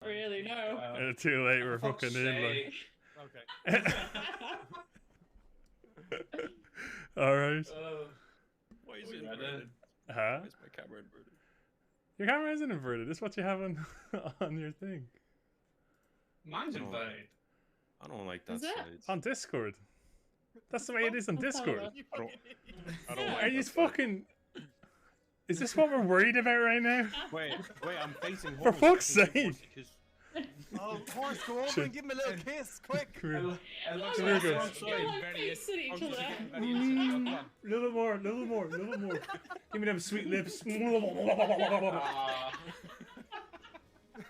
really, no. Too late, we're fucking in. Like. Okay. Alright. Why is it inverted? Huh? Why is my camera inverted? Your camera isn't inverted. It's what you have on, on your thing. Mine's inverted. I don't like that Is it? side. On Discord. That's the way it is on Let's have a Discord. look. I don't like Are you that side. fucking... Is this what we're worried about right now? Wait, I'm facing For horse. fuck's I'm facing sake. horse because- Oh, horse, go over and give him a little kiss, quick. Come here. It looks Come here, like guys. You're like facing each other. Little more, little more, little more. Give me them sweet lips.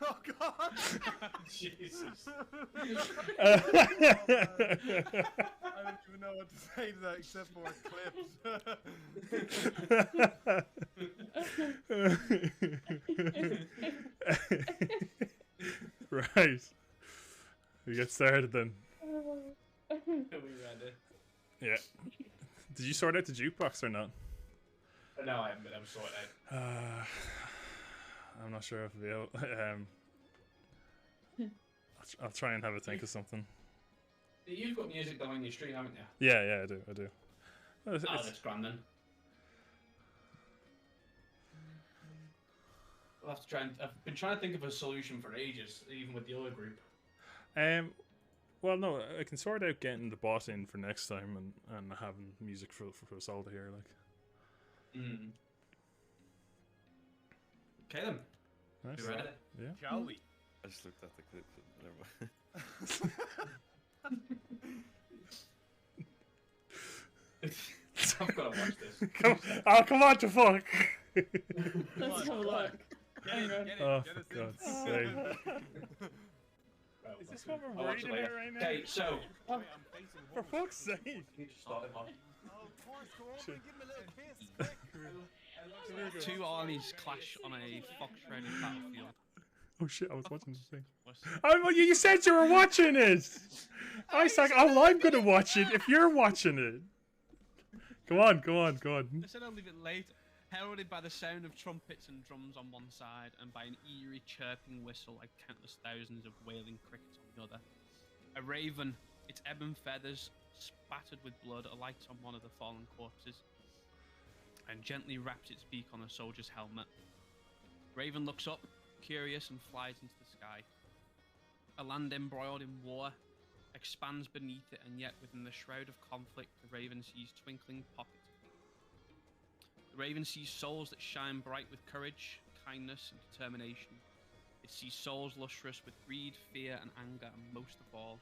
Oh, God. Jesus. I don't even know what to say to that except for clips. Right. We get started then. Are we ready? Yeah. Did you sort out the jukebox or not? No, I haven't been able to sort it out. I'm not sure if I'll be able. I'll try and have a think of something. You've got music though on your stream, haven't you? Yeah, I do. Well, Oh, that's grand then. I'll have to try and... I've been trying to think of a solution for ages, even with the other group. Well, no, I can sort out getting the bot in for next time and having music for us all to hear, like. Okay then. Nice. You ready? Yeah. Shall we? I just looked at the clip. Never I've got to watch this. Come on, to fuck. Let's have a look. Hang on. Oh, Get us for in. God's sake. Is this what we're I'll watch worried it later. about right now? Okay, so... For fuck's sake. You just start it on. Oh, horse, go over and give him a little kiss, quick. Two armies clash on a fox-shrouded battlefield. Oh shit, I was watching the thing. Oh, you said you were watching it! I was like, oh, I'm gonna watch it if you're watching it. Go on. I said I'll leave it late. Heralded by the sound of trumpets and drums on one side, and by an eerie chirping whistle like countless thousands of wailing crickets on the other. A raven, its ebon feathers spattered with blood, alights on one of the fallen corpses, and gently wraps its beak on a soldier's helmet. Raven looks up, curious, and flies into the sky. A land embroiled in war expands beneath it, and yet within the shroud of conflict, the raven sees twinkling pockets. The raven sees souls that shine bright with courage, kindness, and determination. It sees souls lustrous with greed, fear, and anger, and most of all,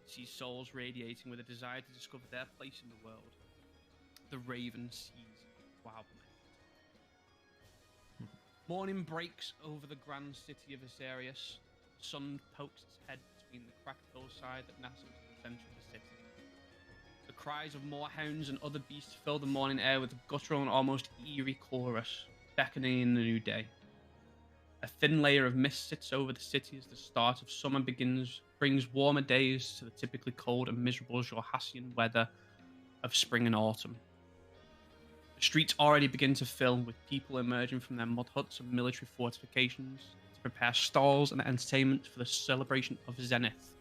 it sees souls radiating with a desire to discover their place in the world. The raven sees wildness. Morning breaks over the grand city of Asarius. The sun pokes its head between the cracked hillside that nestles in the centre of the city. The cries of moorhounds and other beasts fill the morning air with a guttural and almost eerie chorus, beckoning in the new day. A thin layer of mist sits over the city as the start of summer begins, brings warmer days to the typically cold and miserable Jorhassian weather of spring and autumn. The streets already begin to fill with people emerging from their mud huts and military fortifications to prepare stalls and entertainment for the celebration of Zenith,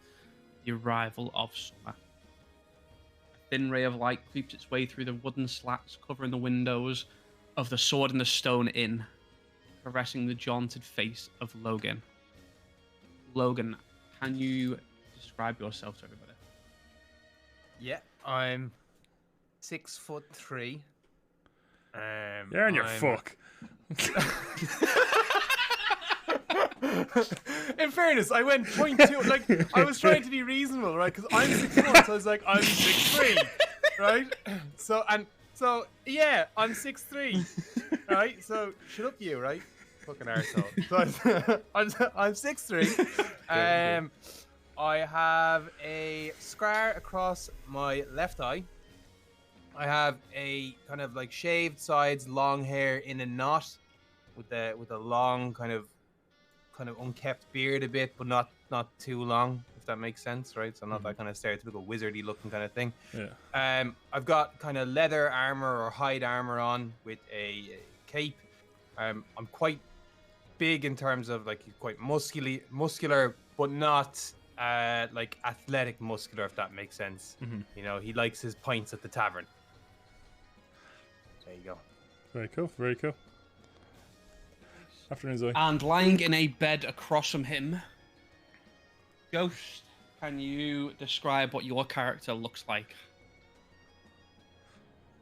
the arrival of summer. A thin ray of light creeps its way through the wooden slats covering the windows of the Sword and the Stone Inn, caressing the jaunted face of Logan. Logan, can you describe yourself to everybody? Yeah, I'm 6'3". You're on your fuck. In fairness, I went 0.2. Like, I was trying to be reasonable, right? Because I'm 6'1", so I was like, I'm 6'3", right? So yeah, I'm 6'3", right? So shut up, you, right? Fucking arsehole. So I'm 6'3". I have a scar across my left eye. I have a kind of like shaved sides, long hair in a knot, with a long kind of unkept beard a bit, but not too long, if that makes sense, right? So not that kind of stereotypical wizardy looking kind of thing. Yeah. I've got kind of leather armor or hide armor on with a cape. I'm quite big in terms of like he's quite muscular, but not like athletic muscular, if that makes sense. You know, he likes his pints at the tavern. There you go. Very cool. Very cool. Afternoon, Zoe. And lying in a bed across from him, Ghost, can you describe what your character looks like?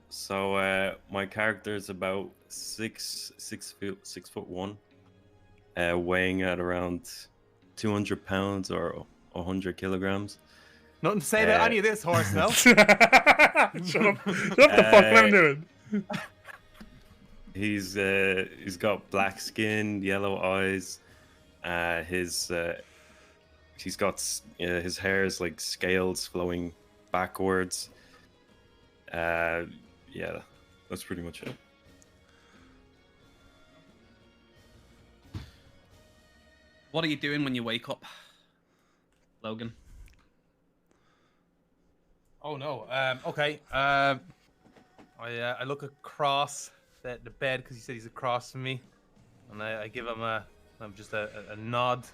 So my character is about 6'1", weighing at around 200 pounds or 100 kilograms. Nothing to say about any of this, horse, no? Shut up. Shut the fuck what I'm doing. He's got black skin, yellow eyes. He's got his hair is like scales flowing backwards. Yeah, that's pretty much it. What are you doing when you wake up, Logan? Oh no. Okay. I look across the bed because he said he's across from me, and I give him a nod.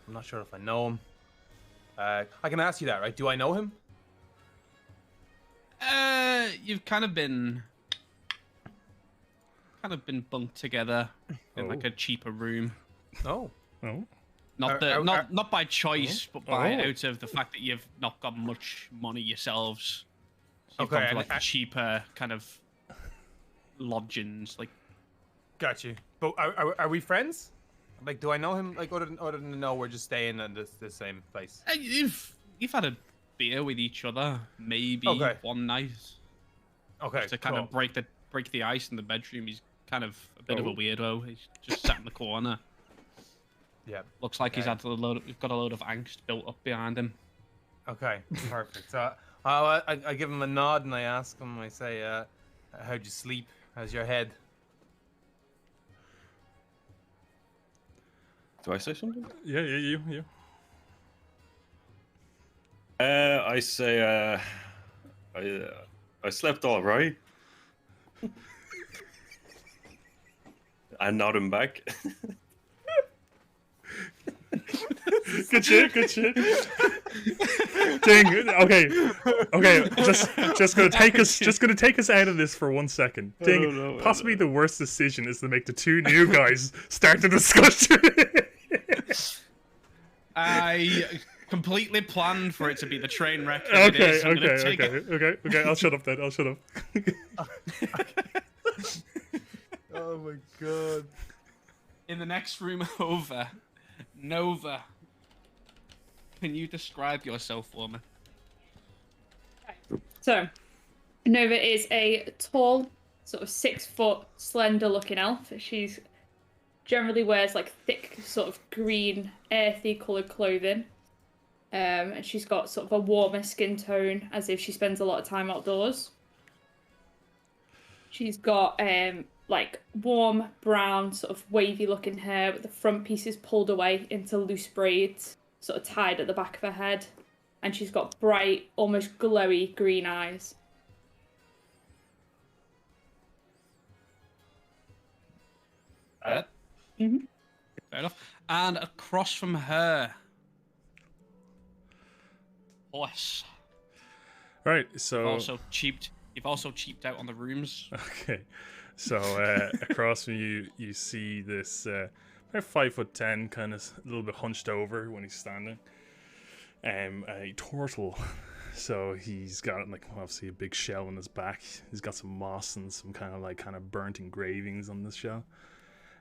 I'm not sure if I know him. I can ask you that, right? Do I know him? You've kind of been bunked together in like a cheaper room. Oh. Oh. Not by choice, but by out of the fact that you've not got much money yourselves. So you've gone to like the cheaper kind of lodgings, like. Got you. But are we friends? Like, do I know him? Like, other than to know we're just staying in the same place. You've had a beer with each other, maybe one night. Okay. Just to kind of break the ice in the bedroom. He's kind of a bit of a weirdo. He's just sat in the corner. Yeah. Looks like he's got a load of angst built up behind him. Okay. Perfect. So I give him a nod and I ask him. I say, "How'd you sleep? How's your head?" Do I say something? Yeah, you. I say, I slept all right. I nod him back. Good shit. Ding. Okay. Just gonna take us out of this for 1 second. Ding. Possibly the worst decision is to make the two new guys start the discussion. I completely planned for it to be the train wreck. Okay. I'll shut up then. Oh my god. In the next room over, Nova, can you describe yourself for me? So, Nova is a tall, sort of 6 foot, slender looking elf. She's generally wears like thick, sort of green, earthy coloured clothing. And she's got sort of a warmer skin tone, as if she spends a lot of time outdoors. She's got like warm brown, sort of wavy looking hair with the front pieces pulled away into loose braids, sort of tied at the back of her head. And she's got bright, almost glowy green eyes. Fair enough. And across from her, horse. Right, so You've also cheaped out on the rooms. Okay, so across from you, you see this about 5'10", kind of a little bit hunched over when he's standing. A turtle. So he's got like obviously a big shell on his back. He's got some moss and some kind of burnt engravings on this shell.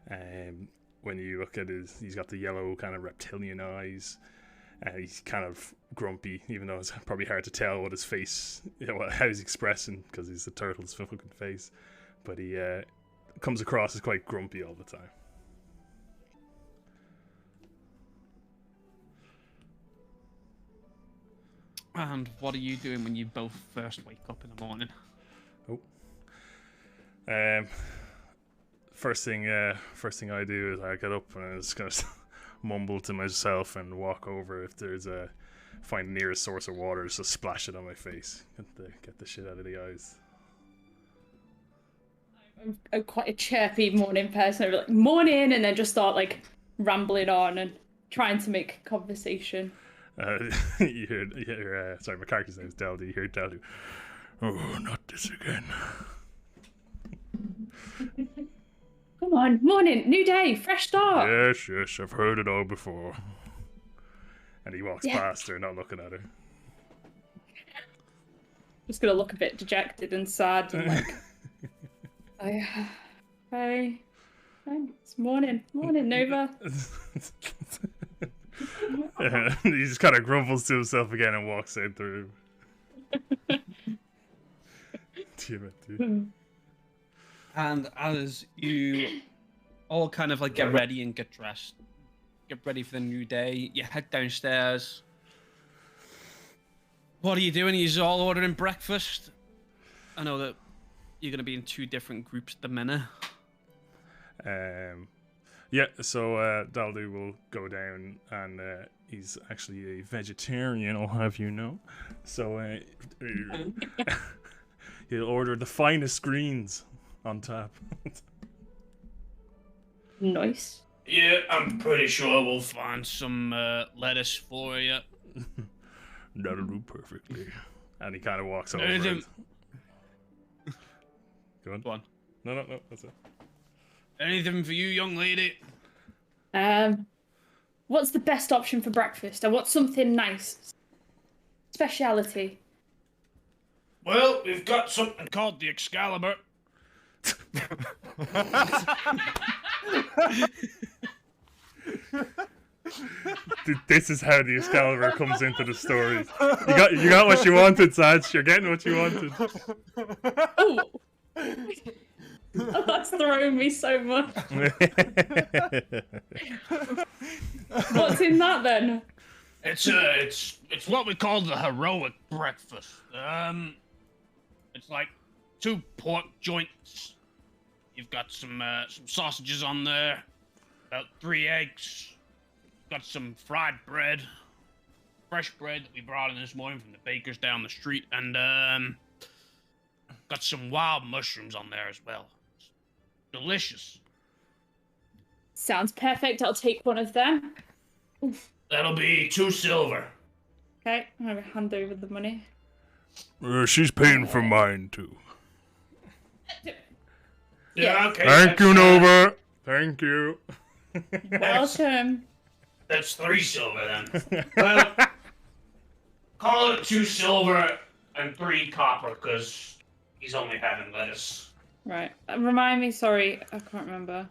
When you look at he's got the yellow kind of reptilian eyes. He's kind of grumpy, even though it's probably hard to tell what his face, how he's expressing, because he's a turtle's fucking face. But he comes across as quite grumpy all the time. And what are you doing when you both first wake up in the morning? First thing I do is I get up and I just kind of mumble to myself and walk over. If there's find the nearest source of water, just splash it on my face. Get the shit out of the eyes. I'm quite a chirpy morning person. I'd be like, morning, and then just start like rambling on and trying to make conversation. You hear sorry, my character's name is Deldy. You hear Deldy. Oh, not this again. Come on, morning, new day, fresh start. Yes, I've heard it all before. And he walks past her, not looking at her. Just gonna look a bit dejected and sad and like, hey, it's morning, Nova. He just kind of grumbles to himself again and walks out the room. Damn it, dude. And as you all kind of like get ready and get dressed, get ready for the new day, you head downstairs. What are you doing? You're all ordering breakfast? I know that you're going to be in 2 different groups at the minute. Yeah, so Daldu will go down, and he's actually a vegetarian, I'll have you know. So he'll order the finest greens on tap. Nice. Yeah, I'm pretty sure we'll find some lettuce for you. That'll do perfectly. And he kind of walks over. Go on. Go on. No, that's it. Anything for you, young lady? What's the best option for breakfast? I want something nice. Speciality. Well, we've got something called the Excalibur. This is how the Excalibur comes into the story. You got what you wanted, Saj. You're getting what you wanted. Oh. Oh, that's throwing me so much. What's in that then? It's what we call the heroic breakfast. It's like 2 pork joints. You've got some sausages on there, about 3 eggs. Got some fried bread, fresh bread that we brought in this morning from the bakers down the street, and got some wild mushrooms on there as well. Delicious. Sounds perfect. I'll take one of them. Oof. That'll be 2 silver. Okay, I'm gonna hand over the money. She's paying for mine too. Yeah, okay. Thank you, Nova. Thank you. Welcome. That's 3 silver then. Well, call it 2 silver and 3 copper, because he's only having lettuce. Right. Remind me, sorry, I can't remember.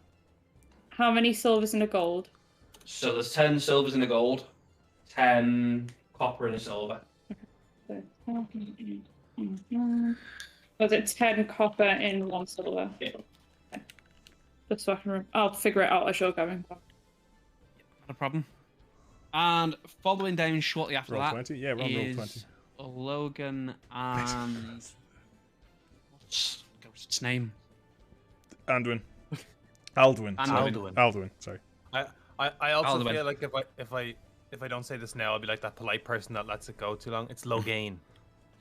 How many silvers and a gold? So there's 10 silvers and a gold, 10 copper and a silver. Was it 10 copper in 1 silver? Yeah. Okay. Just so I can I'll figure it out as you're going. Not a problem. And following down shortly after Roll that 20? Yeah, roll 20. is Logan and... What's its name? Aldwin. Aldwin. Aldwin. Aldwin, sorry. I also Alduin. feel like if I don't say this now, I'll be like that polite person that lets it go too long. It's Logain.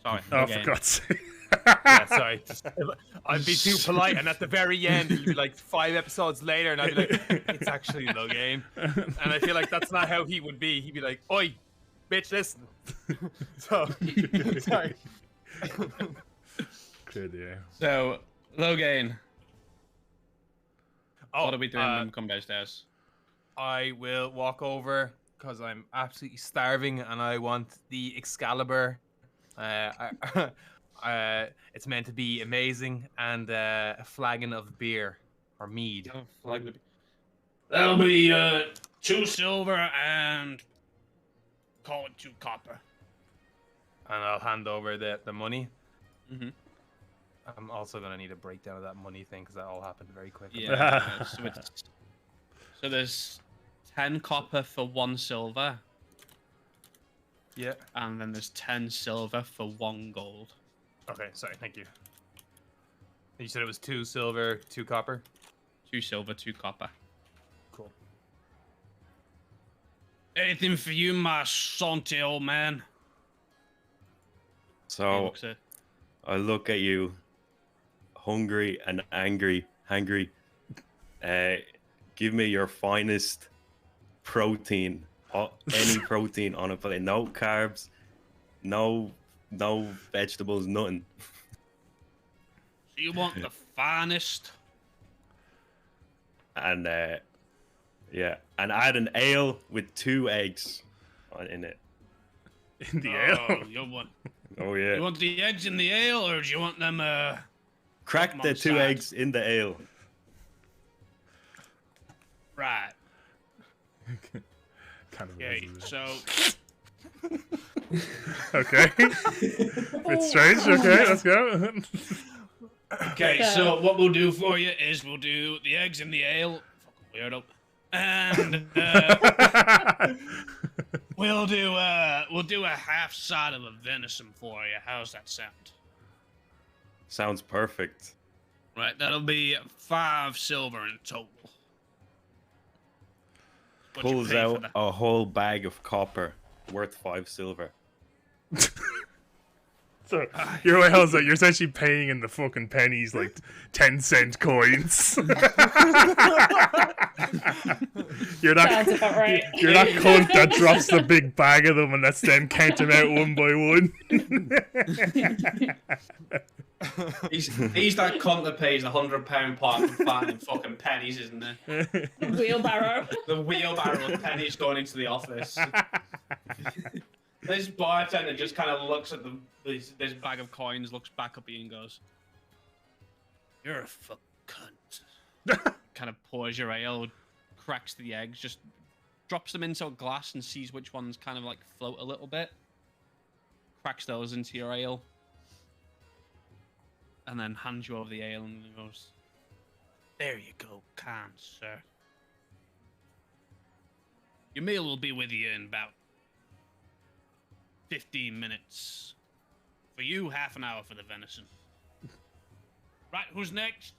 Sorry. Oh, Logan. for God's sake. Yeah, sorry. I'd be too polite, and at the very end, it'd be like 5 episodes later, and I'd be like, it's actually Logain. And I feel like that's not how he would be. He'd be like, oi, bitch, listen. So, sorry. Clear the air. So, Logan, Oh, what are we doing when we come downstairs? I will walk over because I'm absolutely starving and I want the Excalibur. It's meant to be amazing, and a flagon of beer or mead. That'll be 2 silver and call it 2 copper. And I'll hand over the money. Mm-hmm. I'm also gonna need a breakdown of that money thing because that all happened very quickly. Yeah. So there's 10 copper for 1 silver, Yeah. and then there's 10 silver for 1 gold. Okay. Sorry. Thank you. You said it was 2 silver, 2 copper. 2 silver, 2 copper. Cool. Anything for you, my salty old man? So Looks at- I look at you, hungry and angry. Give me your finest protein. Any protein on a plate. No carbs. No vegetables. Nothing. So you want the finest? And yeah, and add an ale with 2 eggs in it. In the Oh, ale. you want Oh yeah. you want the eggs in the ale, or do you want them? Crack the on 2 side. eggs in the ale. Right. Kind of. Okay. So Okay. Bit strange. Okay, let's go. okay. So what we'll do for you is we'll do the eggs in the ale. Fucking weirdo. And we'll do a half side of a venison for you. How's that sound? Sounds perfect. Right, that'll be 5 silver in total. What you Pulls pay for out that? a whole bag of copper worth 5 silver. So your way how's that? You're essentially paying in the fucking pennies, like 10-cent coins. You're not. Sounds about right. You're that cunt that drops the big bag of them and lets them count them out one by one. He's that cunt that pays £100 pot for finding fucking pennies, isn't there? Wheelbarrow. The wheelbarrow of pennies going into the office. This bartender just kind of looks at This bag of coins, looks back up at you and goes, "You're a fuck cunt." Kind of pours your ale, cracks the eggs, just drops them into a glass and sees which ones kind of like float a little bit. Cracks those into your ale. And then hands you over the ale and goes, "There you go, kind sir. Your meal will be with you in about 15 minutes. For you, half an hour for the venison. Right, who's next?"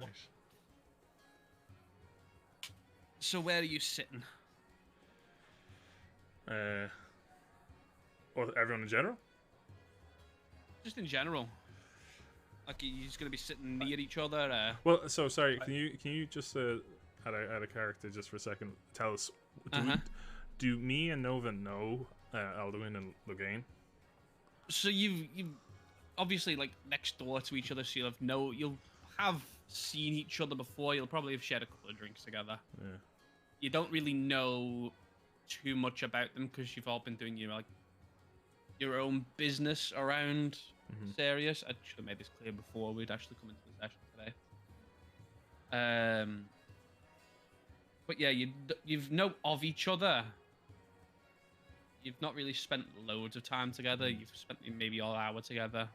Right. So where are you sitting? Well, everyone in general. Just in general. Like, you're just gonna be sitting near each other? Well, so sorry. Can you just add a character just for a second? Tell us. Do me and Nova know Alduin and Loghain? So you've obviously like next door to each other, so you'll have seen each other before. You'll probably have shared a couple of drinks together. Yeah. You don't really know too much about them because you've all been doing your own business around this area. I should have made this clear before we'd actually come into the session today. But yeah, you've know of each other. You've not really spent loads of time together. You've spent maybe all hour together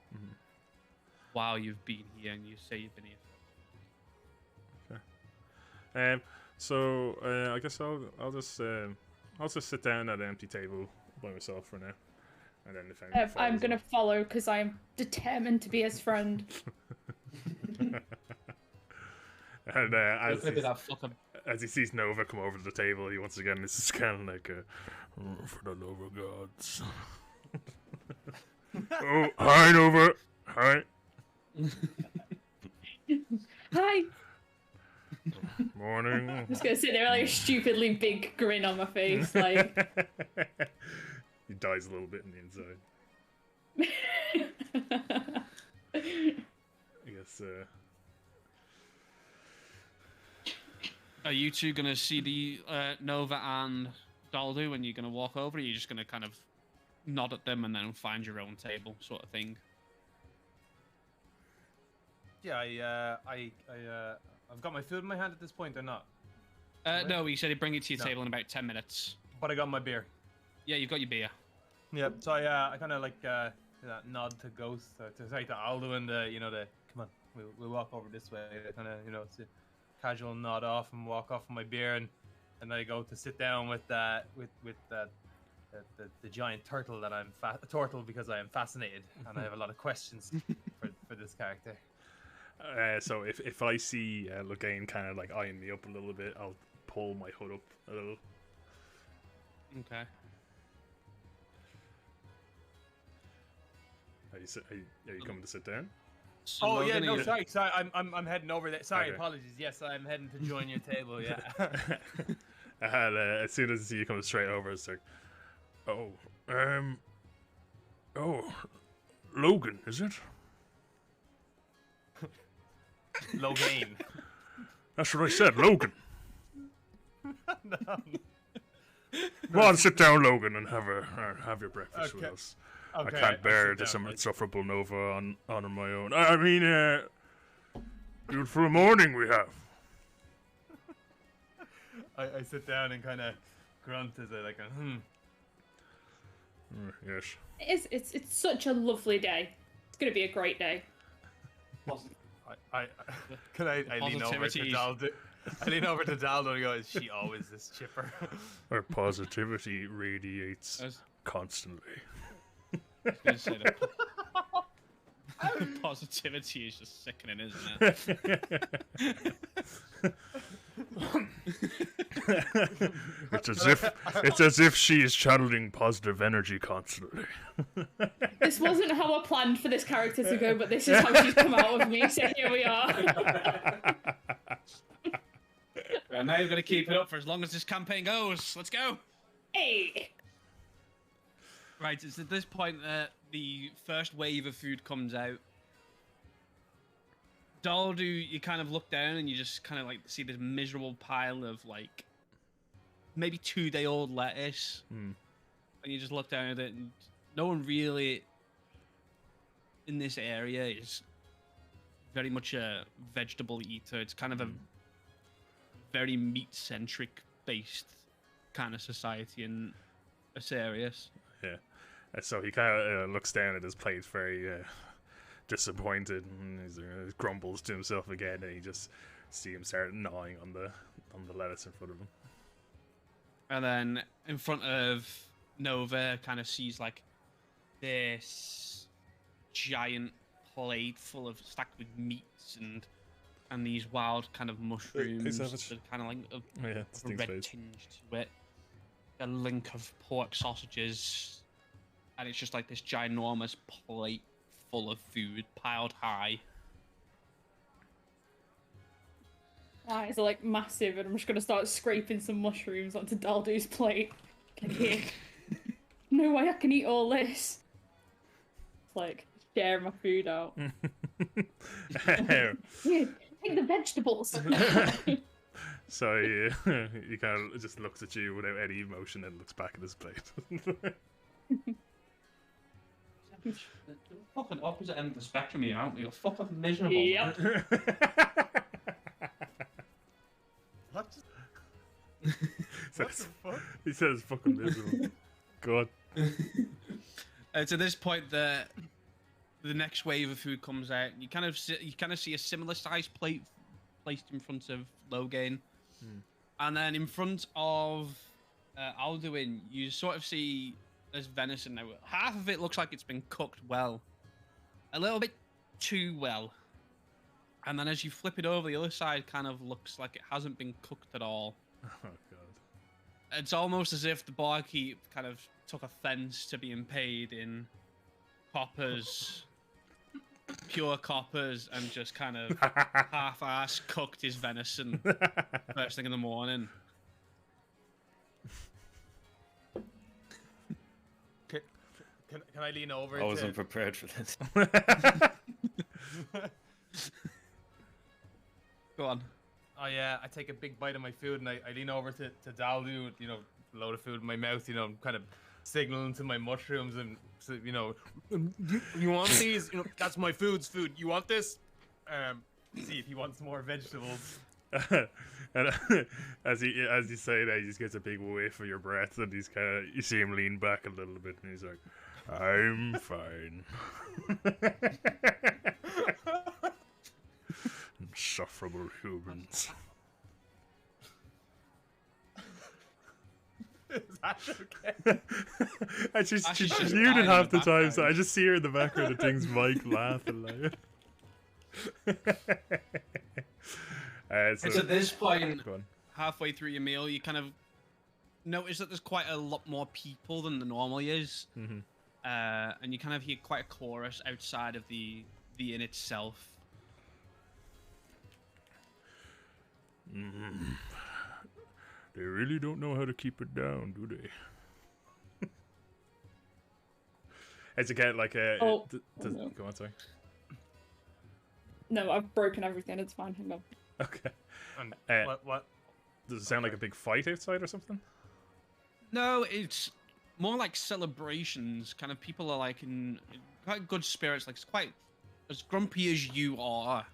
while you've been here, and you say you've been here. Okay. So I guess I'll just sit down at an empty table by myself for now, and then if anyone I'm follows gonna up. follow because I'm determined to be his friend. And maybe that fucking as he sees Nova come over to the table, he once again is kind of like, for the love of gods. Oh, hi, Nova. Hi. Hi. Morning. I'm just gonna sit there with like a stupidly big grin on my face, like. He dies a little bit in the inside. I guess. Are you two gonna see the Nova and Daldu when you're gonna walk over? Or are you just gonna kind of nod at them and then find your own table, sort of thing? Yeah, I've got my food in my hand at this point, or not? No, he said he'd bring it to your No. table in about 10 minutes. But I got my beer. Yeah, you've got your beer. Yep. So I kind of like nod to Ghost, to Alduin, come on, we'll walk over this way. Kind of it's a casual nod off and walk off with my beer, and I go to sit down with the giant turtle that I'm turtle because I am fascinated and I have a lot of questions for this character. So if I see Loghain kind of like eyeing me up a little bit, I'll pull my hood up a little. Okay. Are you coming to sit down? So Oh yeah, Logan, no, you- sorry. I'm heading over there. Sorry, Okay. apologies. Yes, I'm heading to join your table. Yeah. And as soon as you come straight over, it's like, oh, Logan, is it? Logain. That's what I said, Logan. Come on, sit down, Logan, and have your breakfast with Okay. us. Okay, I can't bear sit this down, insufferable Nova on my own. I mean, beautiful morning we have. I sit down and kind of grunt as I like, Yes. It's such a lovely day. It's gonna be a great day. I can I lean over to Positivity. Daldo. I lean over to Daldo and go, is she always this chipper? Our positivity radiates I was constantly. gonna say that positivity is just sickening, isn't it? It's as if she is channeling positive energy constantly. This wasn't how I planned for this character to go, but this is how she's come out of me. So here we are. And now you're gonna keep it up for as long as this campaign goes. Let's go. Hey. Right, it's at this point that the first wave of food comes out. Daldu, you kind of look down and you just kind of like see this miserable pile of like maybe 2-day-old lettuce. And you just look down at it and no one really in this area is very much a vegetable eater. It's kind of a very meat-centric based kind of society in Asarius. Yeah. So he kind of looks down at his plate, very disappointed, and he grumbles to himself again, and you just see him start gnawing on the lettuce in front of him. And then in front of Nova, kind of sees like this giant plate full of stacked with meats and these wild kind of mushrooms Savage. that kind of like Oh, yeah, a Sting's red face. tinge to it. A link of pork sausages, and it's just like this ginormous plate full of food piled high. My eyes are like massive, and I'm just gonna start scraping some mushrooms onto Daldu's plate. Here. No way I can eat all this. It's like sharing my food out. Here, take the vegetables. So he kind of just looks at you without any emotion and looks back at his plate. Fucking opposite end of the spectrum here, aren't we? You're fucking miserable. Yep. What? Says- fuck? He says fucking miserable. God. It's at this point that the next wave of food comes out. You kind of see a similar sized plate placed in front of Logain, and then in front of Alduin, you sort of see there's venison now. Half of it looks like it's been cooked well, a little bit too well, and then as you flip it over, the other side kind of looks like it hasn't been cooked at all. Oh God. It's almost as if the barkeep kind of took offense to being paid in coppers, pure coppers, and just kind of half-ass cooked his venison first thing in the morning. Can I lean over? I to... wasn't prepared for this. Go on. Oh yeah, I take a big bite of my food and I lean over to Daldu, you know, a load of food in my mouth, you know, kind of signaling to my mushrooms and, you know, you want these? You know, that's my food's food. You want this? See if he wants more vegetables. And as you say that, he just gets a big whiff of your breath, and he's kind of, you see him lean back a little bit, and he's like, "I'm fine." Insufferable humans. Is that okay? And she's She's just muted dying half in the the time, so I background. just see her in the background of things Mike laughing like. So, It's at this point, go on. halfway through your meal, you kind of notice that there's quite a lot more people than there normally is. and you kind of hear quite a chorus outside of the inn itself. They really don't know how to keep it down, do they? As a cat, like a. Oh, no. Go on, sorry. No, I've broken everything. It's fine. Hang on. Okay. And what? Does it sound like a big fight outside or something? No, it's more like celebrations. Kind of people are like in quite good spirits. Like it's quite as grumpy as you are.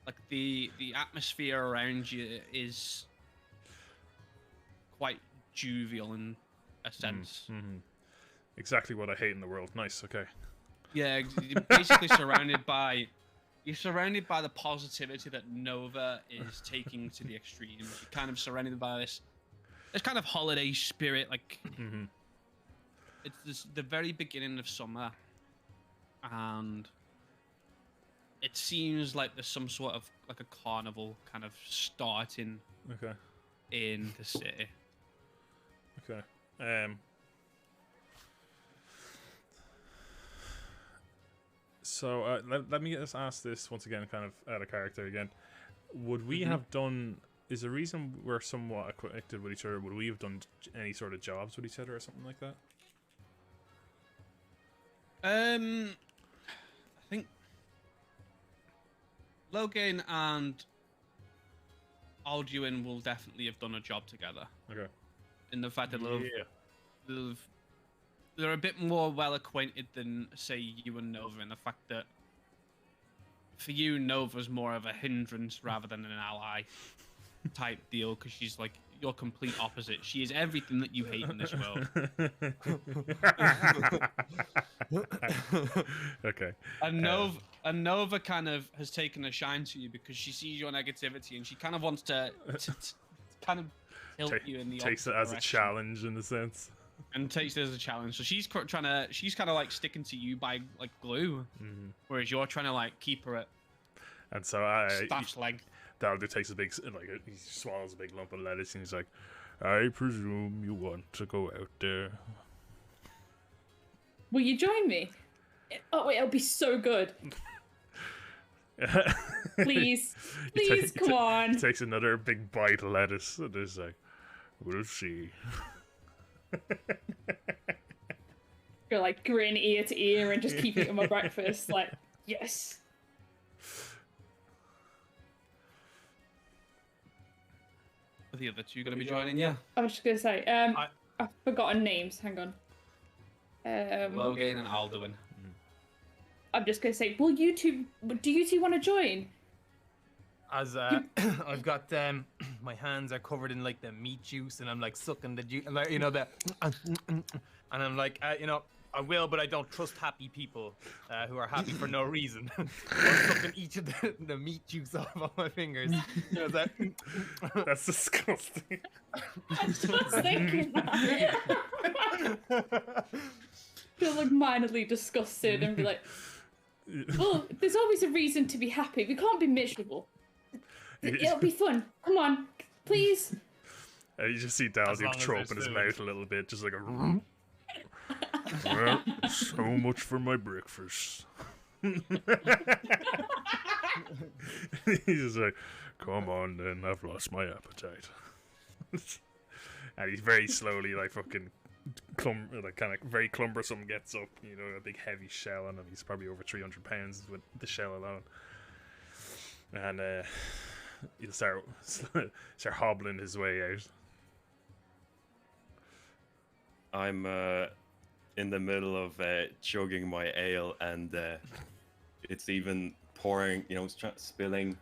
Like the atmosphere around you is quite jovial in a sense. Mm-hmm. Exactly what I hate in the world. Nice. Okay. Yeah, you're basically surrounded by the positivity that Nova is taking to the extremes. You're kind of surrounded by this kind of holiday spirit. Like it's the very beginning of summer, and it seems like there's some sort of like a carnival kind of starting Okay. in the city. Okay. So let me just ask this once again, kind of out of character again. Would we have done? Is the reason we're somewhat acquainted with each other? Would we have done any sort of jobs with each other or something like that? I think Logan and Alduin will definitely have done a job together. Okay. In the fact that they're a bit more well acquainted than, say, you and Nova, in the fact that for you, Nova's more of a hindrance rather than an ally type deal, because she's like your complete opposite. She is everything that you hate in this world. Okay. And Nova kind of has taken a shine to you because she sees your negativity and she kind of wants to kind of tilt you in the takes it opposite as a direction. challenge in a sense. And takes it as a challenge. So she's kind of like sticking to you by like glue, whereas you're trying to like keep her at And so staff's leg. Daldo takes a big, he swallows a big lump of lettuce and he's like, I presume you want to go out there. Will you join me? Oh wait, it'll be so good. Please, come on. He takes another big bite of lettuce and is like, we'll see. Go like grin ear to ear and just keep eating my breakfast. Like, yes. Are the other two going to be joining you? I was just gonna say, I've forgotten names. Hang on. Logan and Alduin. I'm just gonna say, do you two want to join? As I've got my hands are covered in like the meat juice, and I'm like sucking the juice, like, you know, that, and I'm like, you know, I will, but I don't trust happy people who are happy for no reason. I'm sucking each of the meat juice off of my fingers. You know, that, That's disgusting. I was just thinking that. Feel like mildly disgusted and be like, well, there's always a reason to be happy. We can't be miserable. It'll be fun. Come on, please. You just see Daldo long as throw up in there's his food. mouth a little bit, just like a. Well, so much for my breakfast. He's just like, come on then, I've lost my appetite. And he's very slowly, like, fucking, like, kind of very cumbersome, gets up, you know, a big heavy shell on him. He's probably over 300 pounds with the shell alone. And he'll start hobbling his way out. I'm in the middle of chugging my ale, and it's even pouring, you know, spilling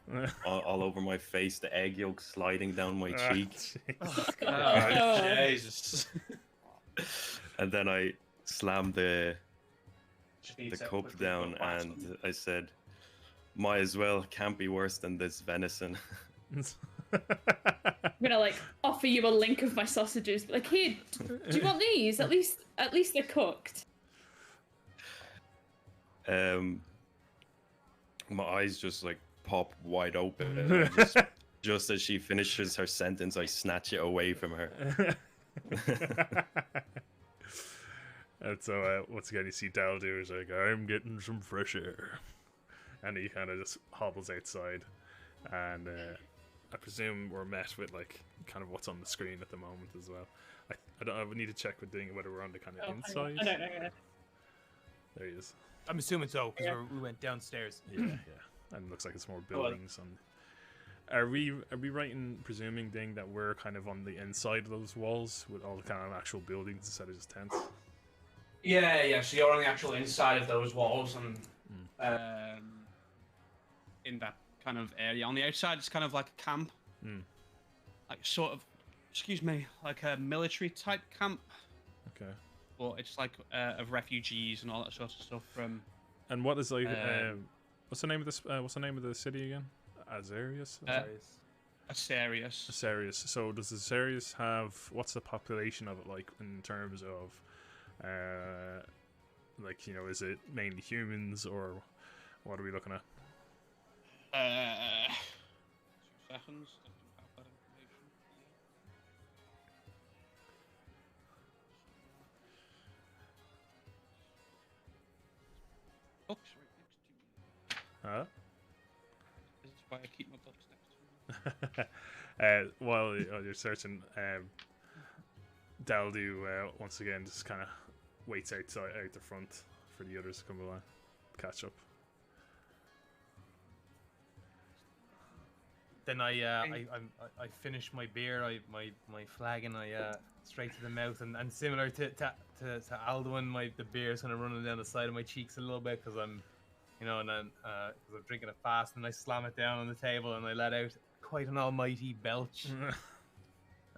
all over my face, the egg yolk sliding down my cheek. Oh. Jesus. And then I slammed the cup down, and I said, might as well, can't be worse than this venison. I'm gonna like offer you a link of my sausages. Like, here, do you want these? At least they're cooked. My eyes just like pop wide open. And just as she finishes her sentence, I snatch it away from her. And so once again, you see Daldu is like, I'm getting some fresh air. And he kind of just hobbles outside. And I presume we're met with like kind of what's on the screen at the moment as well. I would need to check with doing whether we're on the kind of inside. I don't know. There he is. I'm assuming so because we went downstairs. Yeah. And it looks like it's more buildings. Are we right in presuming, Ding, that we're kind of on the inside of those walls with all the kind of actual buildings instead of just tents? Yeah. So you're on the actual inside of those walls, and in that kind of area. On the outside, it's kind of like a camp, like sort of, excuse me, like a military type camp. Okay. But it's like of refugees and all that sort of stuff from. And what is like? What's the name of this? What's the name of the city again? Azarius. Asarius. Asarius. So does Asarius have? What's the population of it like in terms of, like, you know, is it mainly humans or what are we looking at? 2 seconds. I don't have that information. Books right next to me. Huh? This is why I keep my books next to me. While you're searching, Daldu once again just kind of waits out the front for the others to come along, catch up. Then I finish my beer, my flagon, straight to the mouth, and similar to Alduin, the beer is kind of running down the side of my cheeks a little bit because I'm, and then because I'm drinking it fast, and I slam it down on the table and I let out quite an almighty belch,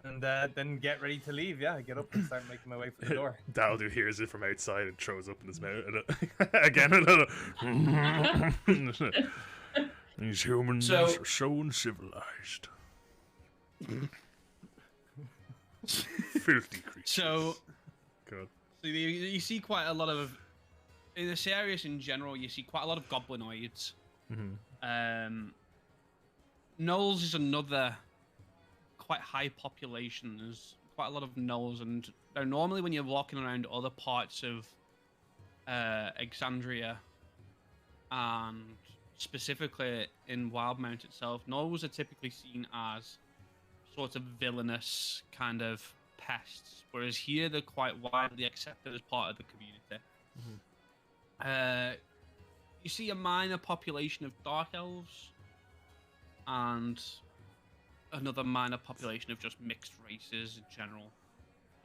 and then get ready to leave. Yeah, I get up and start making my way for the door. Daldu hears it from outside and throws up in his mouth again. A little. These humans are so uncivilized. Filthy creatures. So, good. So you see quite a lot of, in this area in general, you see quite a lot of goblinoids. Gnolls is another quite high population. There's quite a lot of gnolls, and normally when you're walking around other parts of Exandria, and specifically in Wildmount itself, gnolls are typically seen as sort of villainous kind of pests, whereas here they're quite widely accepted as part of the community. You see a minor population of dark elves, and another minor population of just mixed races in general,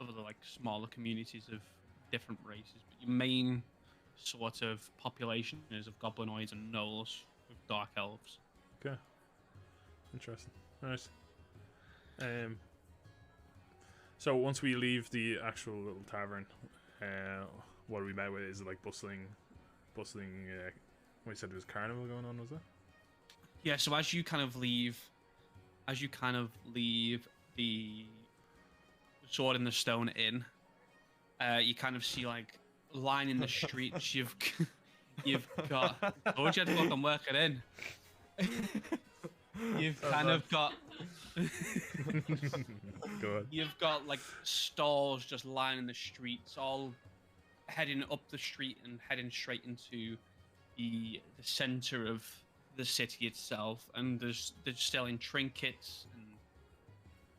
other like smaller communities of different races. But your main sort of population is of goblinoids and gnolls with dark elves. Okay. Interesting. Nice. So once we leave the actual little tavern, what are we met with? Is it like bustling? What you said there was carnival going on, was it? Yeah. So as you kind of leave the Sword in the Stone Inn, you kind of see like lining the streets. You've got. I told you to fucking work it in. You've kind of got. Good. You've got like stalls just lining the streets, all heading up the street and heading straight into the center of the city itself, and they're selling trinkets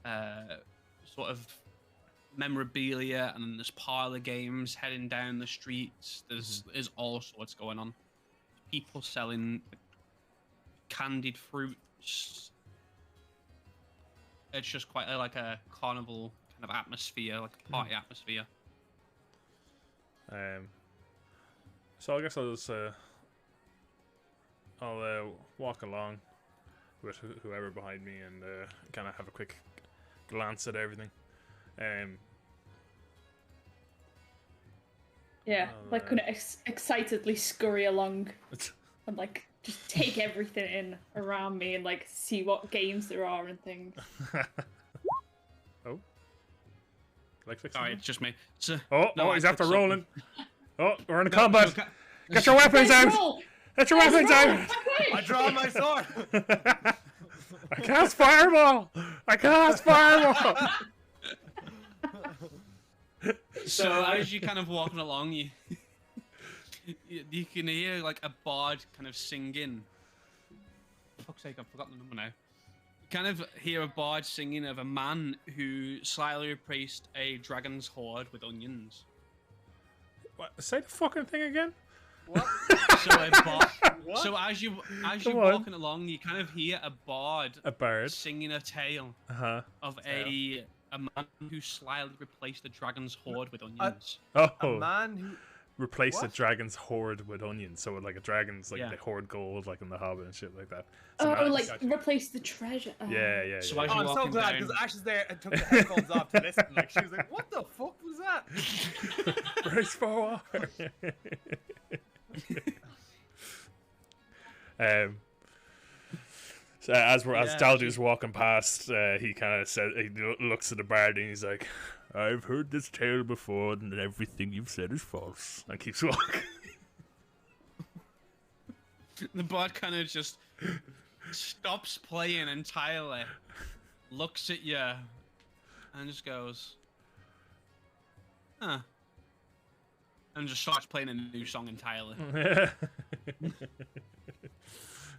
and sort of memorabilia, and then there's parlor games heading down the streets. There's all sorts going on. People selling candied fruits. It's just quite like a carnival kind of atmosphere, like a party atmosphere. So I guess I'll just I'll walk along with whoever behind me and kind of have a quick glance at everything. Yeah, like kind of excitedly scurry along and like just take everything in around me and like see what games there are and things. Oh, like fixing Sorry, it? it's just me. So, He's after rolling. Oh, we're in combat. Get your weapons out! Roll! Get your weapons out! I draw my sword. I cast fireball! So as you kind of walking along, you can hear like a bard kind of singing. For fuck's sake, I've forgotten the number now. You kind of hear a bard singing of a man who slightly replaced a dragon's hoard with onions. What? Say the fucking thing again. What? So as you're Come on. walking along, you kind of hear a bard singing a tale of a man who slyly replaced the dragon's hoard with onions. A man who replaced a dragon's hoard with onions. So like a dragon's like they hoard gold like in the Hobbit and shit like that. So replace the treasure. Yeah. So as I'm you're so walking glad down, because Ash is there and took the headphones off to listen. Like she was like, "What the fuck was that?" Brace for war. So as Daldu's walking past, he kind of said, he looks at the bard and he's like, "I've heard this tale before, and everything you've said is false." And keeps walking. the bard kind of just stops playing entirely, looks at you, and just goes, "Huh," and just starts playing a new song entirely.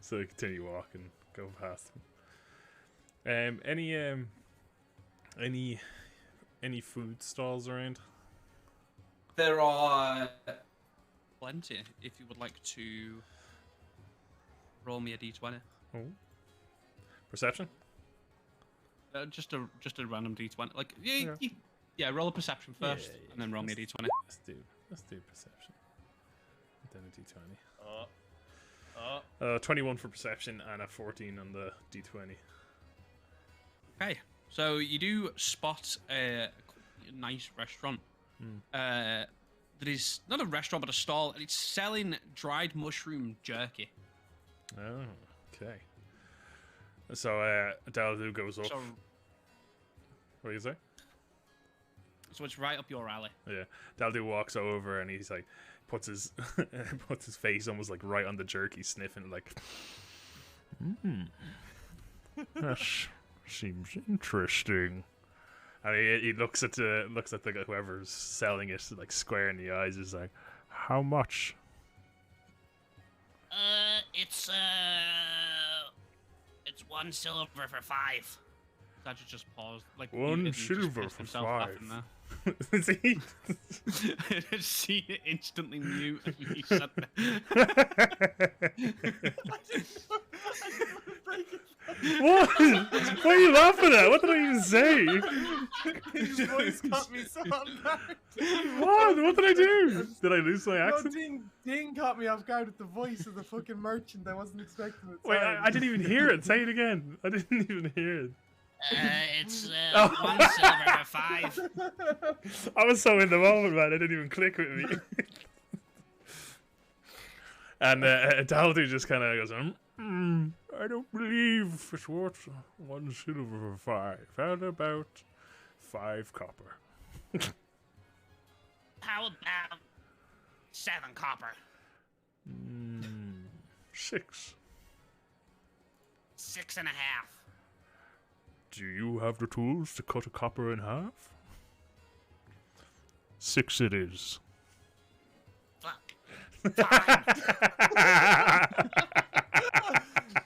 So they continue walking, go past him. Any food stalls around? There are plenty. If you would like to roll me a d20. Oh, perception. Just a random d20. Like yeah, roll a perception first, and then roll me a d20. Let's do perception. Then a d20. 21 for perception and a 14 on the d20. Okay, so you do spot a nice restaurant. That is not a restaurant, but a stall, and it's selling dried mushroom jerky. Oh, okay. So Daldu goes up. So, What do you say? so it's right up your alley. Yeah, Daldu walks over and he's like, puts his face almost like right on the jerky, sniffing like. That seems interesting. And he looks at the whoever's selling it like square in the eyes. Is like, how much? It's 1 silver for 5. That just paused. Like 1 silver for 5. See? See it instantly mute and he said that. What? What are you laughing at? What did I even say? His voice caught me so off guard. What did I do? Did I lose my accent? No, Ding caught me off guard with the voice of the fucking merchant. I wasn't expecting it. Wait, I didn't even hear it. Say it again. I didn't even hear it. It's 1 silver for 5. I was so in the moment, man. It didn't even click with me. And Daldu just kind of goes, I don't believe it's worth 1 silver for 5. How about 5 copper? How about 7 copper? 6. 6.5. Do you have the tools to cut a copper in half? 6 it is. Fuck. Fine.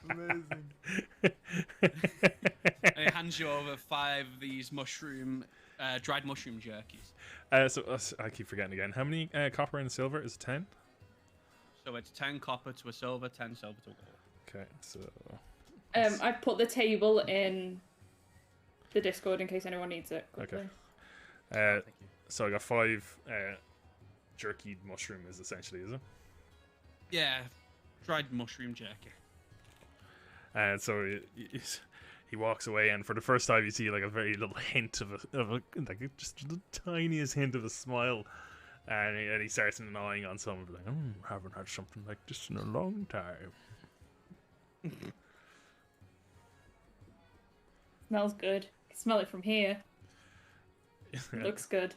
Amazing. And he hands you over 5 of these dried mushroom jerkies. So I keep forgetting again. How many copper and silver is it? 10? So it's 10 copper to a silver, 10 silver to a gold. Okay, so I've put the table in the Discord in case anyone needs it. Quickly. okay. So I got 5 jerky mushroom is essentially, is it? Yeah, dried mushroom jerky. And so he walks away, and for the first time you see like a very little hint of a like just the tiniest hint of a smile, and he starts gnawing on some, like, haven't had something like this in a long time. Smells good. I can smell it from here. Looks good.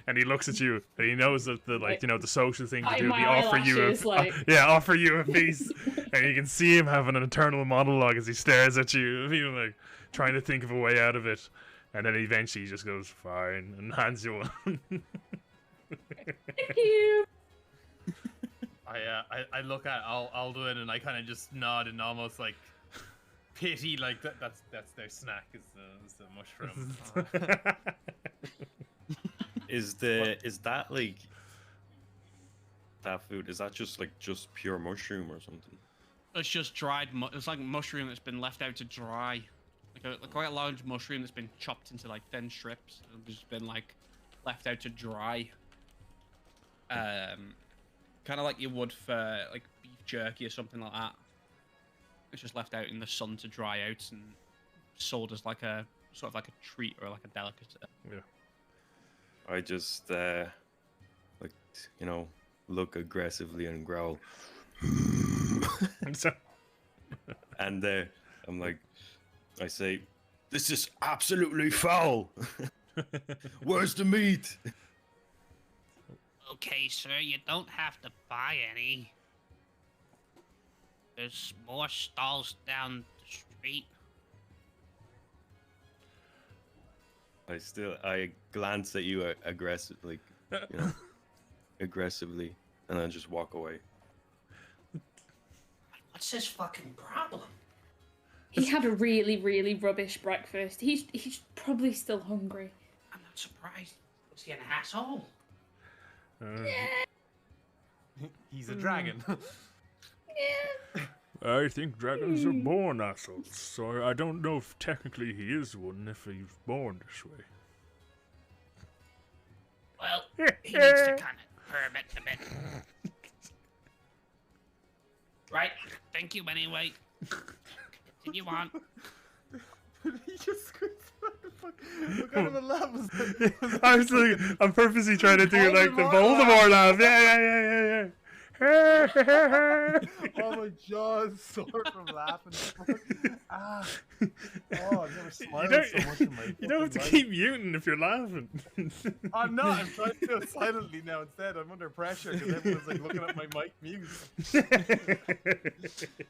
And he looks at you, and he knows that the social thing to do would be my offer you eyelashes, like- offer you a piece, and you can see him having an internal monologue as he stares at you, even like trying to think of a way out of it. And then eventually he just goes, fine, and hands you one. Thank you. I look at Alduin and I kind of just nod and almost like pity, like that's their snack is the mushroom. Is that like that food? Is that just pure mushroom or something? It's just dried. It's like mushroom that's been left out to dry, like quite a large mushroom that's been chopped into like thin strips and just been like left out to dry. Kind of like you would for like beef jerky or something like that. It's just left out in the sun to dry out and sold as like a sort of like a treat or like a delicacy. Yeah. I just look aggressively and growl. And I'm like, I say, this is absolutely foul. Where's the meat? Okay, sir, you don't have to buy any. There's more stalls down the street. I glance at you aggressively, aggressively, and then just walk away. What's his fucking problem? He had a really, really rubbish breakfast. He's probably still hungry. I'm not surprised. Was he an asshole? He's a dragon. I think dragons are born assholes, so I don't know if technically he is one if he's born this way. Well, he needs to kind of curb it a bit. Right, thank you anyway. Continue on. He just squeezed the fuck. What kind of a laugh was that? I'm purposely trying to do like the Voldemort laugh. Yeah. Oh, my jaw's sore from laughing. Oh, I've never smiled so much in my You don't have to life. keep muting if you're laughing. I'm not. I'm trying to do it silently now instead. I'm under pressure because everyone's like looking at my mic mute.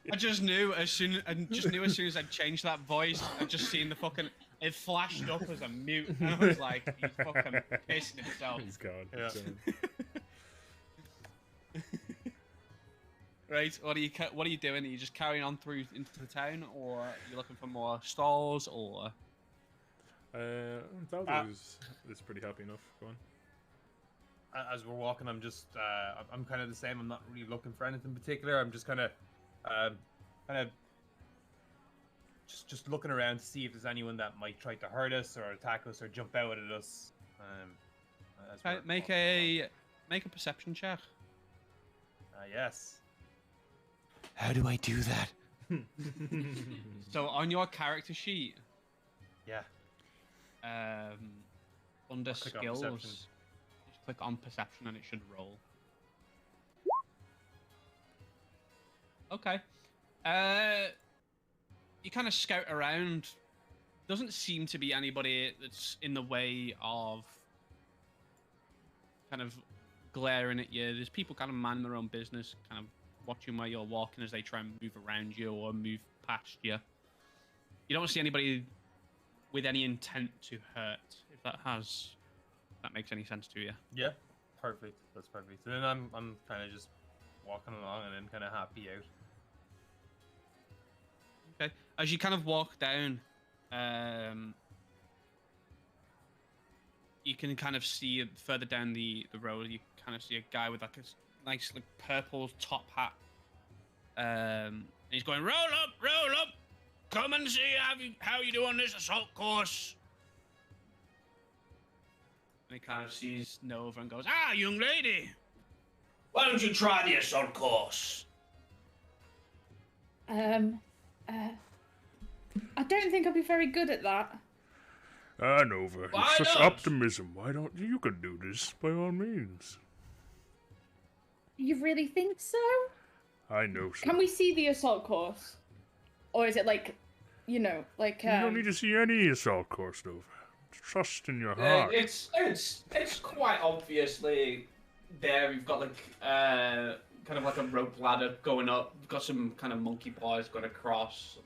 I just knew as soon as I changed that voice, I just seen the fucking. It flashed up as a mute, and I was like, he's fucking pissing himself. He's gone. Yeah. Right, what are you doing? Are you just carrying on through into the town, or are you looking for more stalls, or? Untitled is pretty happy enough. Go on. As we're walking, I'm just, I'm kind of the same. I'm not really looking for anything particular. I'm just kind of just looking around to see if there's anyone that might try to hurt us or attack us or jump out at us. As we're Make walking a perception check. along. Yes. How do I do that? So on your character sheet, Yeah. under Click on skills, perception. just click on perception and it should roll. Okay. You kind of scout around. Doesn't seem to be anybody that's in the way of kind of glaring at you. There's people kind of minding their own business, kind of watching where you're walking as they try and move around you or move past you. You don't see anybody with any intent to hurt, if that makes any sense to you. Yeah. Perfect. That's perfect. And then I'm kind of just walking along and then kind of happy out. Okay. As you kind of walk down, you can kind of see further down the road, you kind of see a guy with like a nice like purple top hat. And he's going, roll up, come and see how you do on this assault course. And he kind of sees Nova and goes, young lady, why don't you try the assault course? I don't think I'll be very good at that. Nova, Why it's just not? optimism. Why don't you can do this by all means? You really think so? I know so. Can we see the assault course? Or is it like, like... You don't need to see any assault course, Nova. Trust in your heart. It's quite obviously there. You've got like kind of like a rope ladder going up. You've got some kind of monkey bars going across.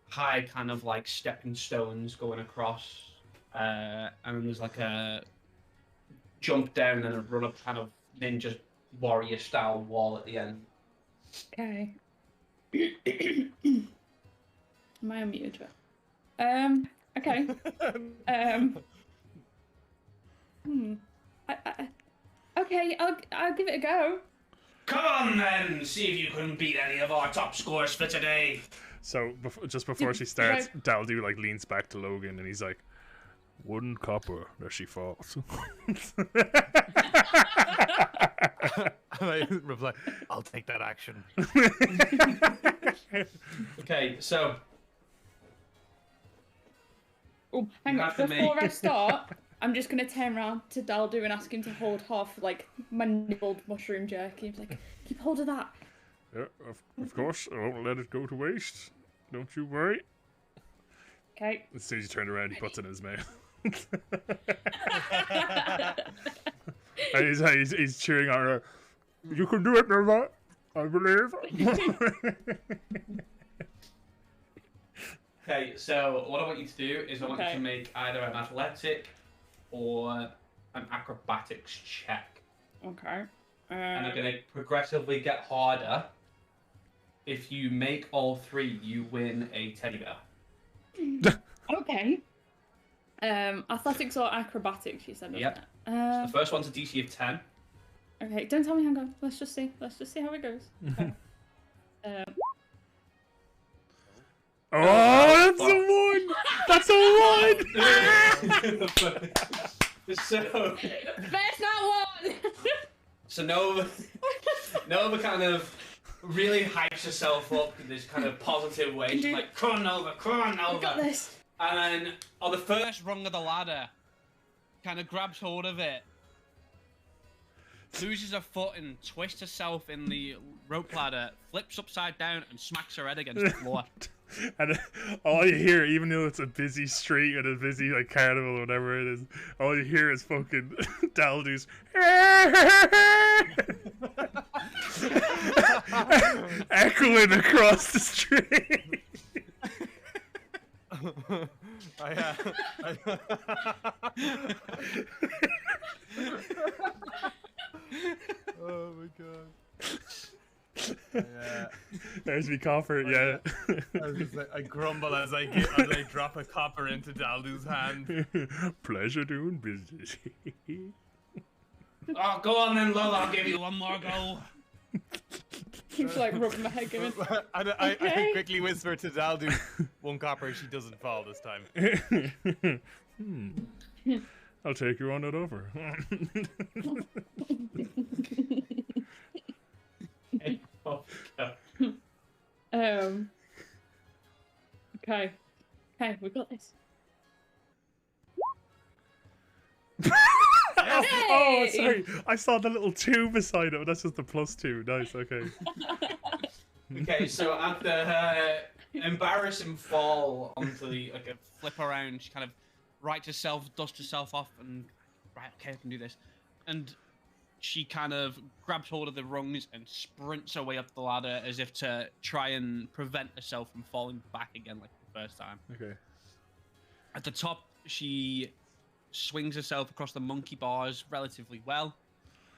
high kind of like stepping stones going across, and then there's like a jump down and a run up kind of ninja warrior style wall at the end. Okay. Am I unmuted? Okay. Okay, I'll give it a go. Come on then, see if you can beat any of our top scores for today. So just before she starts, Daldu like leans back to Logan and he's like, "Wooden copper that she falls." I reply, I'll take that action. Okay, so Oh, hang You on. have to Before make- I start, I'm just gonna turn around to Daldu and ask him to hold half like my nibbled mushroom jerky. He's like, keep hold of that. Yeah, of course. I won't let it go to waste. Don't you worry. Okay. As soon as you turn around, he puts it in his mouth. And he's cheering on her. You can do it, Nova. I believe. Okay, so what I want you to do is I want you Okay. to make either an athletic or an acrobatics check. Okay. And they're going to progressively get harder. If you make all three, you win a teddy bear. Okay. Athletics or acrobatics, you said, wasn't Yep. it? The first one's a DC of 10. Okay, don't tell me hang on. Let's just see. Let's just see how it goes. Okay. Oh, that's a 1! That's a 1! So, There's not one! so Nova kind of really hypes herself up in this kind of positive way. She's like, come on, Nova, come on, I got Nova. this. And then on the first first rung of the ladder, kind of grabs hold of it, loses her foot and twists herself in the rope ladder, flips upside down and smacks her head against the floor. And all you hear, even though it's a busy street and a busy like carnival or whatever it is, all you hear is fucking Daldu's echoing across the street. Oh my god. There's me copper, yeah. I was just like, I grumble as I drop a copper into Daldu's hand. Pleasure doing business. Oh, go on then, Lola, I'll give you one more go. Keeps like rubbing my head, giving. I Okay. quickly whisper to Daldu, 1 copper, she doesn't fall this time. I'll take you on it over. Okay. Okay, we got this. Oh, Hey! sorry. I saw the little 2 beside it. That's just the +2. Nice, okay. Okay, so after her embarrassing fall onto the like a flip around, she kind of rights herself, dusts herself off, and right, okay, I can do this. And she kind of grabs hold of the rungs and sprints her way up the ladder as if to try and prevent herself from falling back again like the first time. Okay. At the top, she swings herself across the monkey bars relatively well,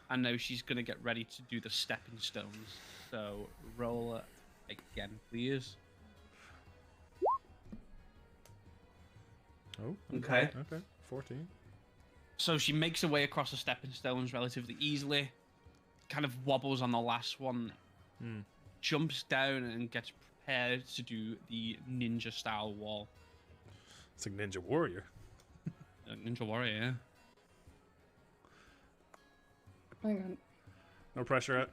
and now she's going to get ready to do the stepping stones. So roll again, please. Oh, Okay. Okay. 14. So she makes her way across the stepping stones relatively easily, kind of wobbles on the last one, jumps down and gets prepared to do the ninja style wall. It's like Ninja Warrior. Ninja warrior, yeah. Hang on. No pressure at.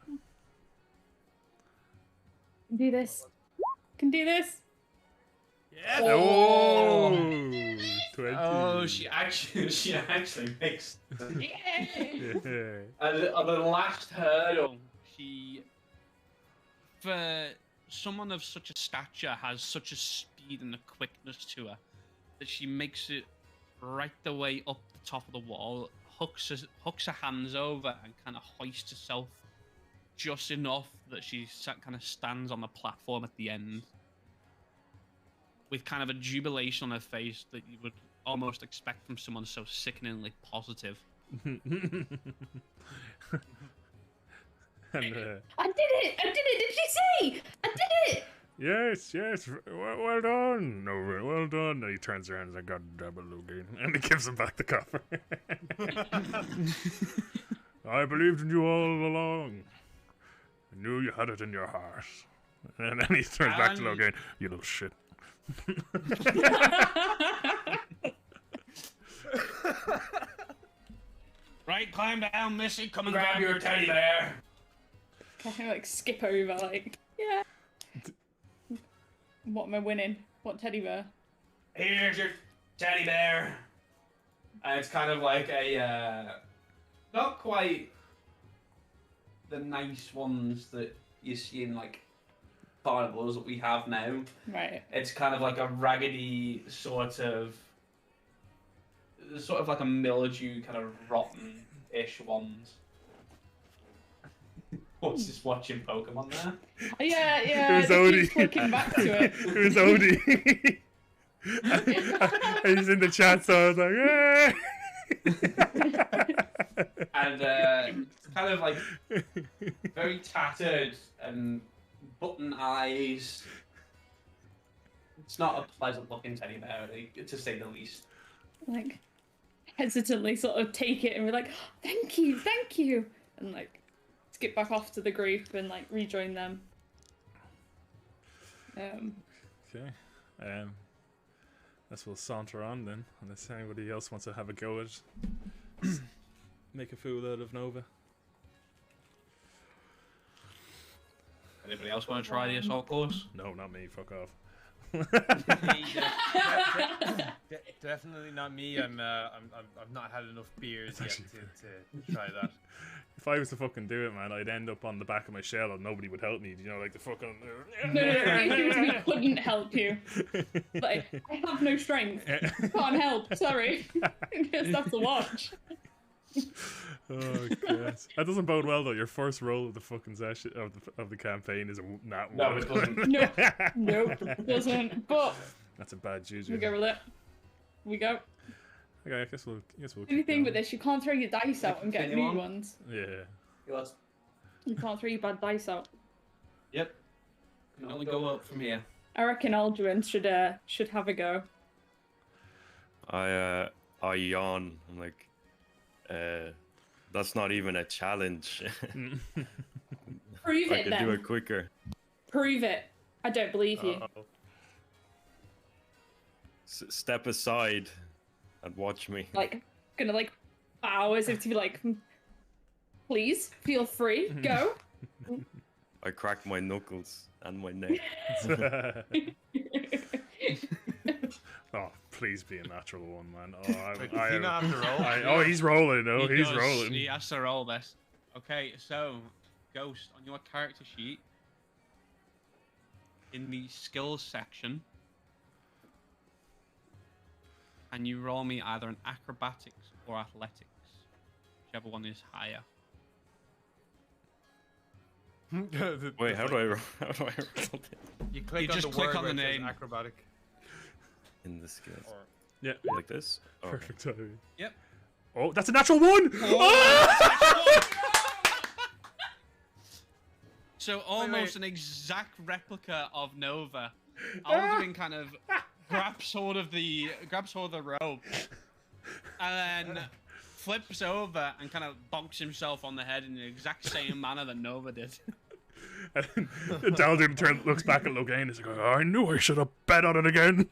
Can do this. Can do this. Yes! Oh, 20. Oh, she actually makes. Yay! Yeah. And on the last hurdle, she, for someone of such a stature, has such a speed and a quickness to her that she makes it right the way up the top of the wall, hooks her hands over, and kind of hoists herself just enough that she kind of stands on the platform at the end. with kind of a jubilation on her face that you would almost expect from someone so sickeningly positive. And, I did it! Did you see? I did it! yes, well done, Nova, well done. And he turns around and I got double again, and he gives him back the copper. I believed in you all along. I knew you had it in your heart. And then he turns back to Logan. You little shit. Right, climb down, Missy. Come and grab your teddy bear. Can I like skip over like, yeah. What am I winning? What teddy bear? Here's your teddy bear. And it's kind of like a, not quite the nice ones that you see in like carnivals that we have now. Right. It's kind of like a raggedy sort of like a mildew kind of rotten-ish ones. What's just watching Pokemon there? Yeah. It was Odie. Keeps clicking back to it. It was Odie. And he's in the chat, so I was like, And it's kind of like very tattered and button eyes. It's not a pleasant looking teddy bear, to say the least. Like, hesitantly sort of take it and be like, thank you, and like skip back off to the group and like rejoin them. okay. Guess we'll saunter on then, unless anybody else wants to have a go at make a fool out of Nova. Anybody else want to try the assault course? No, not me. Fuck off. Definitely not me. I've not had enough beers yet to try that. If I was to fucking do it, man, I'd end up on the back of my shell and nobody would help me. You know, like the fucking. No, we couldn't help you. Like, I have no strength. Can't help. Sorry. Just have to watch. Oh god, that doesn't bode well though. Your first roll of the fucking session of the campaign is a nat one. No, it doesn't. Nope, it doesn't. But that's a bad juju. we go with it. We go. Okay, I guess we'll. The only thing with this, you can't throw your dice out and get Continue new on. ones. Yeah. You can't throw your bad dice out. Yep. Can only go up from here. I reckon Alduin should have a go. I yawn. I'm like, that's not even a challenge. Prove I it could then. do it quicker. Prove it. I don't believe you. Step aside and watch me. Like, gonna like bow as if to be like, please feel free, go. I crack my knuckles and my neck. Oh, please be a natural one, man. Wait, does he not have to roll? Oh, he's rolling. Oh, He he's does. rolling. He has to roll this. Okay, so Ghost, on your character sheet, in the skills section, and you roll me either an acrobatics or athletics, whichever one is higher. Wait, how do I roll it? You click You on just the click word on where the it says name. acrobatic. In the skills. Yeah, Like this? Oh, okay. perfect timing. Yep. Oh, that's a natural one! Oh! So almost an exact replica of Nova. Alduin kind of grabs hold of the rope, and then flips over and kind of bonks himself on the head in the exact same manner that Nova did. And Daldur looks back at Logain and is like, oh, I knew I should have bet on it again.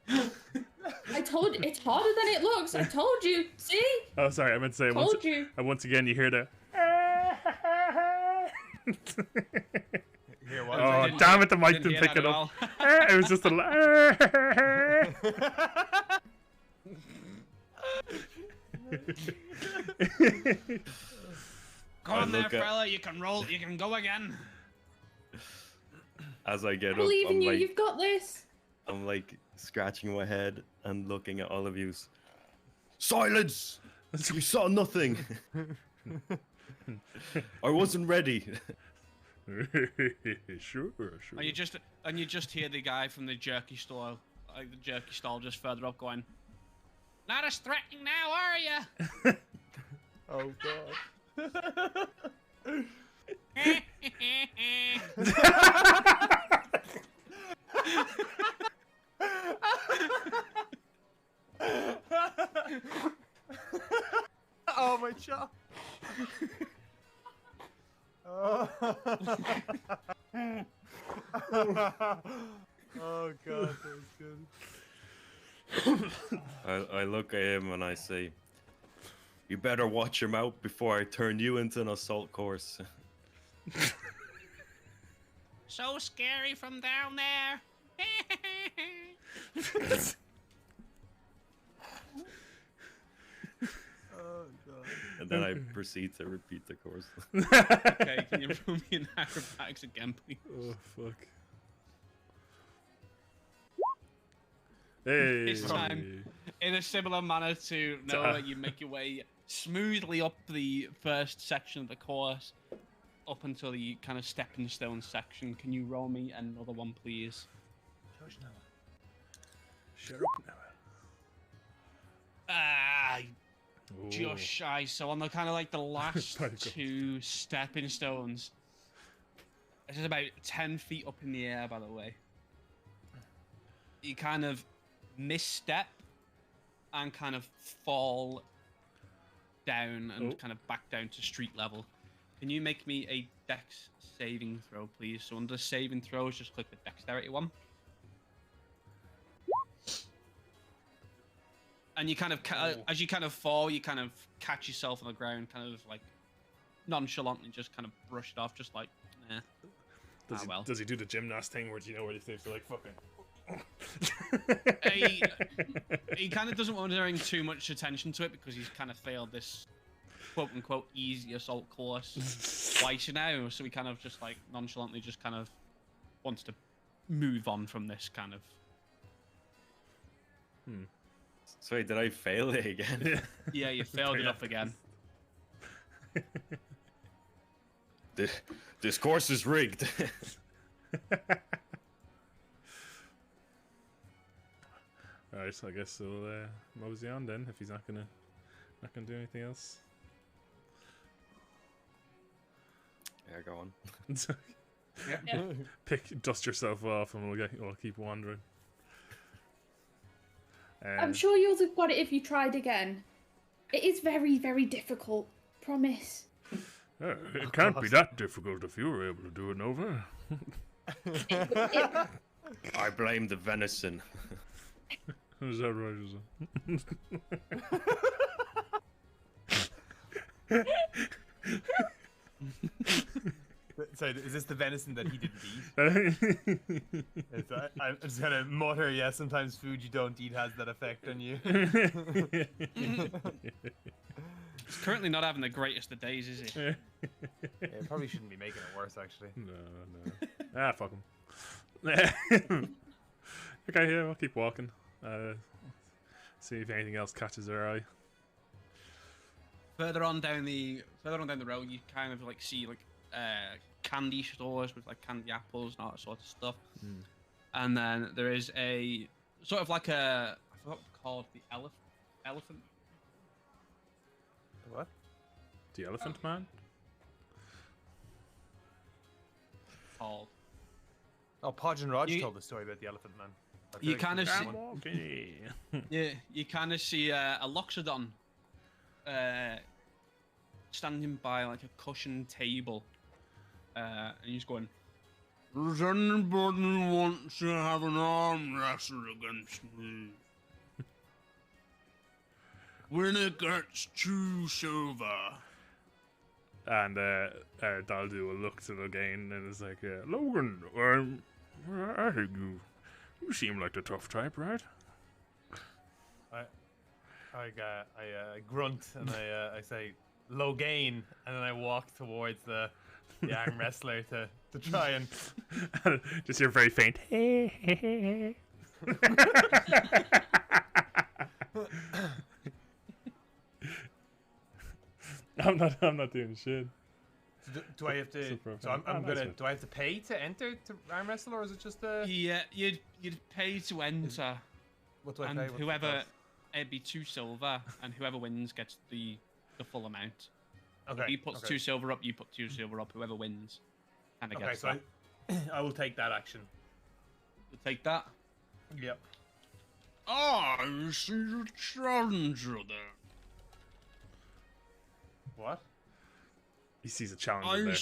I told you, it's harder than it looks. I told you. See? Oh, sorry, I meant to say Told you. once again you hear the. Here, what? Oh, Didn't damn hear- it, the mic didn't didn't hear pick that it at up. all. It was just a. Go on there, look at- fella. You can roll. You can go again. As I get I up, believe in I'm you. like, You've got this. I'm like scratching my head and looking at all of you. Silence! We saw nothing. I wasn't ready. Sure. And you just hear the guy from the jerky store, like the jerky stall just further up, going, "Not as threatening now, are you?" Oh god. Oh my chop. Oh. Oh god, that was good. I look at him and I say, "You better watch your mouth before I turn you into an assault course." So scary from down there. Oh god. And then I proceed to repeat the course. Okay, can you roll me in acrobatics again, please? Oh fuck. Hey. This time, in a similar manner to Noah, you make your way smoothly up the first section of the course, up until the kind of stepping stone section. Can you roll me another one, please? Josh Noah. Shut up, Noah. Ah, Ooh. just shy. So on the kind of like the last Very good. two stepping stones, this is about 10 feet up in the air, by the way. You kind of misstep and kind of fall down and kind of back down to street level. Can you make me a dex saving throw, please? So under saving throws, just click the dexterity one. And you kind of, as you kind of fall, you kind of catch yourself on the ground, kind of like nonchalantly just kind of brush it off, just like, eh. Does he do the gymnast thing where you know where he stays like fucking? He kind of doesn't want to bring too much attention to it because he's kind of failed this quote-unquote easy assault course twice now, so he kind of just like nonchalantly just kind of wants to move on from this kind of... So wait, did I fail it again? Yeah, you failed it up again. This course is rigged. Alright, so I guess we'll mosey on then if he's not gonna do anything else. Yeah, go on. Yeah. Dust yourself off and we'll keep wandering. I'm sure you'll have got it if you tried again. It is very, very difficult. Promise. It can't be that difficult if you were able to do it, Nova. I blame the venison. Is that right? So is this the venison that he didn't eat? I'm just gonna mutter, yeah, sometimes food you don't eat has that effect on you. He's currently not having the greatest of days, is he? Yeah, probably shouldn't be making it worse, actually. No. Fuck him. Okay, yeah, we'll keep walking. See if anything else catches our eye. Further on down the road, you kind of like see like candy stores with like candy apples and all that sort of stuff. And then there is a sort of like a, I forgot what it's called, the elephant. What? The Elephant Man? Called. Oh, Podge and Rog You- told the story about the Elephant Man. I feel You like kind of there's see, one. yeah, you kind of see a loxodon standing by like a cushioned table, and he's going, Does anybody want to have an arm wrestle against me? Winner gets 2 silver. And Daldu will look to Logan and is like, Logan, I think you seem like the tough type, right? I grunt and I say Logain, and then I walk towards the arm wrestler to try and just hear very faint. I'm not doing shit. Do I have to? So I'm gonna. Do I have to pay to enter to arm wrestle, or is it just a? Yeah, you'd pay to enter, What do I and pay? What's the whoever cost? it'd be 2 silver, and whoever wins gets the full amount. Okay. If he puts okay. 2 silver up, you put 2 silver up. Whoever wins, kind of Okay, gets so that. I will take that action. You'll take that. Yep. Ah, I see the challenger there. What? He sees a challenger there.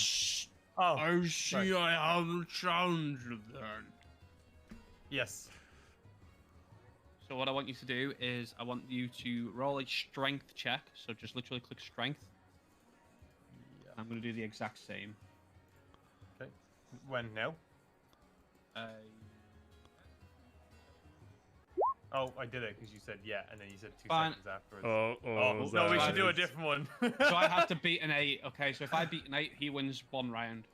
Oh. I see right. I have a challenger there. Yes. So what I want you to do is I want you to roll a strength check. So just literally click strength. Yeah. I'm going to do the exact same. Okay. When now? Oh, I did it because you said yeah, and then you said 2 Fine. seconds afterwards. Oh, no, we that should do a is- different one. So I have to beat an 8. Okay, so if I beat an 8, he wins 1 round.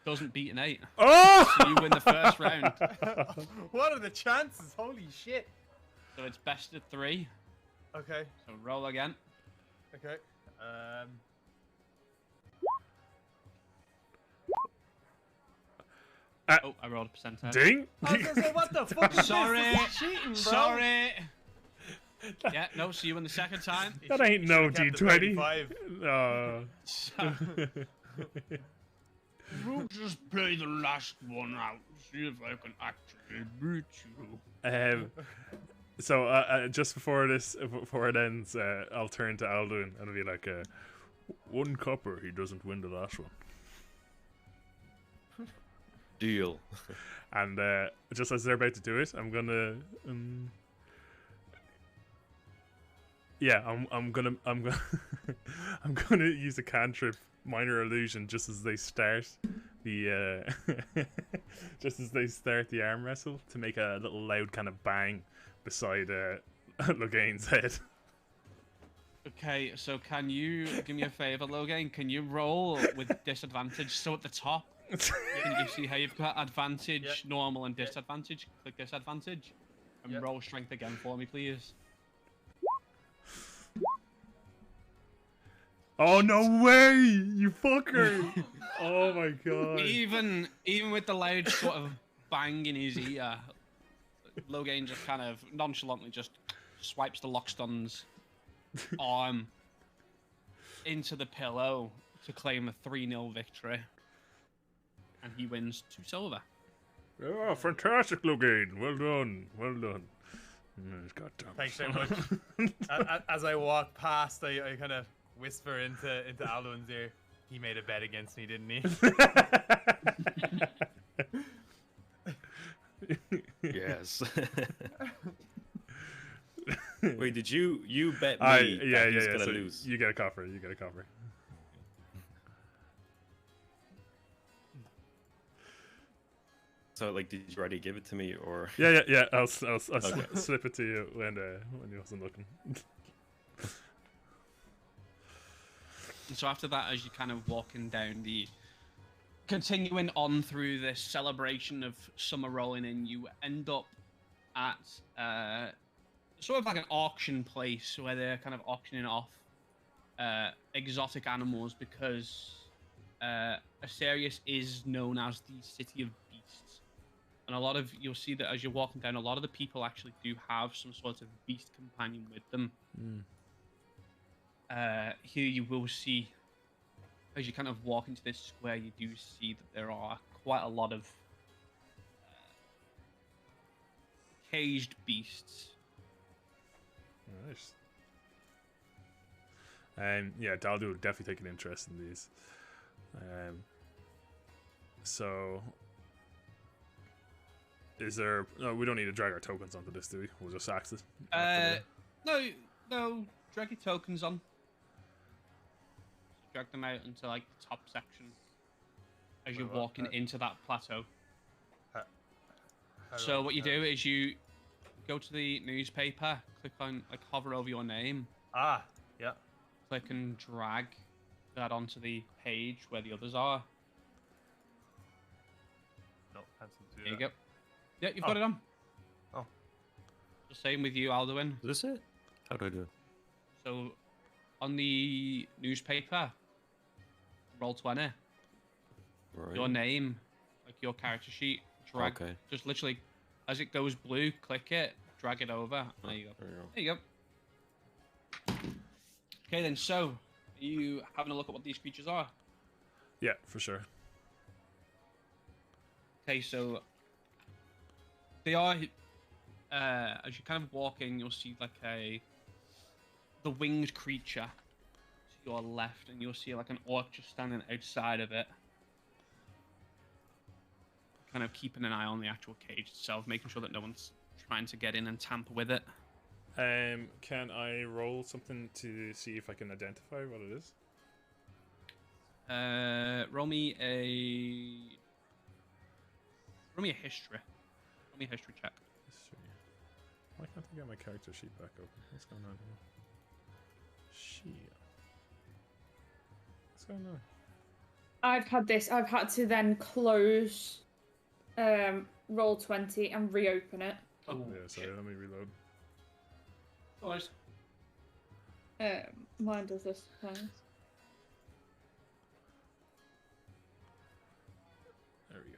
Doesn't beat an 8. Oh! So you win the first round. What are the chances? Holy shit. So it's best of 3. Okay. So roll again. Okay. Oh, I rolled a percentile. Ding! I was gonna say, what the fuck is Sorry. this? This is cheating, bro. Sorry. Yeah, no, see you in the second time. That ain't no You should've kept the D20. 35. So, We'll just play the last one out, see if I can actually beat you. So just before it ends, I'll turn to Alduin and I'll be like, 1 copper, he doesn't win the last one. Deal. And just as they're about to do it, I'm gonna, I'm gonna, I'm gonna use a cantrip, minor illusion, just as they start the, arm wrestle to make a little loud kind of bang beside Logain's head. okay, so can you give me a favor, Logan? Can you roll with disadvantage? So at the top, can you see how you've got advantage, Yep. normal, and disadvantage? Click disadvantage. And Yep. roll strength again for me, please. Oh no way, you fucker! Oh my god. Even with the loud sort of bang in his ear, Logan just kind of nonchalantly just swipes the Lockston's arm into the pillow to claim a 3-0 victory. And he wins 2 silver. Oh, fantastic, Logain. Well done. Well done. God damn. Thanks very much. As I walk past, I kind of whisper into Alduin's ear. He made a bet against me, didn't he? Yes. Wait, did you bet me Yeah. that he's gonna So lose? you get a copper. You get a copper. So, like, did you already give it to me, or? Yeah. I'll Okay. slip it to you when you wasn't looking. And so after that, as you're kind of walking down continuing on through this celebration of summer rolling in, you end up at sort of like an auction place where they're kind of auctioning off exotic animals because Asterius is known as the City of Beasts. And you'll see that as you're walking down, a lot of the people actually do have some sort of beast companion with them. Here you will see, as you kind of walk into this square, you do see that there are quite a lot of caged beasts. Nice. Yeah, Daldu will definitely take an interest in these. So, is there? No, we don't need to drag our tokens onto this, do we? We'll just access. No, drag your tokens on. Drag them out into like the top section as you're Wait, what? walking into that plateau. How So do what you do is you go to the newspaper, click on, like, hover over your name, Ah, yeah. click and drag that onto the page where the others are. No, can't seem to do There you that. go. Yeah, you've got it on. Oh. The same with you, Alduin. Is this it? How do I do it? So on the newspaper, roll 20. Right. Your name, like your character sheet, drag. Okay. Just literally, as it goes blue, click it, drag it over. There you go. There you go. There you go. Okay then, so, are you having a look at what these creatures are? Yeah, for sure. Okay, so they are. As you're kind of walking, you'll see like the winged creature to your left, and you'll see like an orc just standing outside of it, kind of keeping an eye on the actual cage itself, making sure that no one's trying to get in and tamper with it. Can I roll something to see if I can identify what it is? Roll me a history. Roll me a history check. History. Why can't I get my character sheet back open? What's going on here? Shit. What's going on? I've had to then close roll 20 and reopen it. Oh, Yeah, sorry, let me reload. Nice. Mine does this first. There we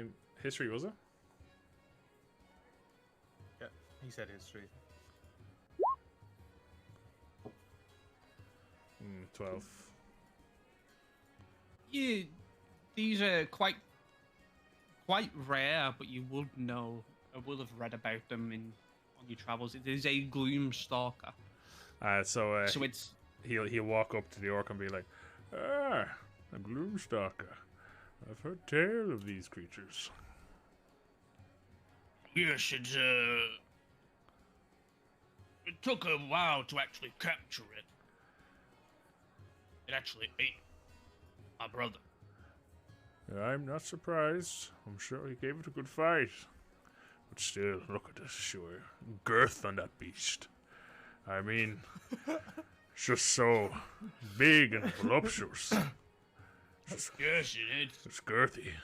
go. History, was it? Yeah, he said history. 12. Yeah, these are quite rare, but you would know. I will have read about them on your travels. It is a gloom stalker. So it's he'll walk up to the orc and be like, "Ah, a gloomstalker. I've heard tale of these creatures." Yes, it took a while to actually capture it. It actually ate my brother. I'm not surprised. I'm sure he gave it a good fight. But still, look at this sure girth on that beast. I mean, it's just so big and voluptuous. Yes, it is. It's girthy.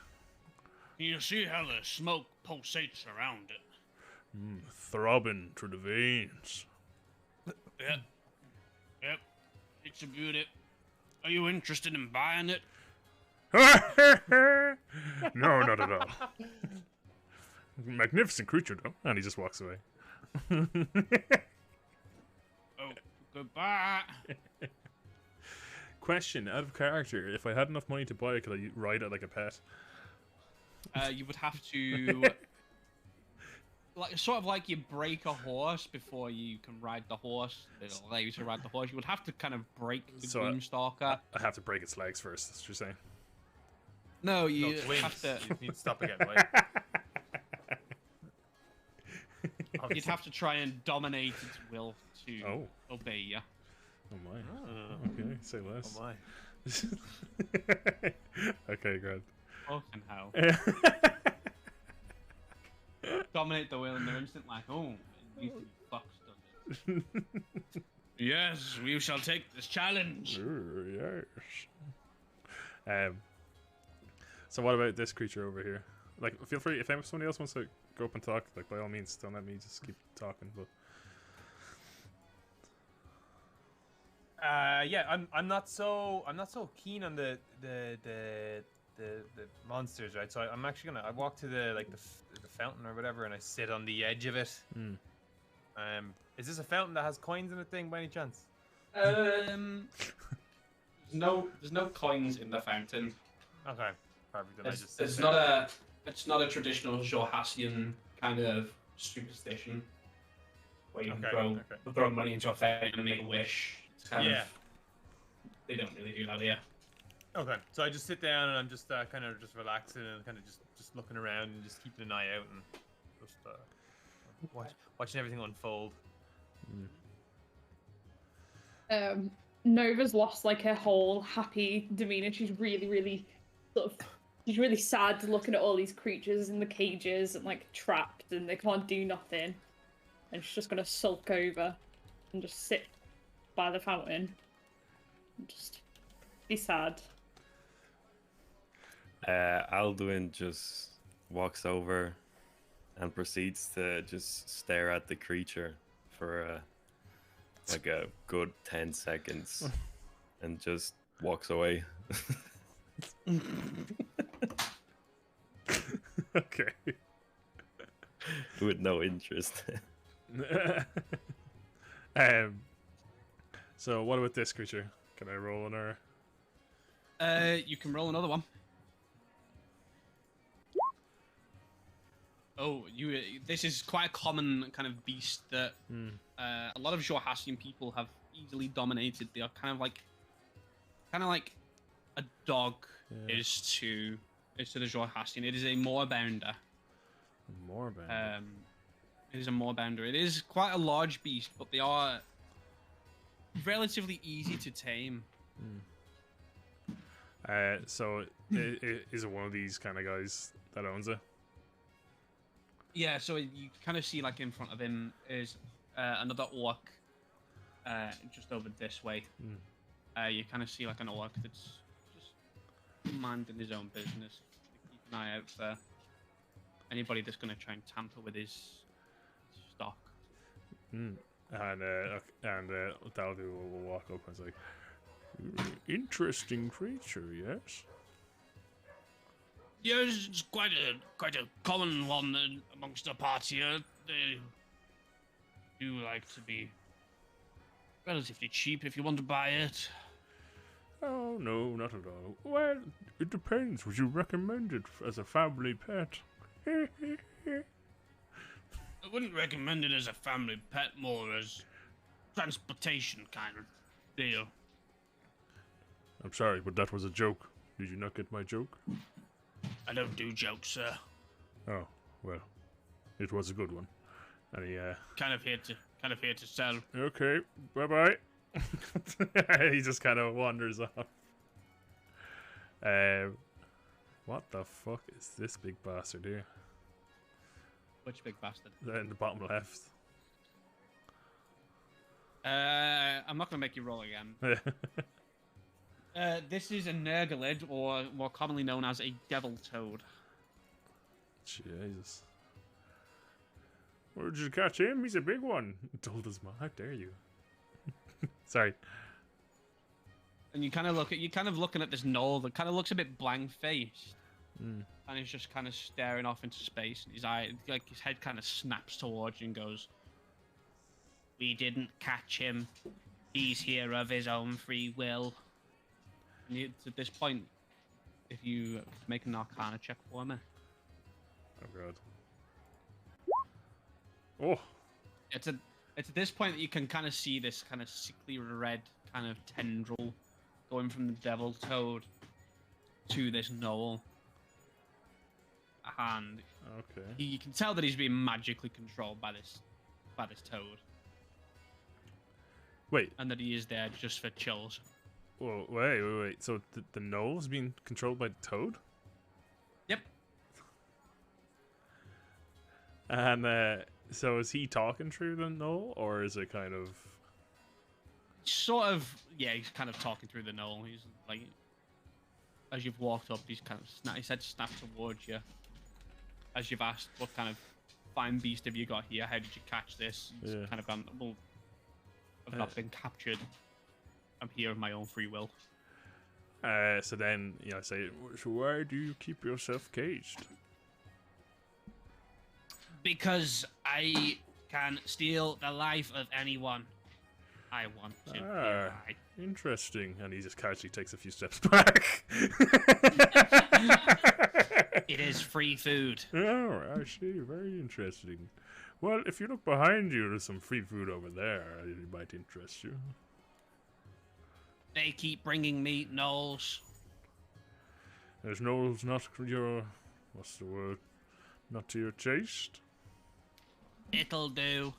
You see how the smoke pulsates around it. Throbbing through the veins. Yep. Yep. It's a beauty. Are you interested in buying it? No, not at all. Magnificent creature, though. And he just walks away. Oh, goodbye. Question, out of character, if I had enough money to buy it, could I ride it like a pet? you would have to sort of like you break a horse before you can ride the horse. It'll allow you to ride the horse. You would have to kind of break the So, gloomstalker. I have to break its legs first, that's what you're saying. No, you No, it's wings. have to. You need to stop again, right? You'd have to try and dominate its will to obey you. Oh my. Okay, say less. Oh my. Okay, good. Fucking hell. Dominate the will, and they're instant like, oh, these fucks done it. Yes, we shall take this challenge. Yes. So what about this creature over here? Like, feel free, if somebody else wants to go up and talk, like, by all means, don't let me just keep talking, but... Yeah, I'm not so keen on the monsters, right? So I'm actually I walk to the fountain or whatever, and I sit on the edge of it. Is this a fountain that has coins in it thing by any chance? There's no coins in the fountain. Okay, perfect. Then It's not a traditional Jorhassian kind of superstition where you can throw money into a fountain and make a wish. It's kind of, they don't really do that here. Okay, so I just sit down and I'm just kind of just relaxing and kind of just looking around and just keeping an eye out and just watching everything unfold. Nova's lost like her whole happy demeanor. She's really she's really sad looking at all these creatures in the cages and like trapped and they can't do nothing. And she's just gonna sulk over and just sit by the fountain and just be sad. Alduin just walks over and proceeds to just stare at the creature for like a good 10 seconds and just walks away. Okay. With no interest. So what about this creature? Can I roll on her? You can roll another one. Oh, this is quite a common kind of beast that a lot of Jorhassian people have easily dominated. They are kind of like a dog is to the Jorhassian. It is a moorbounder. Moorbounder. It is a moorbounder. It is quite a large beast, but they are relatively easy to tame. So is it one of these kind of guys that owns it? Yeah, so you kind of see like in front of him is another orc just over this way. You kind of see like an orc that's just minding his own business. Keep an eye out for anybody that's going to try and tamper with his stock. And Daldu will walk up and say, "Interesting creature, yes." Yes, it's quite a common one amongst the party here. They do like to be relatively cheap if you want to buy it. Oh, no, not at all. Well, it depends. Would you recommend it as a family pet? I wouldn't recommend it as a family pet, more as transportation kind of deal. I'm sorry, but that was a joke. Did you not get my joke? I don't do jokes, sir. Oh, well, it was a good one. And he, Kind of here to sell. okay, bye-bye. He just kind of wanders off. What the fuck is this big bastard here? Which big bastard? In the bottom left. I'm not going to make you roll again. This is a Nurglid, or more commonly known as a devil toad. Jesus. Where did you catch him? He's a big one. Told us, how dare you? Sorry. And you kind of looking at this knoll that kind of looks a bit blank-faced, and he's just kind of staring off into space. And his head kind of snaps towards you and goes, "We didn't catch him. He's here of his own free will." And at this point, if you make an Arcana check for me. Oh god. Oh. It's at this point that you can kind of see this kind of sickly red kind of tendril going from the devil toad to this knoll. And Okay. you can tell that he's being magically controlled by this toad, Wait. and that he is there just for chills. Whoa, wait. So the knoll's being controlled by the toad? Yep. And so is he talking through the knoll, or is it kind of? Sort of, yeah. He's kind of talking through the knoll. He's like, as you've walked up, he's kind of his head snapped towards you. As you've asked, what kind of fine beast have you got here? How did you catch this? He's kind of gone, well, I've not been captured. I'm here of my own free will. So then, I say, so why do you keep yourself caged? Because I can steal the life of anyone I want to. Ah, interesting. And he just casually takes a few steps back. It is free food. Oh, I see. Very interesting. Well, if you look behind you, there's some free food over there. It might interest you. They keep bringing me gnolls. There's no, not your, what's the word? Not to your taste? It'll do.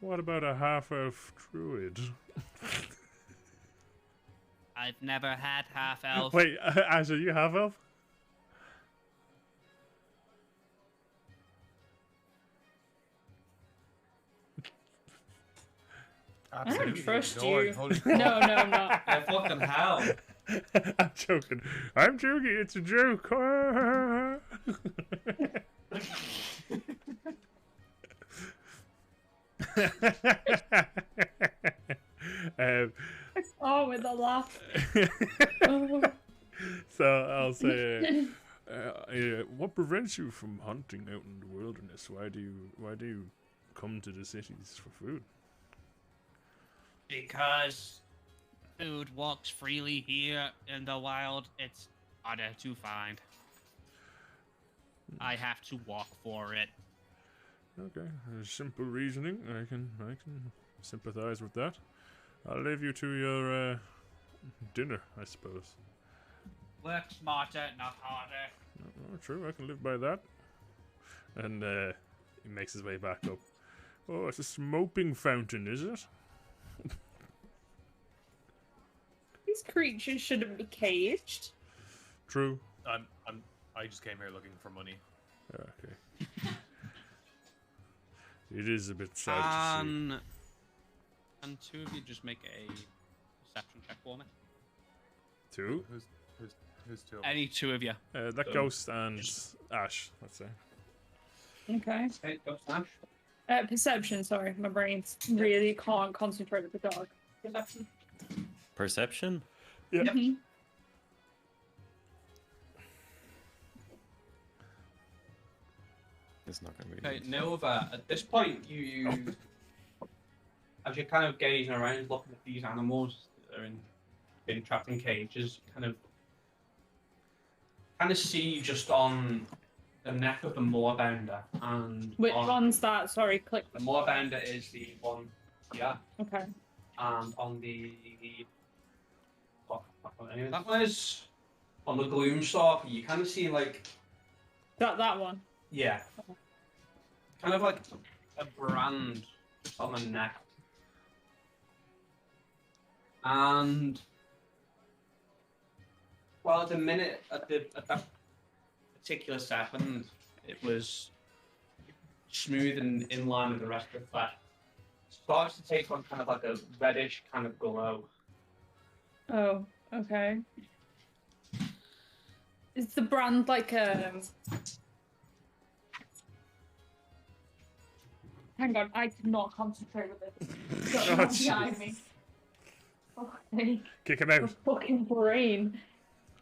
What about a half-elf druid? I've never had half-elf. Wait, Asher, you half-elf? I don't Absolutely trust ignored. you. Holy No, fuck. no, I'm not. Yeah, fucking hell. I'm joking. I'm joking. It's a joke. Oh, with a laugh. Oh. So I'll say, what prevents you from hunting out in the wilderness? Why do you come to the cities for food? Because food walks freely here in the wild. It's harder to find. I have to walk for it. Okay, simple reasoning. I can sympathize with that. I'll leave you to your dinner, I suppose. Work smarter, not harder. Oh, true, I can live by that. And he makes his way back up. Oh, it's a smoking fountain, is it? These creatures shouldn't be caged. True. I just came here looking for money. Okay. It is a bit sad to see. And two of you just make a perception check for me. Two? Who's two? Any two of you. That ghost and Ash, let's say. Okay. Okay, go Smash. Perception, sorry. My brain really can't concentrate with the dog. Perception. Perception? Yeah. Mhm. It's not gonna be. Okay, good. Nova, at this point, you as you're kind of gazing around, looking at these animals that are being trapped in cages, kind of see just on the neck of the moorbounder, and Which on, one's that? Sorry, click. the moorbounder is the one, yeah, Okay. and on the that one is on the Gloomstalker. You kind of see like That one. yeah, kind of like a brand just on the neck. And well, at the minute, at that particular second, it was smooth and in line with the rest of the flesh. Starts to take on kind of like a reddish kind of glow. Oh, okay. Is the brand like Hang on, I cannot concentrate with this. Got Oh, one behind me. jeez. Okay. Kick him My out. fucking brain.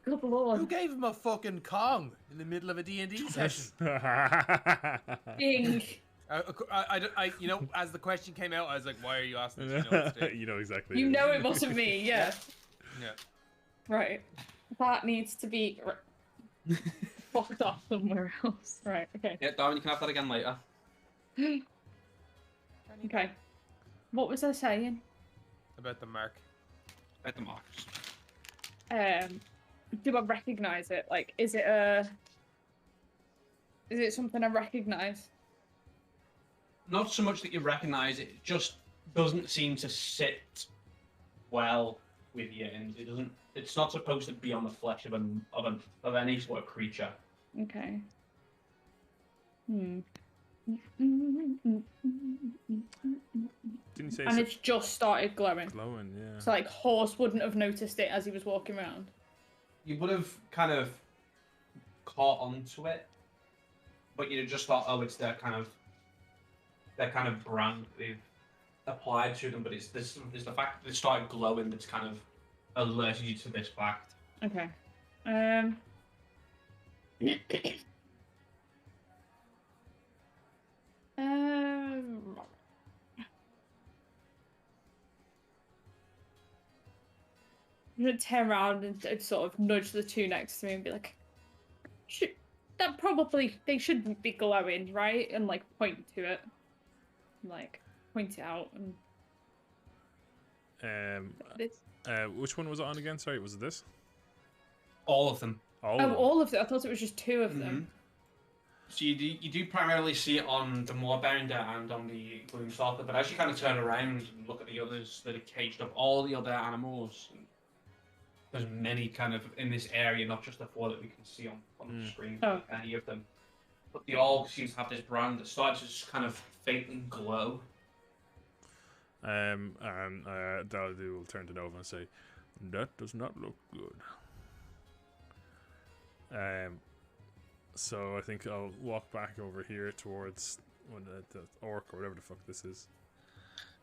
Good lord. Who gave him a fucking Kong in the middle of a D&D session? Ding. You know, as the question came out, I was like, "Why are you asking this?" You know, it's You know exactly. You who. know it wasn't me, yeah. yeah. Right. That needs to be fucked off somewhere else. Right, okay. Yeah, Darwin, you can have that again later. Okay. What was I saying? About the mark. At the marks. Do I recognize it? Like, is it something I recognize? Not so much that you recognise it, it just doesn't seem to sit well with you, and it doesn't. It's not supposed to be on the flesh of any sort of creature. Okay. Hmm. Didn't you say And it's just started glowing. glowing? Yeah. So like Horse wouldn't have noticed it as he was walking around. You would have kind of caught onto it, but you'd have just thought, oh, it's their kind of brand they've applied to them. But it's the fact that it started glowing that's kind of alerted you to this fact. Okay. I'm gonna turn around and sort of nudge the two next to me and be like, they shouldn't be glowing, right? And like point to it. Like point it out and this. Which one was it on again? Sorry, was it this? All of them. All. Oh, all of them. I thought it was just two of them. So you do primarily see it on the Moorbounder and on the Gloomstalker, but as you kind of turn around and look at the others that are caged up, all the other animals, there's many kind of in this area, not just the four that we can see on the screen, Oh. any of them, but they all seem to have this brand that starts to just kind of faintly glow. And Daladu will turn to Nova and say, "That does not look good." So I think I'll walk back over here towards the orc or whatever the fuck this is.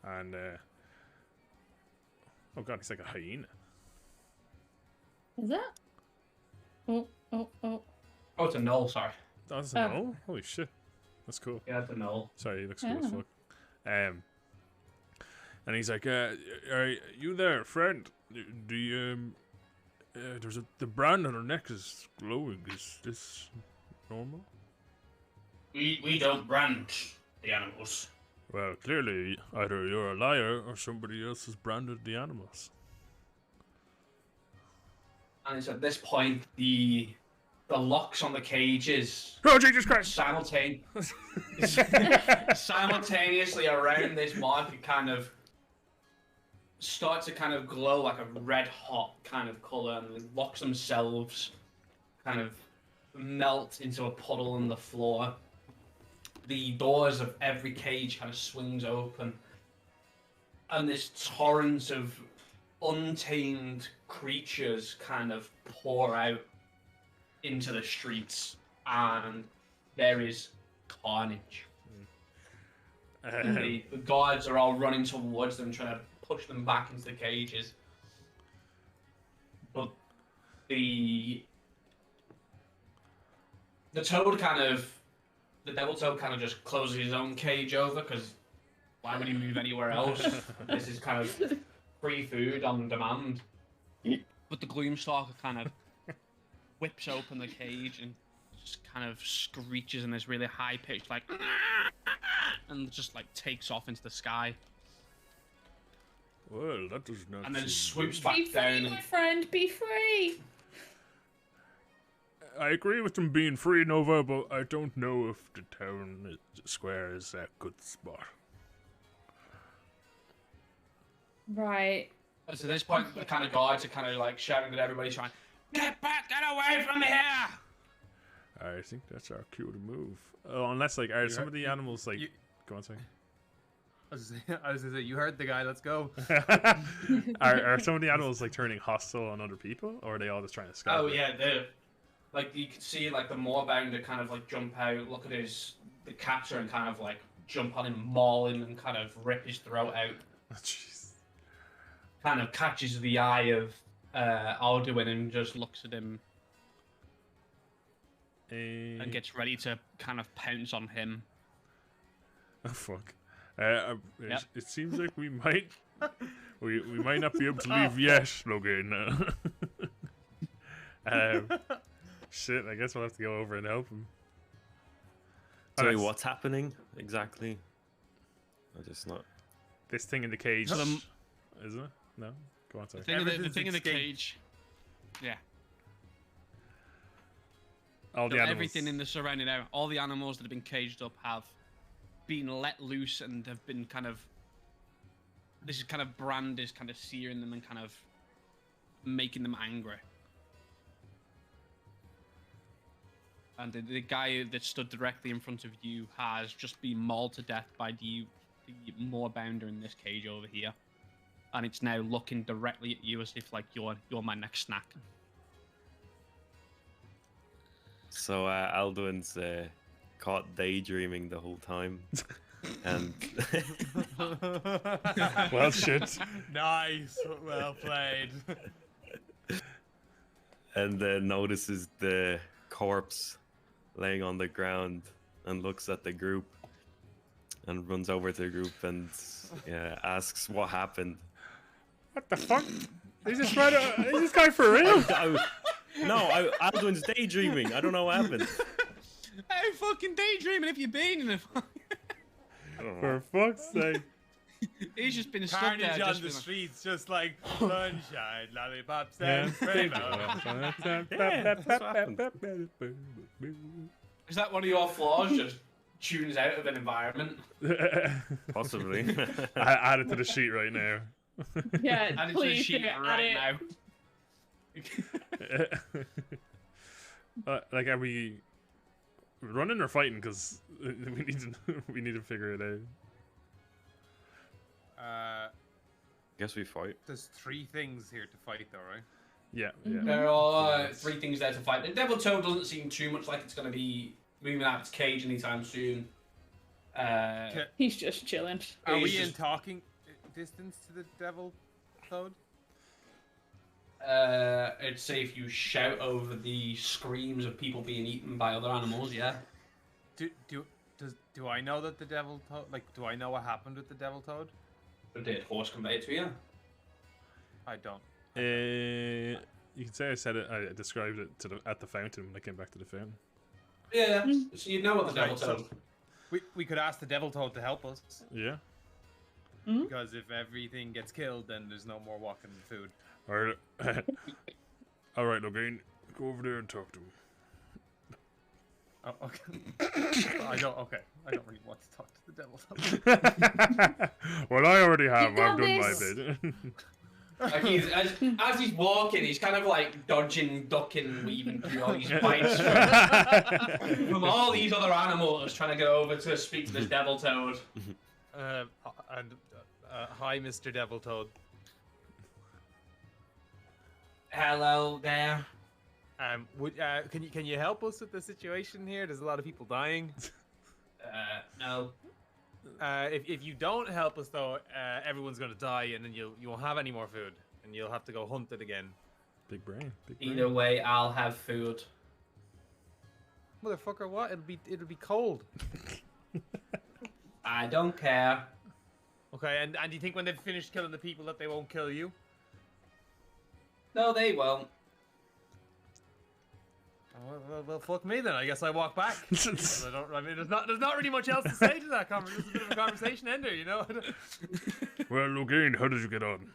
And oh god, he's like a hyena. Is that? Oh. Oh, it's a null, sorry. Oh, that's a null? Holy shit. That's cool. Yeah, it's a null. Sorry, he looks cool as Oh. fuck. And he's like, are you there, friend? Do you, there's the brand on her neck is glowing. Is this normal? We don't brand the animals. Well, clearly, either you're a liar or somebody else has branded the animals. And it's at this point the locks on the cages Oh, Jesus Christ! simultaneously around this mark it kind of start to kind of glow like a red hot kind of colour, and the locks themselves kind of melt into a puddle on the floor. The doors of every cage kind of swings open, and this torrent of untamed creatures kind of pour out into the streets, and there is carnage. The guards are all running towards them, trying to push them back into the cages. But the devil toad kind of just closes his own cage over, because why would he move anywhere else? This is kind of free food on demand. But the Gloomstalker kind of whips open the cage and just kind of screeches in this really high pitch, like, and just like takes off into the sky. Well, that does not. And then seem swoops good. back Be free, down. my And friend. Be free. I agree with them being free, Nova, but I don't know if the town square is a good spot. Right. so at this point, the kind of guards are kind of like shouting at everybody, trying, "Get back! Get away from here!" I think that's our cue to move. Oh, unless, like, are some of the animals, like... Go on, sorry. I was gonna say, you heard the guy. Let's go. are some of the animals, like, turning hostile on other people? Or are they all just trying to scab? Oh yeah, like you can see like the moorbounder kind of like jump out, look at the captor, and kind of like jump on him, maul him, and kind of rip his throat out. Oh, jeez. Kind of catches the eye of Alduin and just Looks at him and And gets ready to kind of pounce on him. Oh, fuck. It seems like we might... we might not be able to leave yet, Logan. Shit, I guess we'll have to go over and help him. Sorry, what's happening exactly? I just not. This thing in the cage. So Isn't it? No? Go on, sorry. The thing in the Everything's cage. Yeah. All the So animals. everything in the surrounding area, all the animals that have been caged up have been let loose and have been kind of. This is kind of brand is kind of searing them and kind of making them angry. And the guy that stood directly in front of you has just been mauled to death by the moorbounder in this cage over here. And it's now looking directly at you as if like you're my next snack. So Alduin's caught daydreaming the whole time, and Well, shit. Nice. Well played. and notices the corpse laying on the ground and looks at the group and runs over to the group and asks what happened. What the fuck? Is this guy for real? Alduin's daydreaming. I don't know what happened. How fucking daydreaming have you been in a For fuck's sake. He's just been stuck there. Carnage on Just the been like, streets, just like sunshine, lollipops, and rainbow. Is that one of your flaws? Just tunes out of an environment. Possibly. I add it to the sheet right now. Yeah, add it to the please sheet do. Add right it. now. Like, are we running or fighting? Because we need to figure it out. Guess we fight. There's 3 things here to fight, though, right? Yeah. There are 3 things there to fight. The devil toad doesn't seem too much like it's going to be moving out of its cage anytime soon. He's just chilling. Are He's we in just- talking? distance to the devil toad? I'd say if you shout over the screams of people being eaten by other animals, yeah. Do I know that the devil toad? Like, do I know what happened with the devil toad? But did horse convey it to you? I don't. You can say I said it. I described it at the fountain when I came back to the fountain. Yeah, so you know what the devil Right, toad. We could ask the devil toad to help us. Yeah. Because if everything gets killed, then there's no more walking food. All right, Logan, go over there and talk to him. Oh, okay. I don't really want to talk to the devil toad. Well, I already have. You got I've done my this. bit. Like as he's walking, he's kind of like dodging, ducking, weaving through all these bites from all these other animals, trying to get over to speak to this devil toad. Hi, Mr. Devil Toad. Hello there. Can you help us with the situation here? There's a lot of people dying. No. If you don't help us though, everyone's gonna die, and then you won't have any more food, and you'll have to go hunt it again. Big brain. Big brain. Either way, I'll have food. Motherfucker, what? It'll be cold. I don't care. Okay, and do you think when they've finished killing the people that they won't kill you? No, they won't. Oh, well, fuck me then. I guess I walk back. I mean, there's not really much else to say to that conversation. It's a bit of a conversation ender, you know. Well, Logan, how did you get on?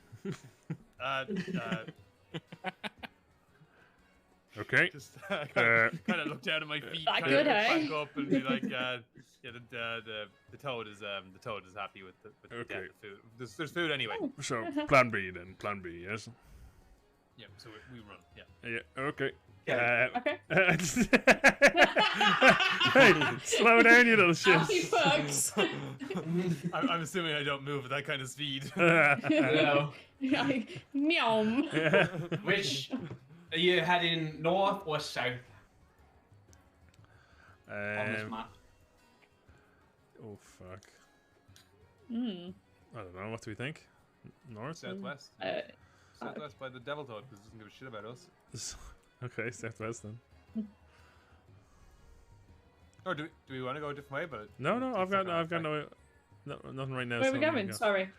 Okay. Just kind of look down at my feet, That kind good, of eh? back up, and be like, yeah, the toad is happy with the Okay. food. There's food anyway. So, plan B then. Plan B, yes? Yeah, so we run. Yeah. Yeah, okay. Okay. Hey, slow down, you little shit. Happy fucks. I'm assuming I don't move at that kind of speed. No. Meow. Which are you heading north or south on this map? Oh, fuck. Hmm. I don't know. What do we think? North? Southwest. Southwest by the devil toad, because it doesn't give a shit about us. Okay, southwest then. Or do we want to go a different way? But No, I've got no, nothing right now. Where are so we going? go. Sorry.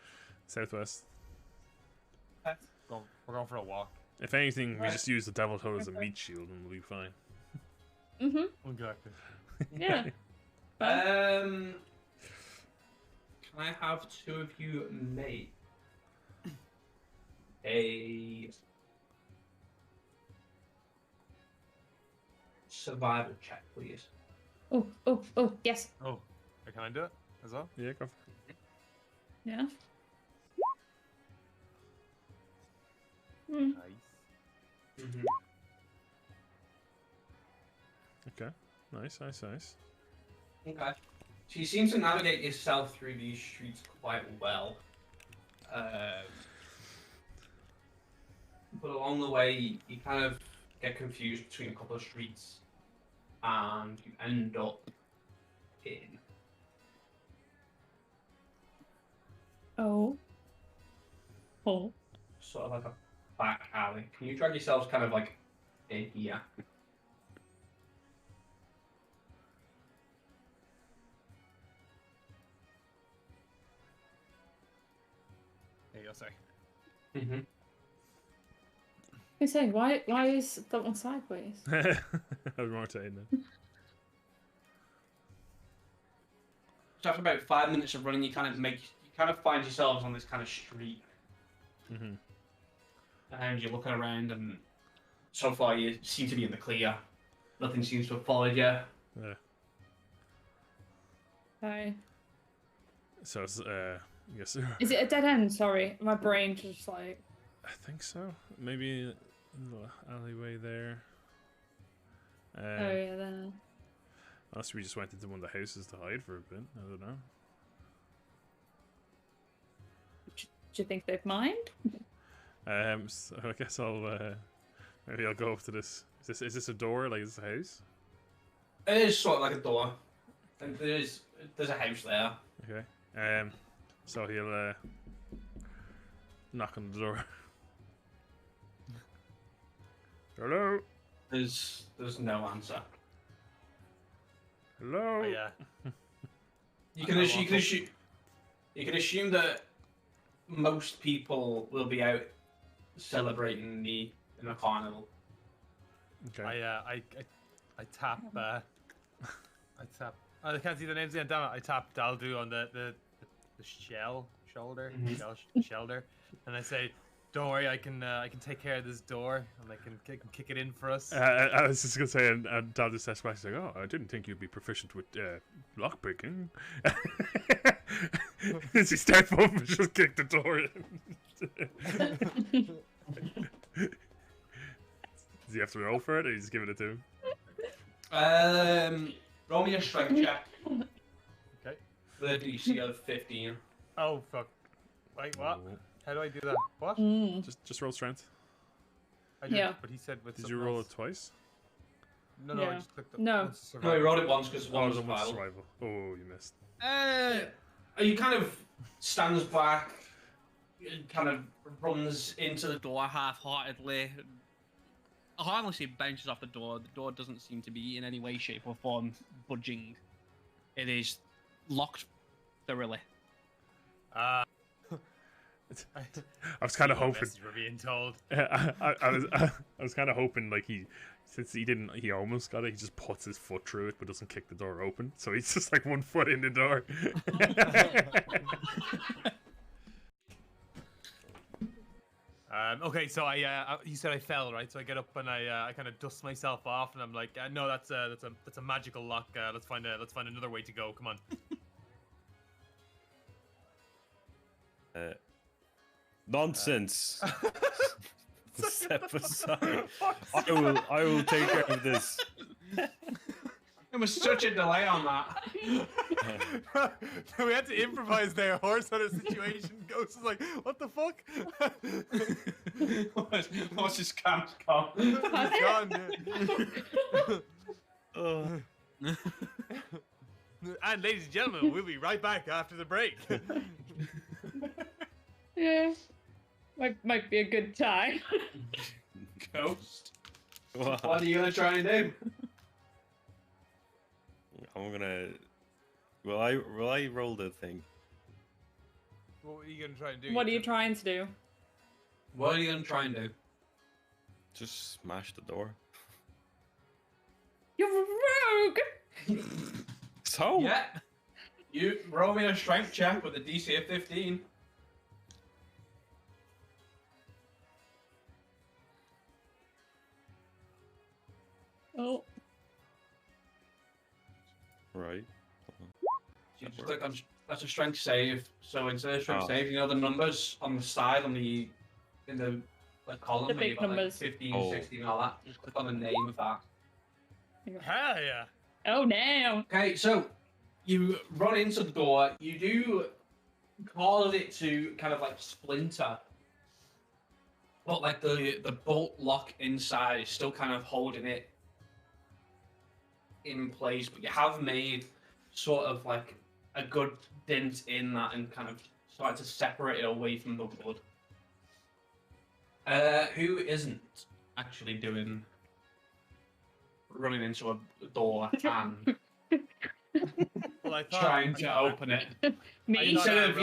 Southwest. We're going for a walk. If anything, we Right. just use the devil toad as a Okay. meat shield and we'll be fine. Mm-hmm. Exactly. Yeah. Can I have two of you make a survival check, please? Oh, yes. Oh, can I do it as well? Yeah, go. Yeah. Mm. Nice. Mm-hmm. Okay. Nice. Okay. So you seem to navigate yourself through these streets quite well. But along the way, you kind of get confused between a couple of streets, and you end up in Oh. sort of like a back alley. Can you drag yourselves kind of like in here? There you go, sorry. Mm-hmm. Who's saying why is that one sideways? I'll rotate then. So after about 5 minutes of running, you kind of find yourselves on this kind of street, Mm-hmm. and you're looking around, and so far you seem to be in the clear. Nothing seems to have followed you. Yeah. Sorry. So it's yes. Is it a dead end? Sorry, my brain just like. I think so. Maybe a little alleyway there. Oh yeah, there. Unless we just went into one of the houses to hide for a bit. I don't know. Do you think they'd mind? So I guess maybe I'll go up to this. Is this a door? Like, is this a house? It is sort of like a door, and there's a house there. Okay. So he'll knock on the door. Hello? There's no answer. Hello? Oh, yeah. You can assume that most people will be out celebrating in the carnival. Okay. I tap. I tap. Oh, I can't see the names again. Damn it! I tap Daldu on the shoulder, shoulder, and I say, "Don't worry, I can take care of this door, and I can kick it in for us." I was just gonna say, and Dad just steps back. He's like, "Oh, I didn't think you'd be proficient with lockpicking." As he starts up and just kick the door in. Does he have to roll for it, or you just give it to him? Roll me a strength check. Okay. The DC of 15. Oh fuck! Wait, what? Oh. How do I do that? What? Just roll strength. I did, Yeah. But he said with. Did you something roll else. it twice? No, I Yeah. just clicked. No. once to No, survive. you rolled it once because one was the one survival. survival. Oh, you missed. He kind of stands back, kind of runs Into the door half-heartedly. Harmlessly bounces off the door. The door doesn't seem to be in any way, shape, or form budging. It is locked thoroughly. I was kind of hoping. We're being told. I was kind of hoping, like, since he almost got it, he just puts his foot through it but doesn't kick the door open. So he's just like 1 foot in the door. Okay, so you said I fell, right? So I get up and I kind of dust myself off, and I'm like, no, that's a magical lock. Let's find another way to go. Come on. Nonsense. Step aside. I will take care of this. There was such a delay on that. We had to improvise there. Horse on a situation. Ghost is like, what the fuck? What's his cam's gone? He's gone, yeah. And ladies and gentlemen, we'll be right back after the break. Yeah. Might be a good time. Ghost. What? What are you gonna try and do? I'm gonna. Will I roll the thing? What are you gonna try and do? What are you trying to do? What are you gonna try and do? Just smash the door. You're a rogue! So? Yeah. You roll me a strength check with a DC of 15. Oh. Right. So you just click on that's a strength save. So instead of strength Oh. save, you know the numbers on the side in the column The where you've big got, like, numbers. 15, Oh. 16, all that. Just click on the name of that. Hell yeah. Oh no. Okay, so you run into the door. You do cause it to kind of like splinter, but like the bolt lock inside is still kind of holding it in place. But you have made sort of like a good dent in that and kind of started to separate it away from the wood. Who isn't actually running into a door and Well, I thought trying to open it Me. instead of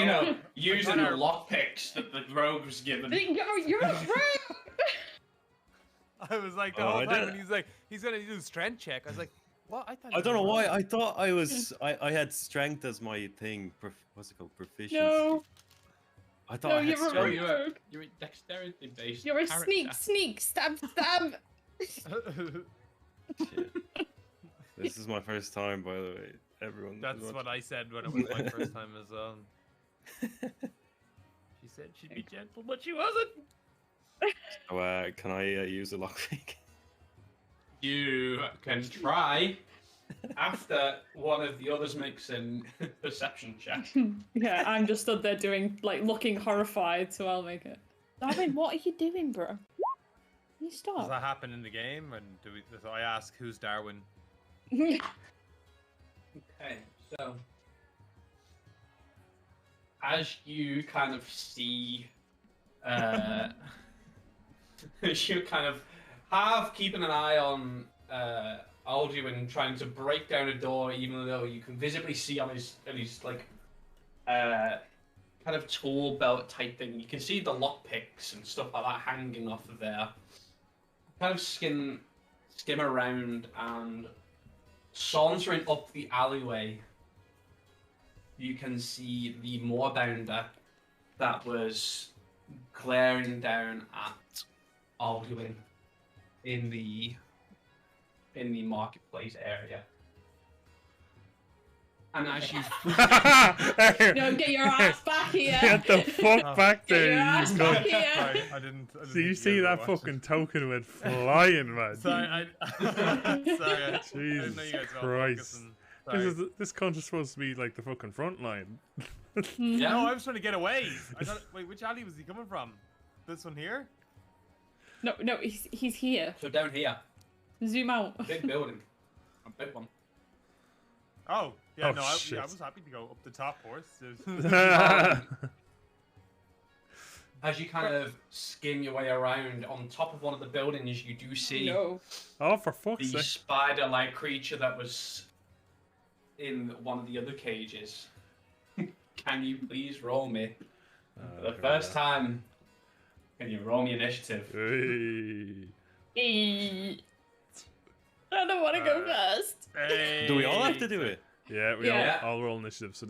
using the thought lockpicks that the rogue was given? You're a rogue! I was like, the Oh, whole I time, did- and he's like, he's gonna do a strength check. I was like, what? I don't know why. I thought I was. I had strength as my thing. What's it called? Proficiency. No. I thought No, I had you're a strength. rogue. You're a dexterity based. You're a sneak, stab. Shit. This is my first time, by the way. Everyone. That's what I said when it was my first time as well. She said she'd be gentle, but she wasn't. So, can I use a lockpick? You can try after one of the others makes a perception check. Yeah, I'm just stood there looking horrified, so I'll make it. Darwin, what are you doing, bro? Can you Does stop? that happen in the game? And so I ask, who's Darwin? Okay, so as you kind of see you kind of half keeping an eye on Alduin trying to break down a door, even though you can visibly see on his like kind of tool belt type thing. You can see the lockpicks and stuff like that hanging off of there. Kind of skim around and sauntering up the alleyway. You can see the moorbounder that was glaring down at Alduin in the marketplace area. And as you No, get your ass back here. Get the fuck back Get your there, ass you back cunt. here. Sorry, I didn't So you think see guys that were watching. fucking token went flying, man. Sorry, I Jesus didn't know you guys were all Christ. focusing. This cunt is supposed to be like the fucking front line. Yeah. No, I was trying to get away. I thought, wait, which alley was he coming from? This one here? No, he's here. So down here, Zoom out. big building, a big one. Oh, yeah, Oh, no, I shit. was happy to go up the top horse. There's- As you kind of skim your way around, on top of one of the buildings, you do see No. Oh, for fuck's the sake. spider-like creature that was in one of the other cages. Can you please roll me? For the first time, can you roll me initiative? Hey. I don't want to go first. Do we all have to do it? Yeah, we Yeah. all roll initiative. So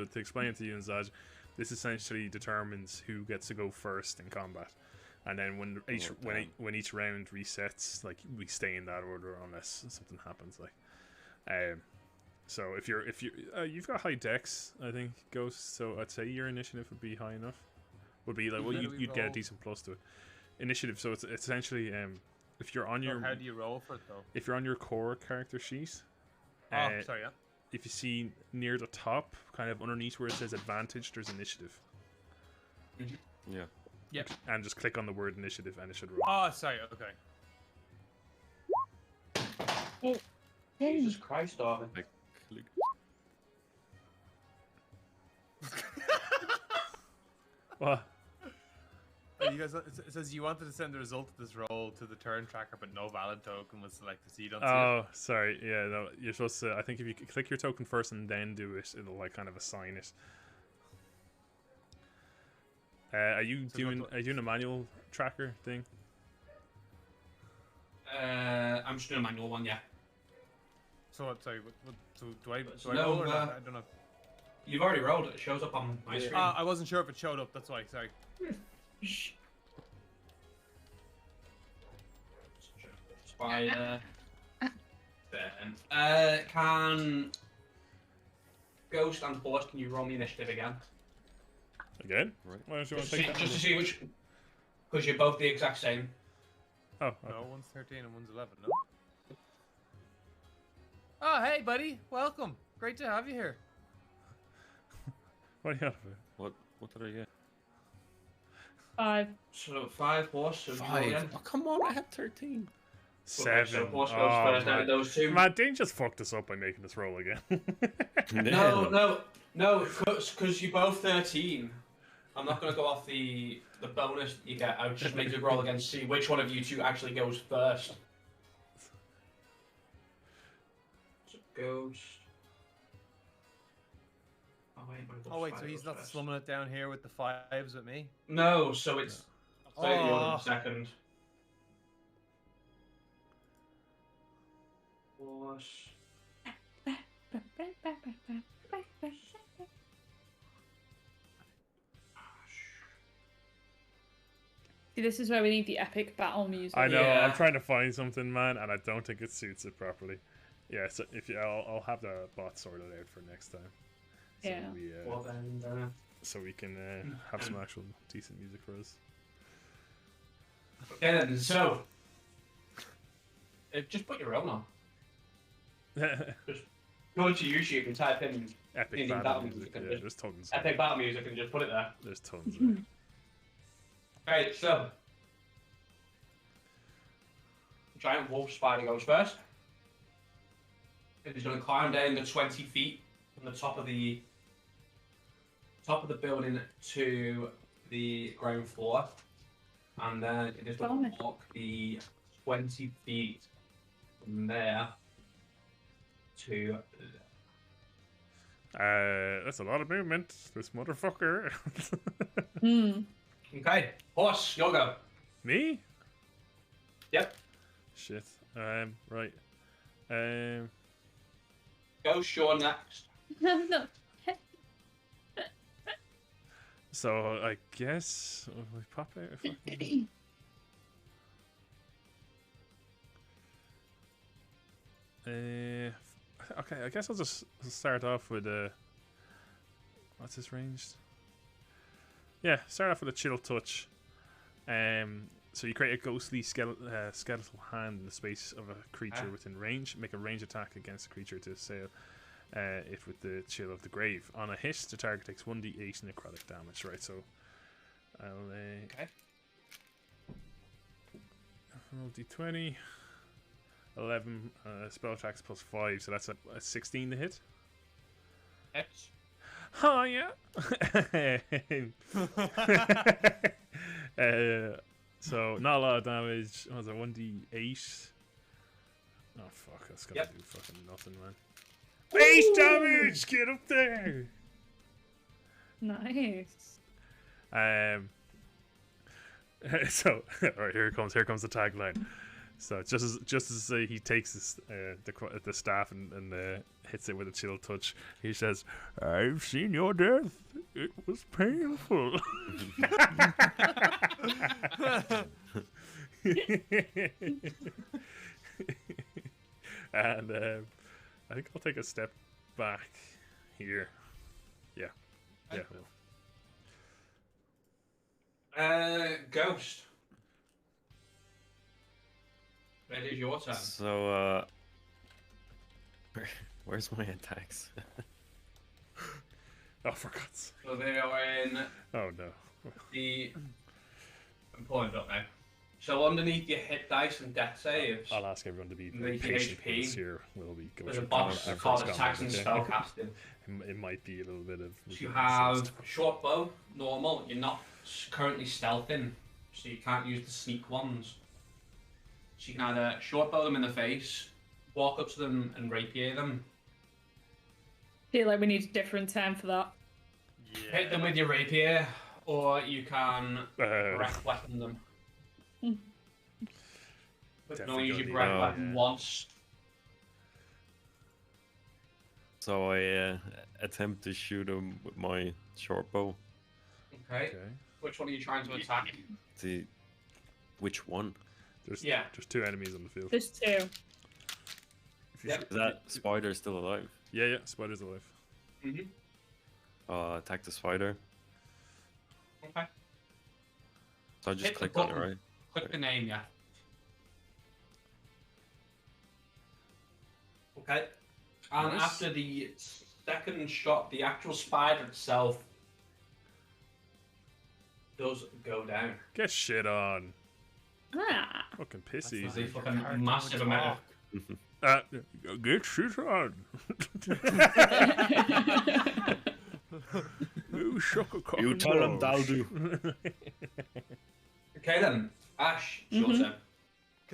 to explain it to you and Zaj, this essentially determines who gets to go first in combat, and then when each round resets, like we stay in that order unless something happens. Like, so if you've got high dex, I think, Ghost. So I'd say your initiative would be high enough. Would be like, well, How do we you'd get a roll? decent plus to it. Initiative. So it's essentially if you're on your How do you roll for it though? if you're on your core character sheet. Oh, sorry, yeah. If you see near the top, kind of underneath where it says advantage, there's initiative. Yeah. And just click on the word initiative and it should roll. Oh, sorry, okay. Jesus Christ, Darwin. Like, click. What? Oh, you guys, it says you wanted to send the result of this roll to the turn tracker, but no valid token was selected, so you don't see it. Oh, sorry. Yeah, no, you're supposed to. I think if you click your token first and then do it, it'll like kind of assign it. Are you So doing? what- Are you doing a manual tracker thing? I'm just doing a manual one, yeah. So what? Sorry. So do I No, roll or not? I don't know. You've already rolled it. It shows up on my screen. I wasn't sure if it showed up. That's why. Sorry. Spider. Then. Can Ghost and Horse, can you roll me initiative again? Again? Right. Why don't you want Just to take to that? see which. Because you're both the exact same. Oh, okay. No, one's 13 and one's 11. No. Oh, hey, buddy. Welcome. Great to have you here. What do you have? What did I get? 5. So 5 Horse. So you roll again. Oh, come on, I had 13. Seven. So Horse goes Oh, first out of man. those two. Man, Dane just fucked us up by making us roll again. No, because you're both 13. I'm not going to go off the bonus that you get. I'll just make you roll again to see which one of you two actually goes first. So Ghost. Oh, wait, so he's not slumming it down here with the 5s with me? No, so it's. I'll tell you the order in Oh. a second. Horse. See, this is where we need the epic battle music. I know. Yeah. I'm trying to find something, man, and I don't think it suits it properly. Yeah, so if you, I'll have the bot sorted out for next time. So Yeah. Well then, so we can have some actual decent music for us. okay then, so. Just put your own on. Go into YouTube and type in Epic Indie battle battle music. music and Yeah, just- there's tons. epic battle music and just put it there. There's tons. Of it. Right, so. Giant wolf spider goes first. It is going to climb down the 20 feet from the top of the building to the ground floor, and then it is going to walk the 20 feet from there to That's a lot of movement. This motherfucker. Okay, horse, you'll go. Me? Yep. Shit. Right. Go, Sean, next. No. So I guess we pop out. Fucking... Okay, I guess I'll just start off with what's his ranged? Yeah, start off with a chill touch. So you create a ghostly skeletal hand in the space of a creature within range. Make a range attack against a creature to assail it with the chill of the grave. On a hit, the target takes 1d8 necrotic damage. Right, so I'll roll d20. 11 spell attacks plus 5, so that's a 16 to hit. Hits. Oh yeah. So not a lot of damage. What was it, 1d8? Oh fuck, that's gotta do fucking nothing, man. 8 damage! Get up there! Nice. So alright, here comes the tagline. So just as he takes the staff and hits it with a chill touch, he says, "I've seen your death. It was painful." And I think I'll take a step back here. Yeah. Ghost. It is your turn. So, where's my attacks? Oh, for God's sake. So they are in Oh no. I'm pulling it up now. So underneath your hit dice and death saves, I'll ask everyone to be very Make your patient HP. this year. Will be there's a box called attacks and spellcasting. It might be a little bit of. So you have short bow, normal. You're not currently stealthing, so you can't use the sneak ones. So you can either short bow them in the face, walk up to them and rapier them. Feel like we need a different term for that. Yeah. Hit them with your rapier, or you can breath weapon them. But you can only use your breath weapon once. So I attempt to shoot him with my short bow. Okay. Which one are you trying to attack? Which one? There's 2 enemies on the field. There's 2. Is that spider still alive? Yeah, spider's alive. Attack the spider. Okay. So I just Hit the click on it, button. right? Click the name, yeah. Okay. And Nice. after the second shot, the actual spider itself does go down. Get shit on. Ah. Fucking pissy. It's a fucking massive amount. Get shit on. You suck a cock You and tell him, balls. that'll do. Okay then, Ash, it's your turn.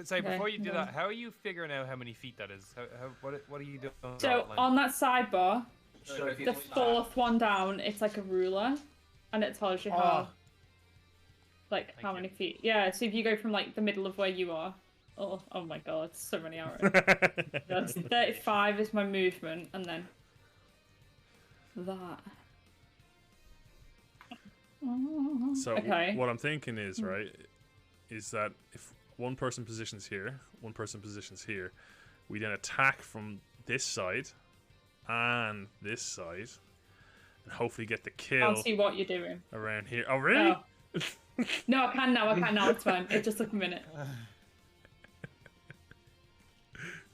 So Okay, before you do yeah. that, how are you figuring out how many feet that is? What are you doing? on So that line? on that sidebar, So if you the look at 4th one down, it's like a ruler, and it tells you how, how many feet. Yeah. So if you go from like the middle of where you are, oh my god, so many arrows. That's 35 is my movement, and then that. So Okay. what I'm thinking is, right, is that if one person positions here, one person positions here, we then attack from this side and this side, and hopefully get the kill Can't see what you're doing. around here. Oh, really? Oh. No, I can now. It's fine. It just took a minute.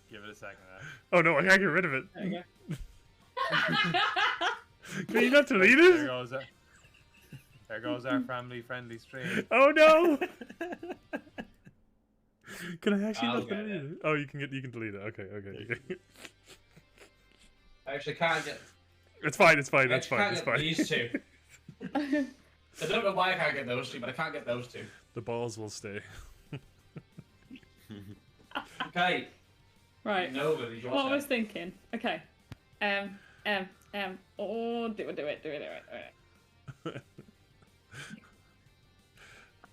Give it a second. Oh no, I can't get rid of it. There you go. Can you not delete it? There goes our family-friendly stream. Oh no! Can I actually I'll not get delete it. it? Oh, you can delete it. Okay. I actually can't get. It's fine. I That's actually fine. can't It's get fine. these two. I don't know why I can't get those two, but I can't get those two. The balls will stay. Okay. Right. Nova, did you What I want was thinking. Okay. Oh, do it.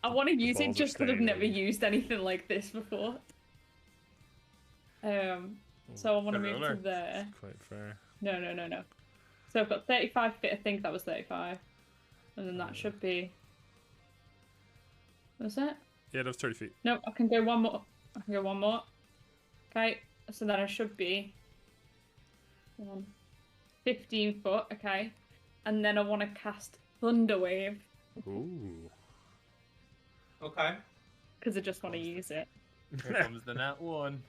I want to use it balls are just because I've staying never in. used anything like this before. So I want to move to there. Quite fair. No. So I've got 35 feet. I think that was 35, and then that should be. Was it? Yeah, that's 30 feet. No, I can go one more. Okay, so then I should be 15 foot. Okay, and then I want to cast Thunder Wave Ooh. Okay. because I just want to use it. Here comes the nat 1.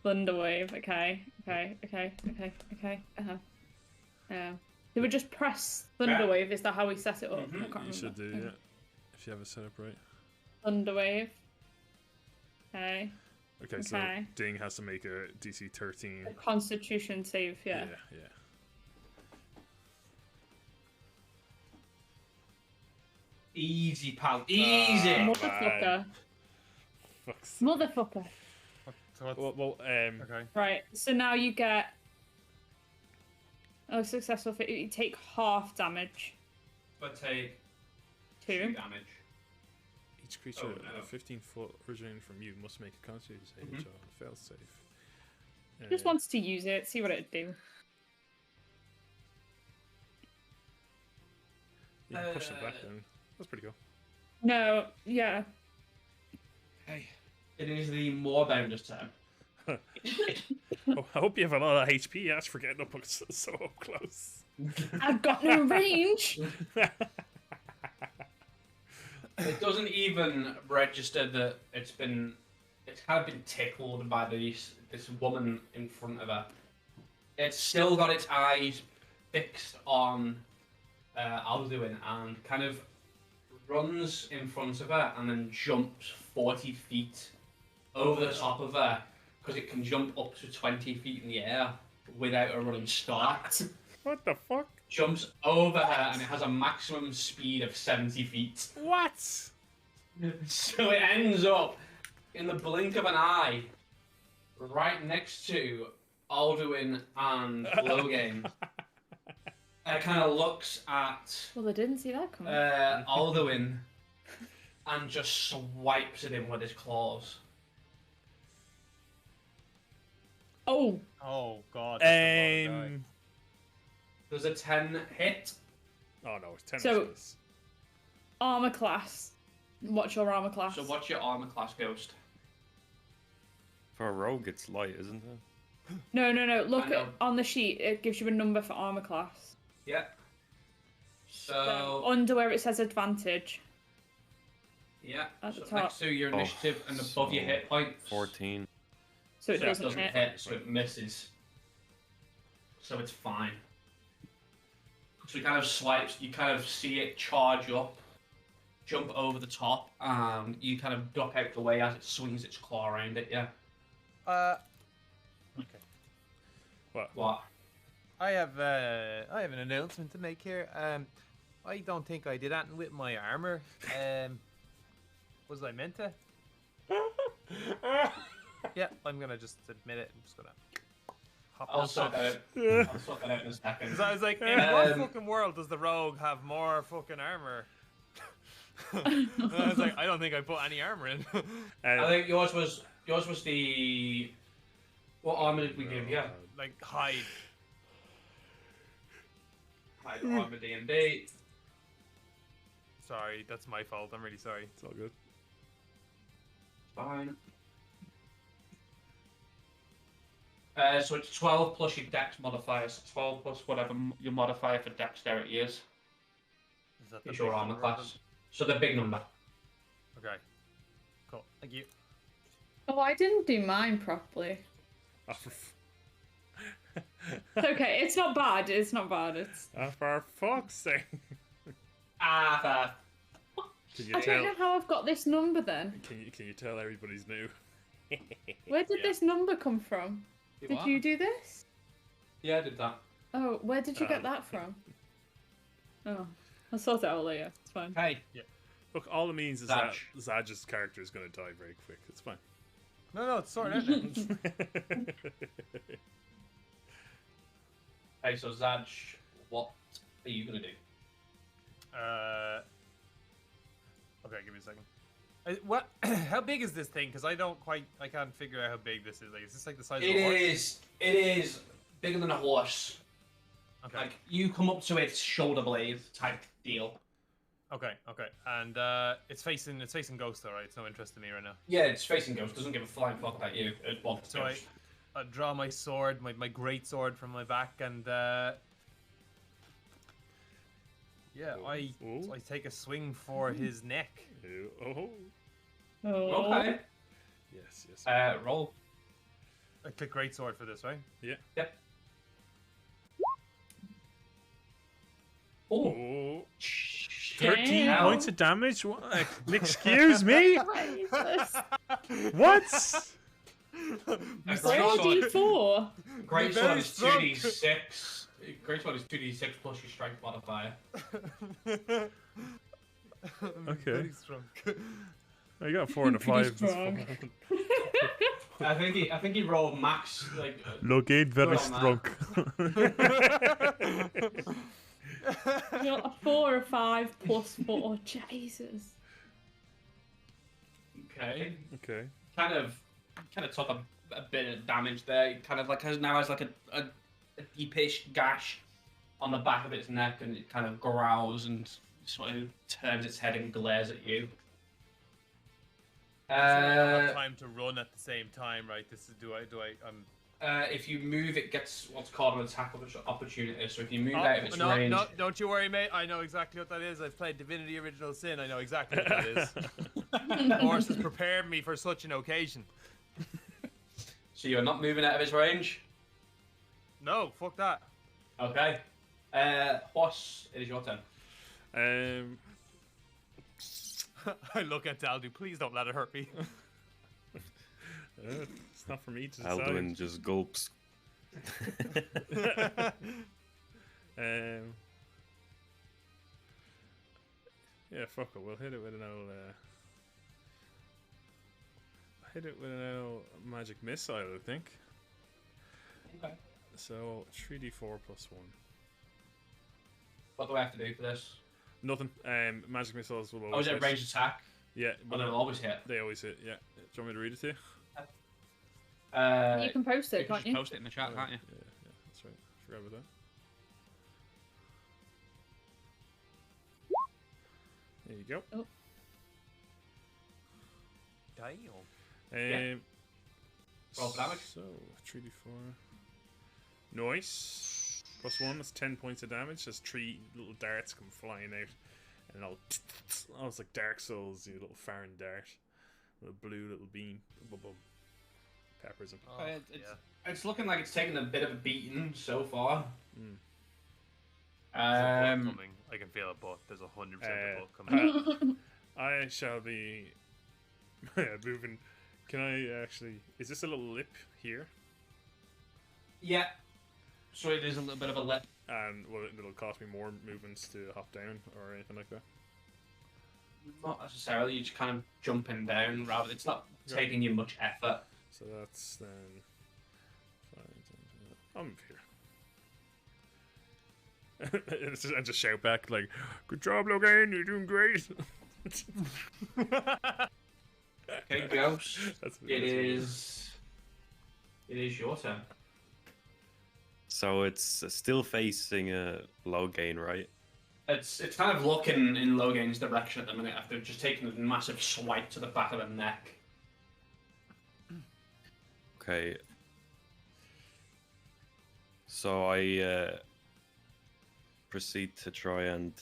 Thunder Wave. Okay. Do we just press Thunder Yeah. Wave? Is that how we set it up? Mhm. I can't You should do, remember. yeah. If you have it set up right. Thunder Wave. Okay. Okay, so Okay. Ding has to make a DC 13. A Constitution save. Yeah. Yeah. Easy, pal. Easy. Motherfucker. Fuck's Motherfucker. So what's... Well, Okay. Right. So now you get. Oh, successful. You take half damage. But take 2. damage. each creature Oh, no. 15 foot originating from you must make a Constitution save, which fail safe. Just wants to use it, see what it'd do. You can push it back then. That's pretty cool. No, yeah. Hey. It is the Moorbounder's turn. Oh, I hope you have a lot of HP. Ash for getting up so up close. I've got no range. It doesn't even register that it's kind of been tickled by this woman in front of her. It's still got its eyes fixed on Alduin and kind of runs in front of her and then jumps 40 feet over the top of her because it can jump up to 20 feet in the air without a running start. What the fuck? Jumps over her and it has a maximum speed of 70 feet. What? So it ends up in the blink of an eye right next to Alduin and Logan. It kind of looks at Well, I didn't see that coming. Alduin and just swipes at him with his claws. Oh, Oh god. that's a lot of die. Does a 10 hit? Oh no, it's 10 So- inches. armor class. What's your armor class? So what's your armor class, Ghost? For a rogue, it's light, isn't it? No. Look I know. on the sheet. It gives you a number for armor class. Yeah. So, Under where it says advantage. yeah. at the So top. next to your Oh, initiative and above your so hit points. 14. So it doesn't hit. so it misses. So it's fine. So it kind of swipes, you kind of see it charge up, jump over the top, and you kind of duck out the way as it swings its claw around it, yeah. Okay. What? I have an announcement to make here. I don't think I did anything with my armor. Was I meant to? Yeah, I'm gonna just admit it. I'm just gonna hop I'll on sort top. that out. I'll sort that out in a second. Because I was like, in what fucking world does the rogue have more fucking armor? And I was like, I don't think I put any armor in. I think yours was the... What armor did we give you? Like hide. Hide armor D&D. Sorry, that's my fault. I'm really sorry. It's all good. Fine. So it's 12 plus your dex modifier, so 12 plus whatever your modifier for dexterity is Is that your big armor number? class. So the big number. Okay. Cool. Thank you. Oh, I didn't do mine properly. Oh, It's okay. It's not bad. It's for fuck's sake. Ah, Can you I tell? don't know how I've got this number then. Can you tell everybody's new? Where did this number come from? Did you do this? yeah, I did that. Oh, where did you get that from? Oh. I'll sort it out later. It's fine. Okay. Look, all it means is Zaj. that Zaj's character is going to die very quick. It's fine. No, it's sorted out now. Okay, so Zaj, what are you gonna do? Okay, give me a second. What? How big is this thing? Because I can't figure out how big this is. Like, is this like the size of a horse? It is bigger than a horse. Okay. Like you come up to its shoulder blade type deal. Okay. And it's facing Ghost, though, right? It's no interest in me right now. Yeah, it's facing Ghost. Doesn't give a flying fuck about you. It wants So Ghost. I draw my sword, my great sword from my back, and I take a swing for his neck. Oh. Oh. Okay. Yes. Roll. I click great sword for this, right? Yeah. Yep. Oh. Oh. 13 Damn. points of damage? What? Excuse me? Jesus. What? D4. Great You're sword very is strong. 2d6. Great sword is 2d6 plus your strength modifier. Okay. Very strong. I got 4 and a 5. Pretty strong. I think he rolled max like. Logan very Good on strong. You got a 4 or 5 plus 4. Jesus. Okay. Okay. Kind of took a bit of damage there. It kind of like now has like a deepish gash on the back of its neck, and it kind of growls and sort of turns its head and glares at you. So I have time to run at the same time, right? This is If you move, it gets what's called an attack opportunity. So if you move out of its range, No, don't you worry, mate. I know exactly what that is. I've played Divinity Original Sin. I know exactly what that is. The horse has prepared me for such an occasion. so you're not moving out of its range. No, fuck that. Okay. Horse, it is your turn. I look at Daldu. Please don't let it hurt me. It's not for me to decide. Alduin just gulps. Yeah, fuck it. We'll hit it with an old. Hit it with an old magic missile, I think. Okay. So 3d4 plus 1. What do I have to do for this? Nothing. Magic missiles will always. Oh, is it a hit. ranged attack? Yeah, But it'll always hit. they always hit. Yeah. Do you want me to read it to you? You can post You it, can can't just you? post it in the chat, can't you? Yeah, that's right. Forgot about that. There you go. Oh. Damn. Roll for damage. So 3d4. Nice. Plus 1, that's 10 points of damage. There's 3 little darts come flying out, and all it's like Dark Souls, you little foreign dart, little blue little beam, boom, boom. Peppers him. Oh, It's looking like it's taken a bit of a beating so far. There's a book coming. I can feel it, but there's 100% a book coming. I shall be moving. Can I actually? Is this a little lip here? Yeah. So it is a little bit of a lip. And it'll cost me more movements to hop down or anything like that. Not necessarily. You're just kind of jumping down. Rather, it's not taking you much effort. So that's then. I'll move here. And just shout back like, "Good job, Logan! You're doing great." Okay, Ghost. It is your turn. So it's still facing Logain, right? It's kind of looking in Logan's direction at the minute after just taking a massive swipe to the back of the neck. Okay. So I proceed to try and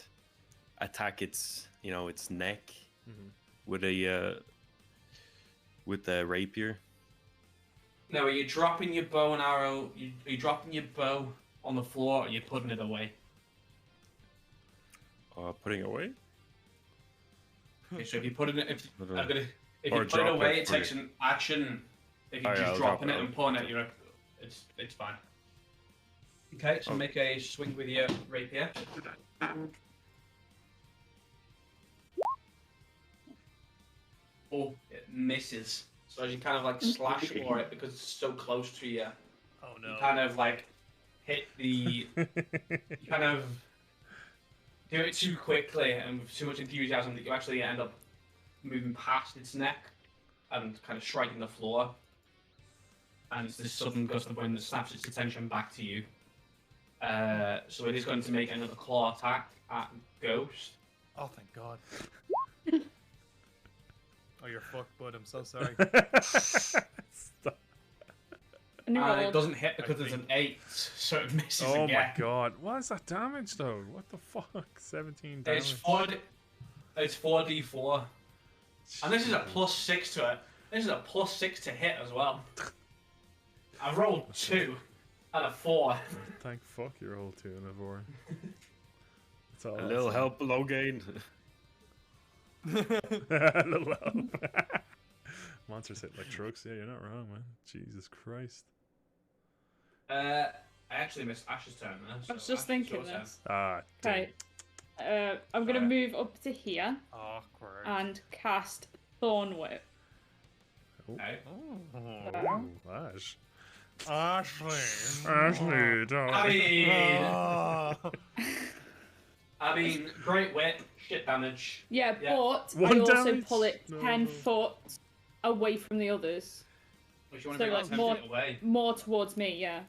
attack its neck with a rapier. Now, are you dropping your bow and arrow? Are you dropping your bow on the floor, or are you putting it away? Putting it away. Okay, so if you put it, if you Or put it drop away, it it for takes an action. If you're Oh, yeah, just I'll dropping drop it it. and pulling it, it's fine. Okay, so make a swing with your rapier. Oh, it misses. So as you kind of like slash for it because it's so close to you, Oh you kind of like hit the. You kind of do it too quickly and with too much enthusiasm that you actually end up moving past its neck and kind of striking the floor. And it's this sudden gust of wind that snaps its attention back to you. So it is going to make another claw attack at Ghost. Oh, thank God. Oh, you're fucked, bud. I'm so sorry. Stop. And And it doesn't hit because it's an 8, so it misses Oh again. my god. What is that damage though? What the fuck? 17 damage. It's 4d4. And this is a +6 to it. This is a +6 to hit as well. I rolled 2 and a 4. Thank fuck you rolled 2 and a 4. That's all A I'll little say. help, Logain. A little help. Monsters hit like trucks. Yeah, you're not wrong, man. Jesus Christ. I actually missed Ash's turn there. I was so just Ash, thinking it's your turn. this. Ah, damn. Okay. I'm going to move up to here Awkward. and cast Thorn Whip. Okay. Oh, Ash. Ashley. Ashley, don't. I mean, great wit, shit damage. Yeah, Yeah. but One I also damage? pull it No, 10 no. foot away from the others. Which you want So, to bring like, like, more- 10 feet away. More towards me, yeah.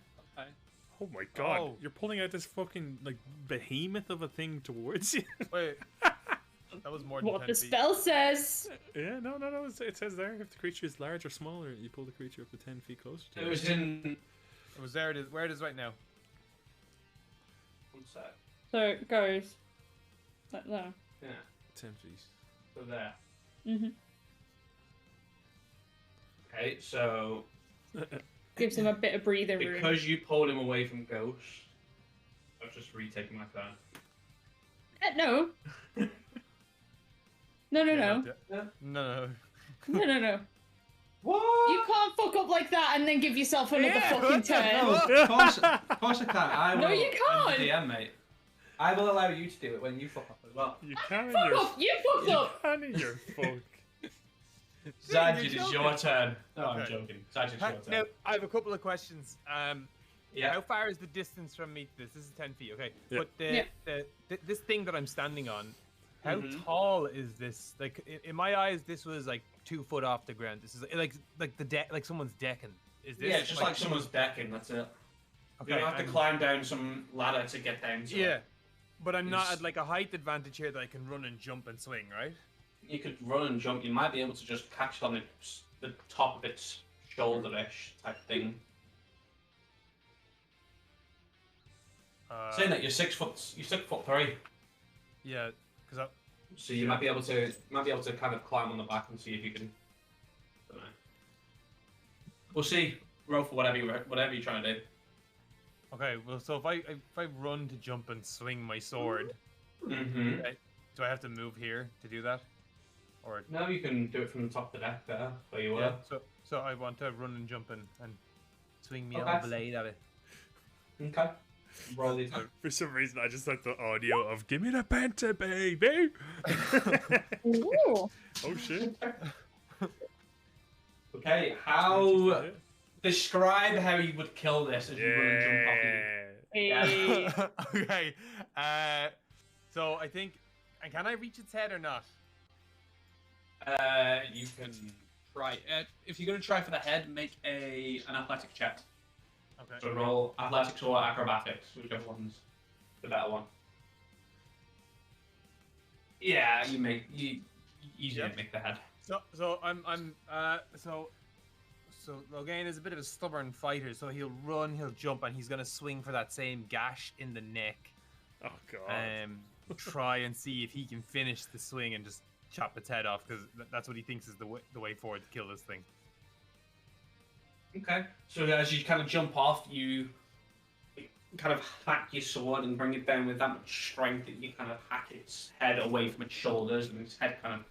Oh my god, Oh. you're pulling out this fucking like behemoth of a thing towards you. Wait. That was more than What 10 the feet. spell says. Yeah, no. It says there if the creature is large or smaller, you pull the creature up to 10 feet closer to It you. was in. It was there. Where it is right now. One sec. So it goes like that. Yeah, 10 feet. so there. hmm Okay, so Gives him a bit of breathing room. because you pulled him away from Ghost, I've just retaken my turn. No. No. No. No. What? You can't fuck up like that and then give yourself another fucking turn. No, of course I can. I will. No, you I'm the can't. DM, mate. I will allow you to do it when you fuck up as well. You can in Fuck your off! You fucked up! can in your fuck. Zajid, you're it's your joking. turn. No, I'm Okay. joking. Zajid, it's your turn. Now, I have a couple of questions. Yeah. How far is the distance from me to this? This is 10 feet, okay. Yeah. But this thing that I'm standing on, how Mhm. tall is this? Like, in my eyes, this was like 2 foot off the ground. This is like the deck, like someone's decking. Is this? Yeah, it's just like someone's decking, that's it. Okay, You don't have to and- climb down some ladder to get down to Yeah, it. but I'm not It's- at like a height advantage here that I can run and jump and swing, right? You could run and jump. You might be able to just catch it on the top of its shoulder-ish type thing. Saying that you're 6'3", Yeah, because so you might be able to kind of climb on the back and see if you can. Don't know. We'll see. Roll for whatever you're trying to do. okay. Well, so if I run to jump and swing my sword, Mm-hmm. okay, do I have to move here to do that, or No, you can do it from the top of the deck there, where you were. yeah? So I want to run and jump and swing me Okay. old blade at it. Okay. Roll these. For some reason, I just like the audio of "Give me the penta, baby." Ooh. Oh shit! Okay, how describe how you would kill this as you run and jump off of you. Hey. Okay. So I think, and can I reach its head or not? You can try. If you're gonna try for the head, make an athletic check. Okay. So roll athletics or acrobatics, whichever one's the better one. Yeah, you easily Yep. make the head. So Logain is a bit of a stubborn fighter, so he'll run, he'll jump, and he's gonna swing for that same gash in the neck. Oh god. Try and see if he can finish the swing and just chop its head off, because that's what he thinks is the way forward to kill this thing. Okay. So as you kind of jump off, you kind of hack your sword and bring it down with that much strength that you kind of hack its head away from its shoulders, and its head kind of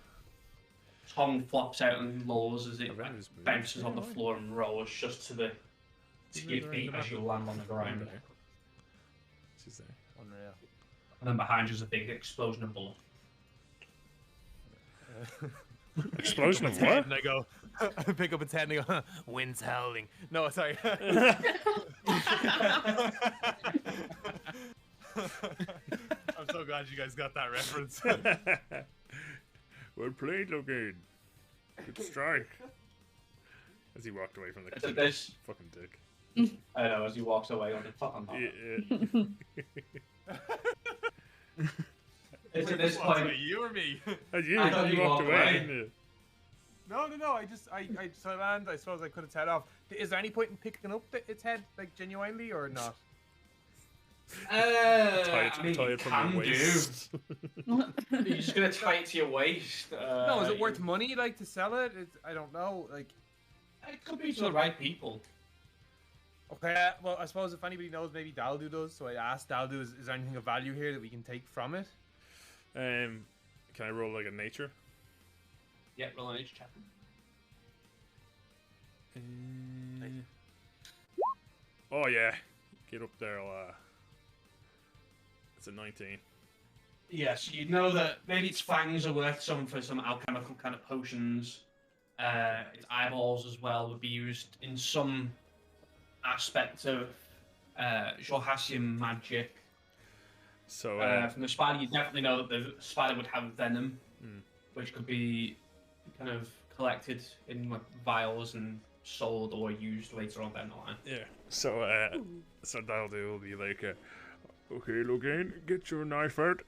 tongue flops out and lolls as it Avengers move. bounces on the Yeah, floor and rolls just to your feet as you land on the ground. She's there. Unreal. And then behind you is a big explosion of blood. Explosion of Its head, what? and I go, I pick up its head and I go, wind's howling. No, sorry. I'm so glad you guys got that reference. Well played, Logan. Good strike. As he walked away from the It's at this. fucking dick. I know, as he walks away on the fucking Yeah, It's at this What, point. you or me? You, I thought you you walked walked away, away. didn't you? No. So I land. I suppose I cut its head off. Is there any point in picking up its head, like genuinely, or not? Tie I mean, it you from can your waist. You're just gonna tie it to your waist. No, is it worth money, like, to sell it? I don't know, like. It could be to the right people. Okay, well, I suppose if anybody knows, maybe Daldu does. So I asked Daldu, is there anything of value here that we can take from it? Can I roll like a nature? Yeah, roll an chapter. Oh yeah, get up there. It's a 19. Yes, you know that maybe its fangs are worth some for some alchemical kind of potions. Its eyeballs as well would be used in some aspect of Jorhasian magic. So From the spider, you definitely know that the spider would have venom, which could be kind of collected in like vials and sold or used later on down the line. yeah. So so that'll do. Will be like, okay, Logan, get your knife out.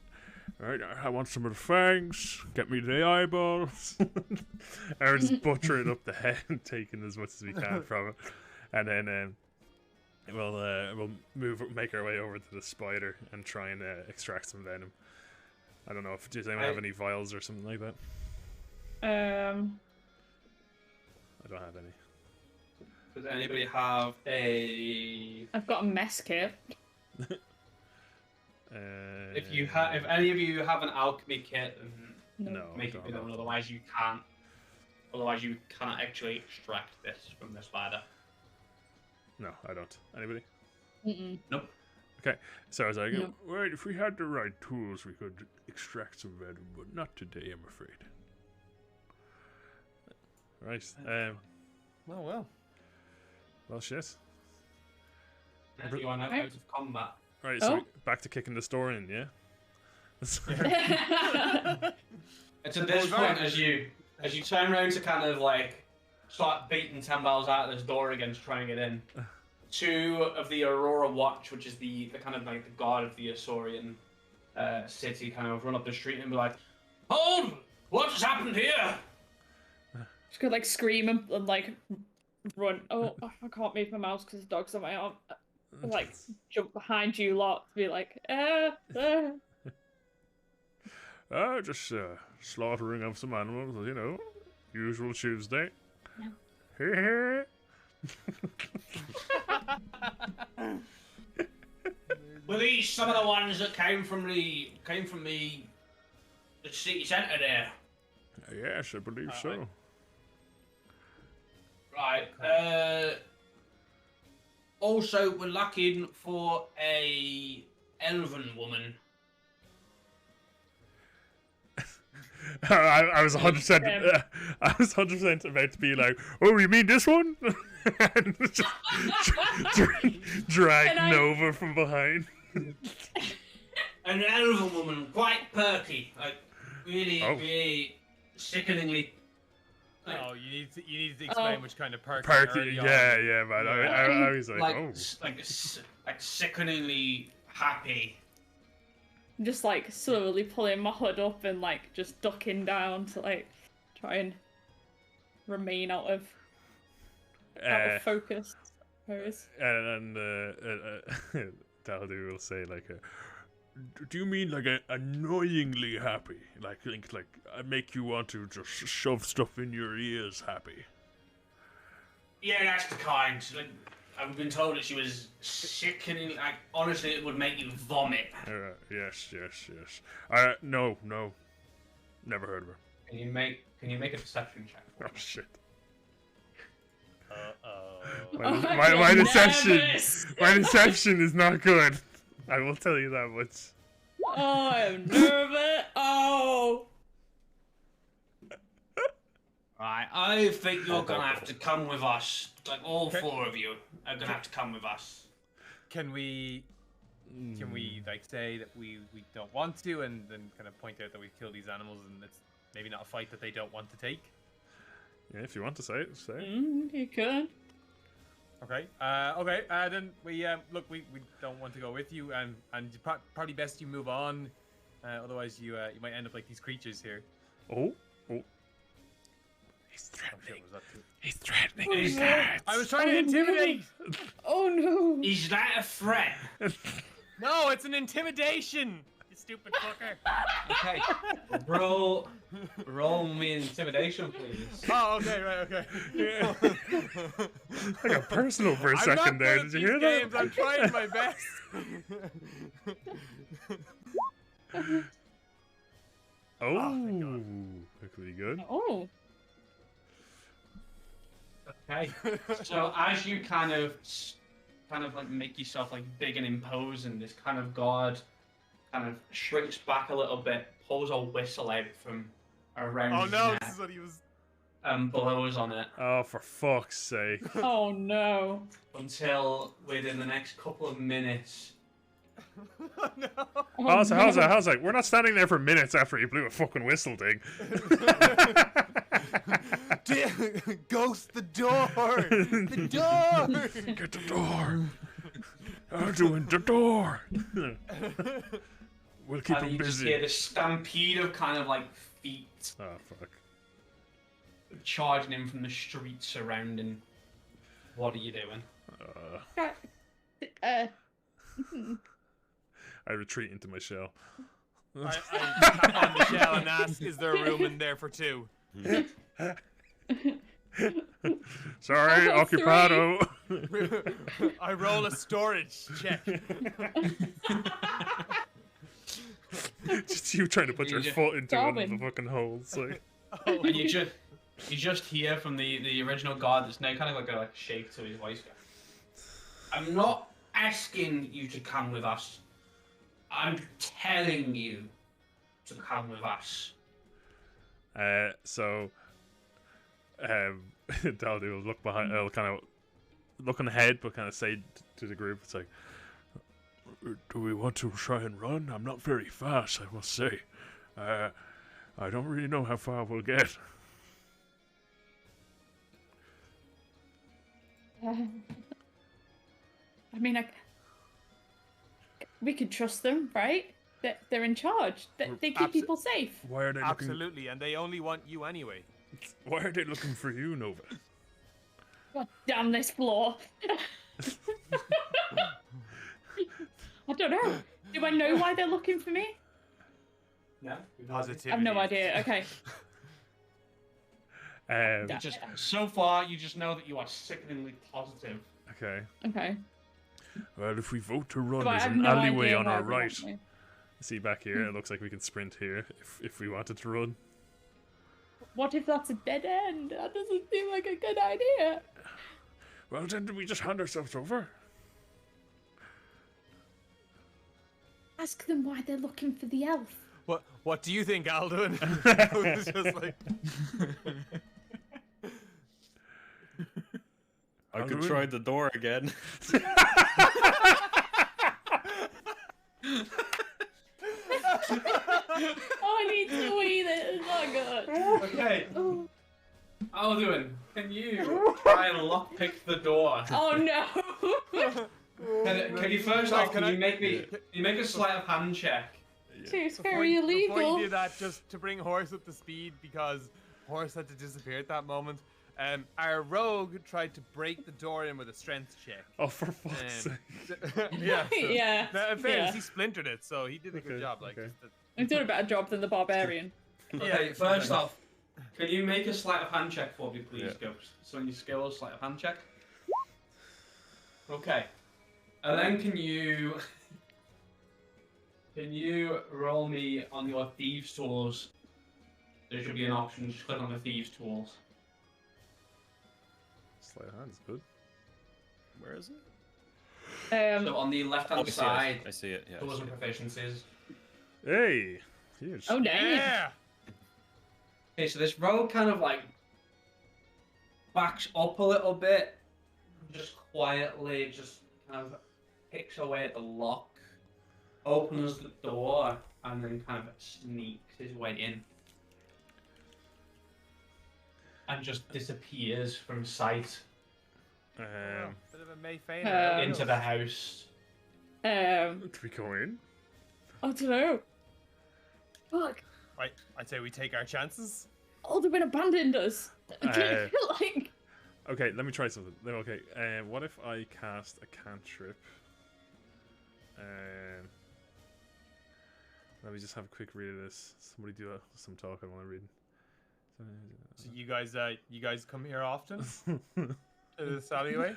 Alright, I want some of the fangs. Get me the eyeballs. Aaron's butchering up the head, taking as much as we can from it, and then we'll make our way over to the spider and try and extract some venom. I don't know if does anyone have any vials or something like that. I don't have any. Does anybody have a? I've got a mess kit. If any of you have an alchemy kit, then no, make I it don't known. have Otherwise, you can't. Otherwise, you cannot actually extract this from the spider. No, I don't. Anybody? Nope. Okay, so I was like, No. right, if we had the right tools, we could extract some venom, but not today, I'm afraid. Right. Oh well. Well, shit. If you are now out of combat. Right, so back to kicking the store in, yeah? It's at this point as you turn around to kind of like start beating 10 bells out of this door again to try and get in. Two of the Aurora Watch, which is the kind of like the guard of the Asaurian city, kind of run up the street and be like, "Hold! What has happened here?" Just gonna like scream and like run. Oh, I can't move my mouse because the dog's on my arm. Like jump behind you lot to be like, Just slaughtering of some animals, you know, usual Tuesday. No. Were these some of the ones that came from the city centre there? Yes, I believe so. Right. Also, we're looking for a elven woman. I was 100%. I was 100% about to be like, "Oh, you mean this one?" And just drag Nova from behind. An elven woman, quite perky, like really sickeningly. Oh, you need to explain which kind of perky. Party, yeah, man. I was like, oh. Like sickeningly happy. just like slowly pulling my hood up and like just ducking down to like try and remain out of focus. And Daldu will say like, "Do you mean like annoyingly happy? Like I make you want to just shove stuff in your ears happy?" Yeah, that's the kind. Like, I've been told that she was sickening. Like, honestly, it would make you vomit. Yes. No, never heard of her. Can you make a deception check? Oh shit. My deception is not good. I will tell you that much. Oh, I'm nervous. Oh. Alright, I think you're gonna have to come with us. Like, all four of you are gonna have to come with us. Can we like say that we don't want to, and then kind of point out that we killed these animals, and it's maybe not a fight that they don't want to take? Yeah, if you want to say it, say it. You could. Okay. Then we look. We don't want to go with you, and probably best you move on. Otherwise, you might end up like these creatures here. Oh. He's threatening. He's threatening. Oh, no. I was trying to intimidate. Oh no! Is that a threat? No, it's an intimidation. You stupid fucker. Okay. Roll me intimidation, please. Oh, okay, right, okay. I got personal for a second there. Did you hear that? I'm trying my best. Oh, that could be good. Oh. Okay. So as you kind of like make yourself like big and imposing, this kind of guard kind of shrinks back a little bit, pulls a whistle out from around Oh his no, neck, this is what he was. blows on it Oh, for fuck's sake. Oh no. until within the next couple of minutes. Oh no. How's that? We're not standing there for minutes after he blew a fucking whistle, Dig. Ghost the door! The door! Get the door! I'm doing the door! We'll keep And him you just busy. hear this stampede of kind of like feet Oh, fuck. charging in from the streets surrounding. What are you doing? I retreat into my shell. I tap on the shell and ask, is there room in there for two? Sorry, got occupado. I roll a storage check. Just you trying to put your You foot into one of the Darwin. fucking holes. Like. And you just hear from the original guard that's now kind of like a shake to his voice. I'm not asking you to come with us. I'm telling you to come with us. So Daldy will look behind. I'll kind of look ahead, but kind of say to the group, "It's like, do we want to try and run? I'm not very fast, I must say. I don't really know how far we'll get." I mean, we could trust them, right? They're in charge. They keep people safe. Why are they looking? Absolutely, and they only want you anyway. Why are they looking for you, Nova? God damn this floor. I don't know. Do I know why they're looking for me? No. Positivity. I have no idea. Okay. So far, you just know that you are sickeningly positive. Okay. Okay. Well, if we vote to run, So I there's have an no alleyway idea on why our they want right. me. See back here? It looks like we can sprint here if we wanted to run. What if that's a dead end? That doesn't seem like a good idea. Well, then do we just hand ourselves over? Ask them why they're looking for the elf. What do you think, Alduin? It's just like... I could try the door again. Oh, I need to wee. This is not good. Okay. Alduin, can you try and lockpick the door? Oh no. Can you first off, can you make a sleight of hand check? Too scary illegal. Before you do that, just to bring Horse up to speed, because Horse had to disappear at that moment. Our rogue tried to break the door in with a strength check. Oh, for fuck's sake. Yeah. Yeah, Now, in fairness, yeah. he splintered it, so he did a good Okay, job. Like, okay. I've done a better job than the barbarian. Okay, first off, can you make a sleight of hand check for me, please, Yeah. Ghost? So on your skills, sleight of hand check. Okay. And then can you roll me on your thieves tools? There should be an option. Just click on the thieves tools. Sleight of hand's good. Where is it? So on the left Oh, hand side, I see it. Yeah. I tools see and it. proficiencies. Hey! Huge. Oh damn. yeah. Okay, so this rogue kind of like backs up a little bit, just quietly, just kind of picks away at the lock, opens the door, and then kind of sneaks his way in. And just disappears from sight Bit of a Mayfair into the house. Do we go in? I don't know. Fuck. Right, I'd say we take our chances. Oh, they've been abandoned us. Like, Okay, let me try something. Okay, what if I cast a cantrip? Let me just have a quick read of this. Somebody do some talking while I read. So you guys come here often? To this alleyway?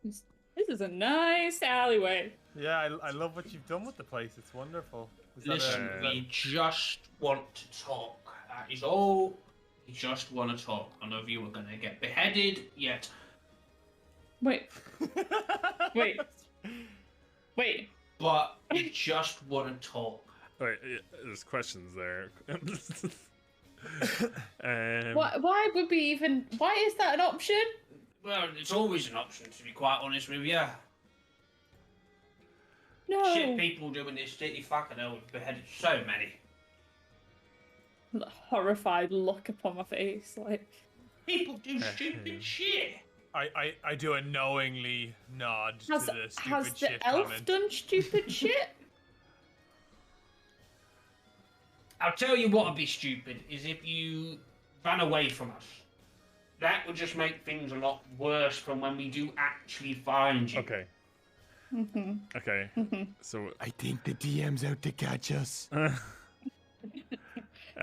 this is a nice alleyway. Yeah, I love what you've done with the place. It's wonderful. Listen, we just want to talk. That is all. We just want to talk. None of you are going to get beheaded yet. Wait. Wait. But we just want to talk. Wait, there's questions there. Why would we even? Why is that an option? Well, it's always an option, to be quite honest with you. No. Shit people do in this city, fucking hell, we've beheaded so many. The horrified look upon my face, like. People do stupid shit. I do a knowingly nod Has to the stupid the shit elf comment. done stupid shit? I'll tell you what would be stupid, is if you ran away from us. That would just make things a lot worse from when we do actually find you. Okay. Okay. So I think the DM's out to catch us. are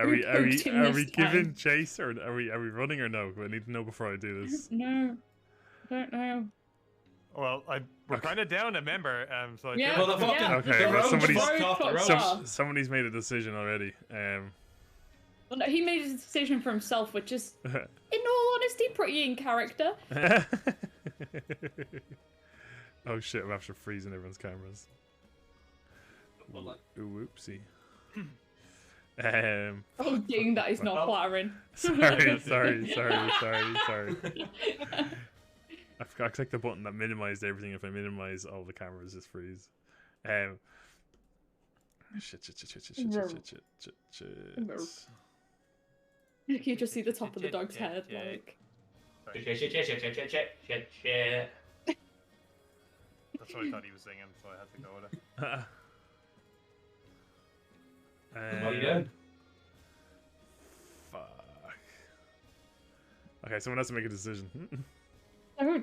we poked him this giving time. chase or are we running or no? I need to know before I do this. No. I don't know. Well, we're kind of down a member, so I Yeah. think- Well, the fucking Okay, the well, road's somebody's- fucked off the road. Somebody's made a decision already. Well, no, he made a decision for himself, which is, in all honesty, pretty in character. Oh shit! I'm after freezing everyone's cameras. Ooh, whoopsie. Oh, dang, that is not flattering. sorry. I forgot to click the button that minimized everything. If I minimize all the cameras, just freeze. Shit. You can just see the top of the dog's head, like. Shit. That's what I thought he was singing, so I had to go with it. What are you doing? Fuck. Okay, someone has to make a decision. Oh.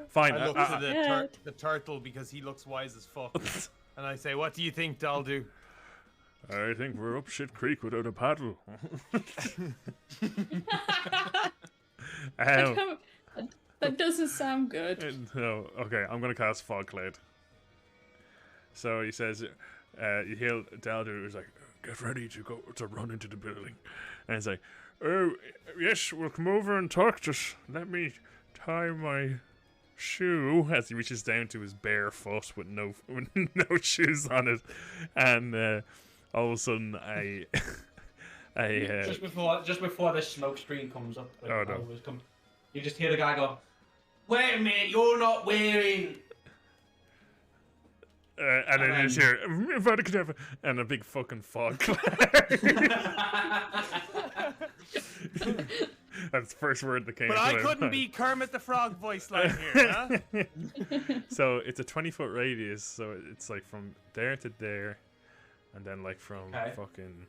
Fine. I look to Yeah. the turtle because he looks wise as fuck, and I say, "What do you think, Daldu?" I think we're up shit creek without a paddle. That doesn't sound good. No, okay, I'm gonna cast Fog Cloud. So he says, you hear Daldu who's like, "Get ready to run into the building," and he's like, "Oh yes, we'll come over and talk. Just let me tie my shoe," as he reaches down to his bare foot with no shoes on it, and all of a sudden just before the smoke screen comes up, like, Oh, no. always come, you just hear the guy go, "Wait a minute, you're not wearing." and then you just hear "Vodka," and a big fucking fog cloud. That's the first word that came. But to I my couldn't mind. be Kermit the Frog voice line here, huh? So it's a 20-foot radius, so it's like from there to there, and then like from fucking.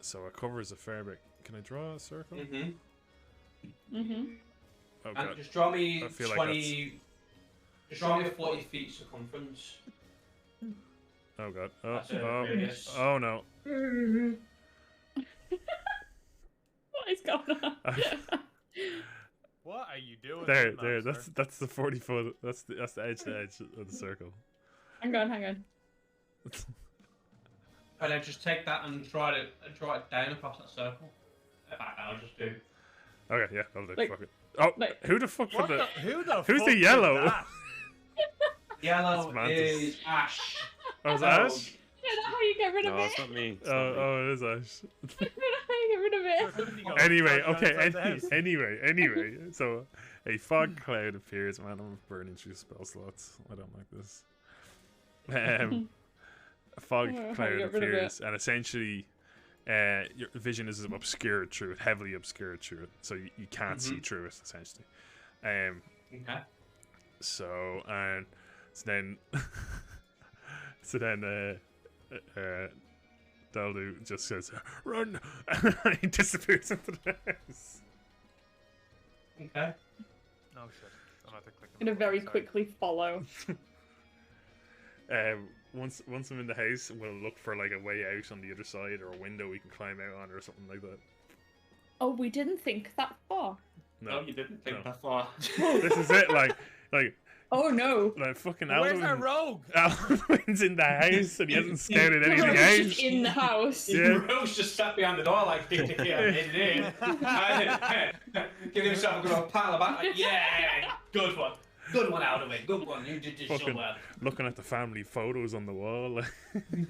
So it covers a fair bit. Can I draw a circle? Oh And god. just draw me I feel like 20. Just draw me a 40 feet circumference. Oh god. That's a Oh radius. no. What is going on? What are you doing? There. That's the 40-foot. That's the edge to edge of the circle. Hang on. And then just take that and draw it down across that circle. In fact, I'll just do. Okay, yeah, I'll do. Like- Fuck it. Oh, like- who the fuck What put the, the? who the Who's fuck the did yellow? that? Yellow Mantis. is Ash. Oh, is Oh. Ash? I don't know how you get rid of No, it. it's not me. It's not me. Oh, it is Ash. I don't know how you get rid of it. Anyway, Charge okay. outside the house. Anyway. So a fog cloud appears. Man, I'm burning through spell slots. I don't like this. A fog Oh, how do cloud you get rid of it? appears, and essentially, your vision is obscured through it, heavily obscured through it, so you can't see through it essentially. Okay. So and so then Daldu just says, "Run!" and he disappears into the house. Okay. Oh shit. I'm have to click. Gonna very quickly follow. Once I'm in the house, we'll look for like a way out on the other side or a window we can climb out on or something like that. Oh, we didn't think that far. No, you didn't think no. that far. This is it. Like Oh no. fucking Where's our Alduin. rogue? Alduin's in the house and he hasn't scouted anything Rogue's out. just in the house. Yeah. Rose just sat behind the door like, in. Give himself a good old pat on the back, like, yeah, good one. Good one, out of it. Good one. You did this so Fucking well. looking at the family photos on the wall.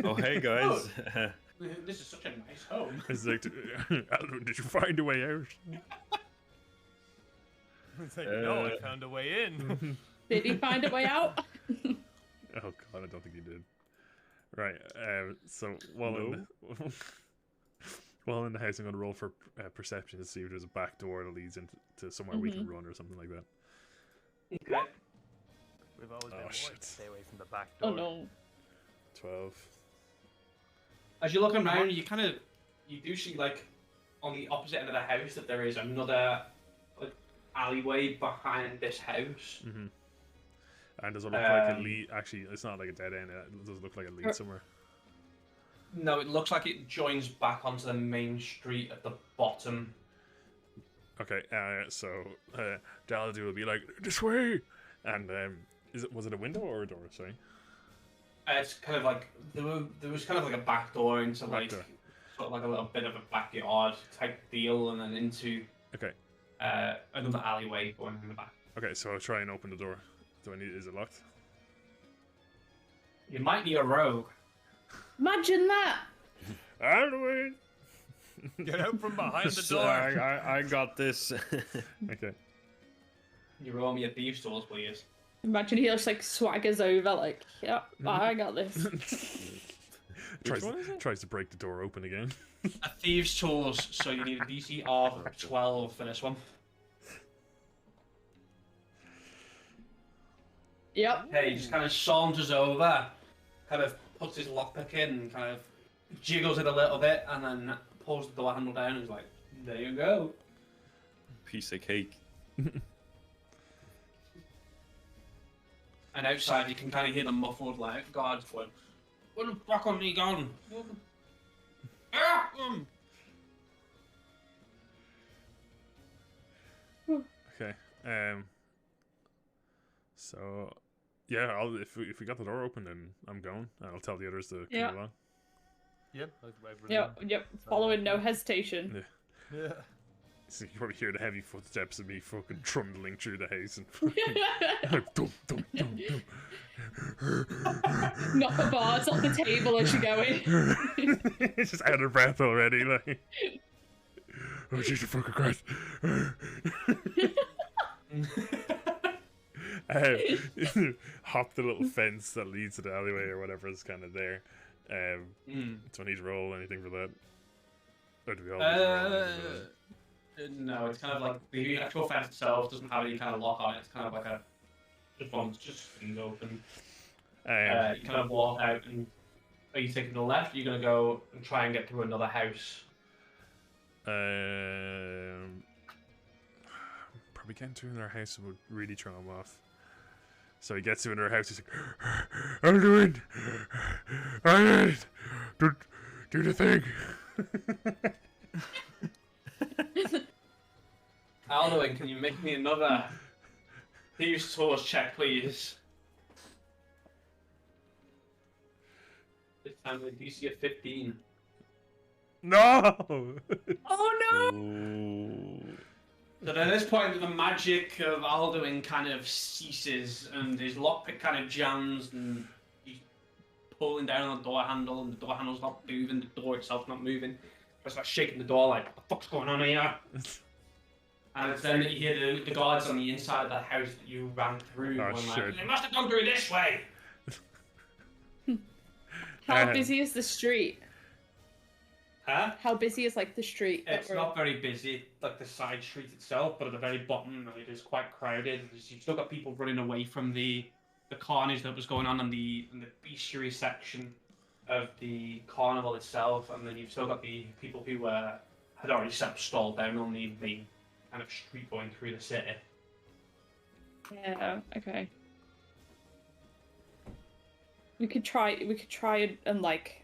Oh, hey guys. This is such a nice home. It's like, Alduin, did you find a way out? It's like, no, I found a way in. Did he find a way out? Oh god, I don't think he did. Right, so while in the house, I'm gonna roll for perception to see if there's a back door that leads into somewhere we can run or something like that. Okay. We've always been Oh, warned shit. to stay away from the back door. Oh no. 12. As you're looking around, you do see, like, on the opposite end of the house that there is another like, alleyway behind this house. Mm-hmm. And does it look like a lead? Actually, it's not like a dead end. It does look like it leads somewhere. No, it looks like it joins back onto the main street at the bottom. Okay, so Daladu will be like, this way! And was it a window or a door? Sorry. It's kind of like there was kind of like a back door into like door. sort of like a little bit of a backyard type deal, and then into Okay. another alleyway going in the back. Okay, so I'll try and open the door. Is it locked? You might need a rogue. Imagine that. Alduin! Get out from behind the So door. I got this. Okay. You roll me a thieves' tools, please. Imagine he just like swaggers over like, yep, I got this. Tries to break the door open again. A thieves' tools, so you need a DC of 12 for this one. Yep. Hey, he just kind of saunters over, kind of puts his lockpick in, and kind of jiggles it a little bit, and then pulls the door handle down and is like, there you go. Piece of cake. And outside you can kind of hear the muffled like guards going, where the fuck are they gone? Okay. So, yeah, if we got the door open, then I'm going, and I'll tell the others to Yeah. come along. Yep. Yep. Following, no hesitation. Yeah. So you probably hear the heavy footsteps of me fucking trundling through the house and like, dum, dum, dum, dum. Knock the bars off the table as you're going. It's just out of breath already, like. Oh Jesus fucking Christ! Hop the little fence that leads to the alleyway or whatever is kind of there. Do I need to roll anything for that? Or do we all need to roll anything for that? No, it's kind of like the actual fence itself doesn't have any kind of lock on it. It's kind of like a just things open. You kind of walk out, and are you taking the left? Or are you gonna go and try and get through another house? Probably getting to another house would really throw him off. So he gets to another house. He's like, "I'm doing, do the thing." Alduin, can you make me another thieves' tools check, please? This time with a DC of 15. No. Oh no! So at this point, the magic of Alduin kind of ceases, and his lockpick kind of jams, and he's pulling down on the door handle, and the door handle's not moving, the door itself's not moving. I start shaking the door like, what the fuck's going on here? And it's then that you hear the guards on the inside of the house that you ran through Oh, going shit. like, they must have come through this way. How busy is the street? Huh? How busy is like the street? that It's we're- not very busy, like the side street itself, but at the very bottom it is quite crowded. You've still got people running away from the carnage that was going on in the bestiary section of the carnival itself, and then you've still got the people who had already set up stalled down on the main kind of street going through the city. Yeah. Okay. We could try and like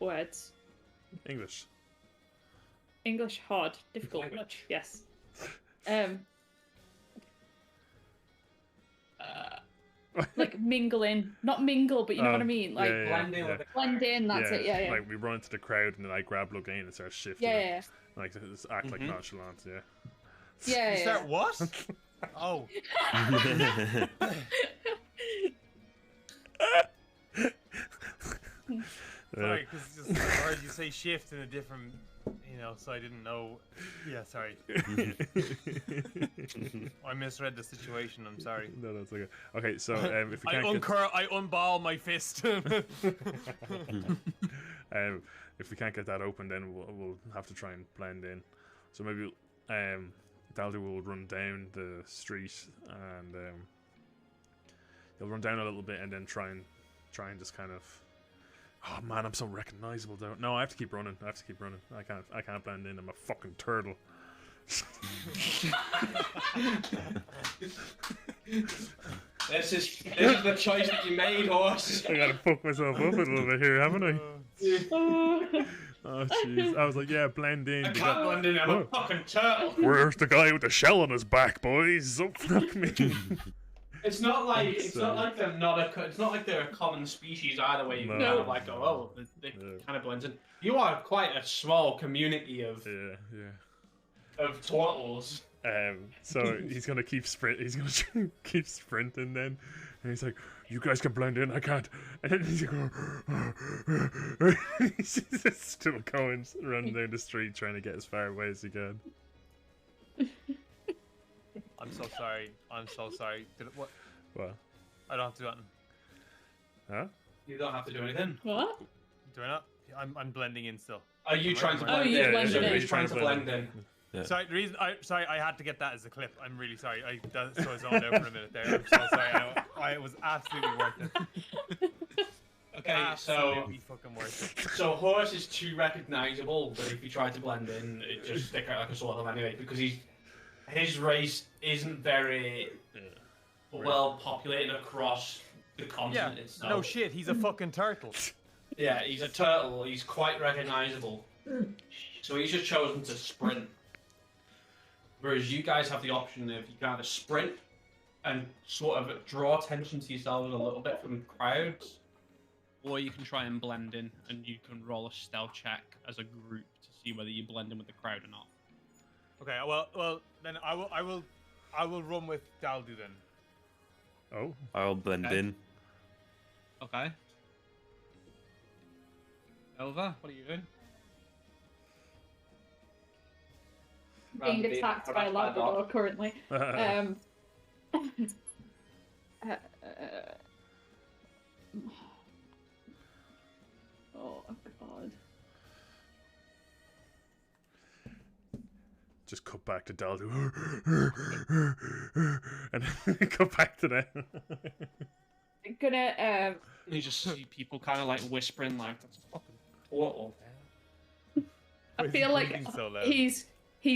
words. English hard, difficult, much. Yes. Like mingling, not mingle, but you know what I mean. Like Blend in with the blend in. That's it. Yeah, yeah. Like we run into the crowd and then I grab Logain and start shifting. Yeah, it. yeah, Like just act like nonchalant. Yeah. yeah. Is yeah. that what? Oh. Sorry, because I heard you say shift in a different, so I didn't know. Yeah, sorry. I misread the situation. I'm sorry. No, that's okay. Okay, so if we can't I unball my fist. if we can't get that open, then we'll have to try and blend in. So maybe Daldu will run down the street and he'll run down a little bit and then try and just kind of. Oh man, I'm so recognizable. No, I have to keep running. I can't blend in. I'm a fucking turtle. This is the choice that you made, horse. I gotta fuck myself up a little bit here, haven't I? Oh. Oh jeez. I was like, yeah, blend in. I can't blend in. I'm a fucking turtle. Where's the guy with the shell on his back, boys? Oh fuck me. It's not like they're not it's not like they're a common species either way. You can kind of like go, oh, they kind of blend in. You are quite a small community of of turtles. So he's gonna keep keep sprinting then, and he's like, "You guys can blend in, I can't." And then he's like, he's just still going, running down the street, trying to get as far away as he can. I'm so sorry. What? What? I don't have to do nothing. Huh? You don't have to do anything. What? Do I not? I'm blending in still. Are you trying to Oh, blend you're in? blending in. He's trying to blend in. Yeah. Sorry, the reason I had to get that as a clip. I'm really sorry. So I was on there for a minute there. I'm so sorry. It was absolutely worth it. Okay, Absolutely fucking worth it. so Horse is too recognizable that if you try to blend in, it just stick out like a sore thumb anyway, because his race isn't very well populated across the continent itself. No shit. He's a fucking turtle. Yeah, he's a turtle. He's quite recognizable. So he's just chosen to sprint. Whereas you guys have the option of you can either sprint and sort of draw attention to yourselves a little bit from crowds, Or you can try and blend in, and you can roll a stealth check as a group to see whether you blend in with the crowd or not. Okay. Well, then I will run with Daldu then. Oh. I'll blend Okay. in. Okay. Elva, what are you doing? Being attacked by a Labrador currently. Oh god. Just cut back to Daldu. And then cut back to them. Gonna You just see people kind of like whispering, like, that's a fucking turtle. I Why is feel he like breathing so loud? he's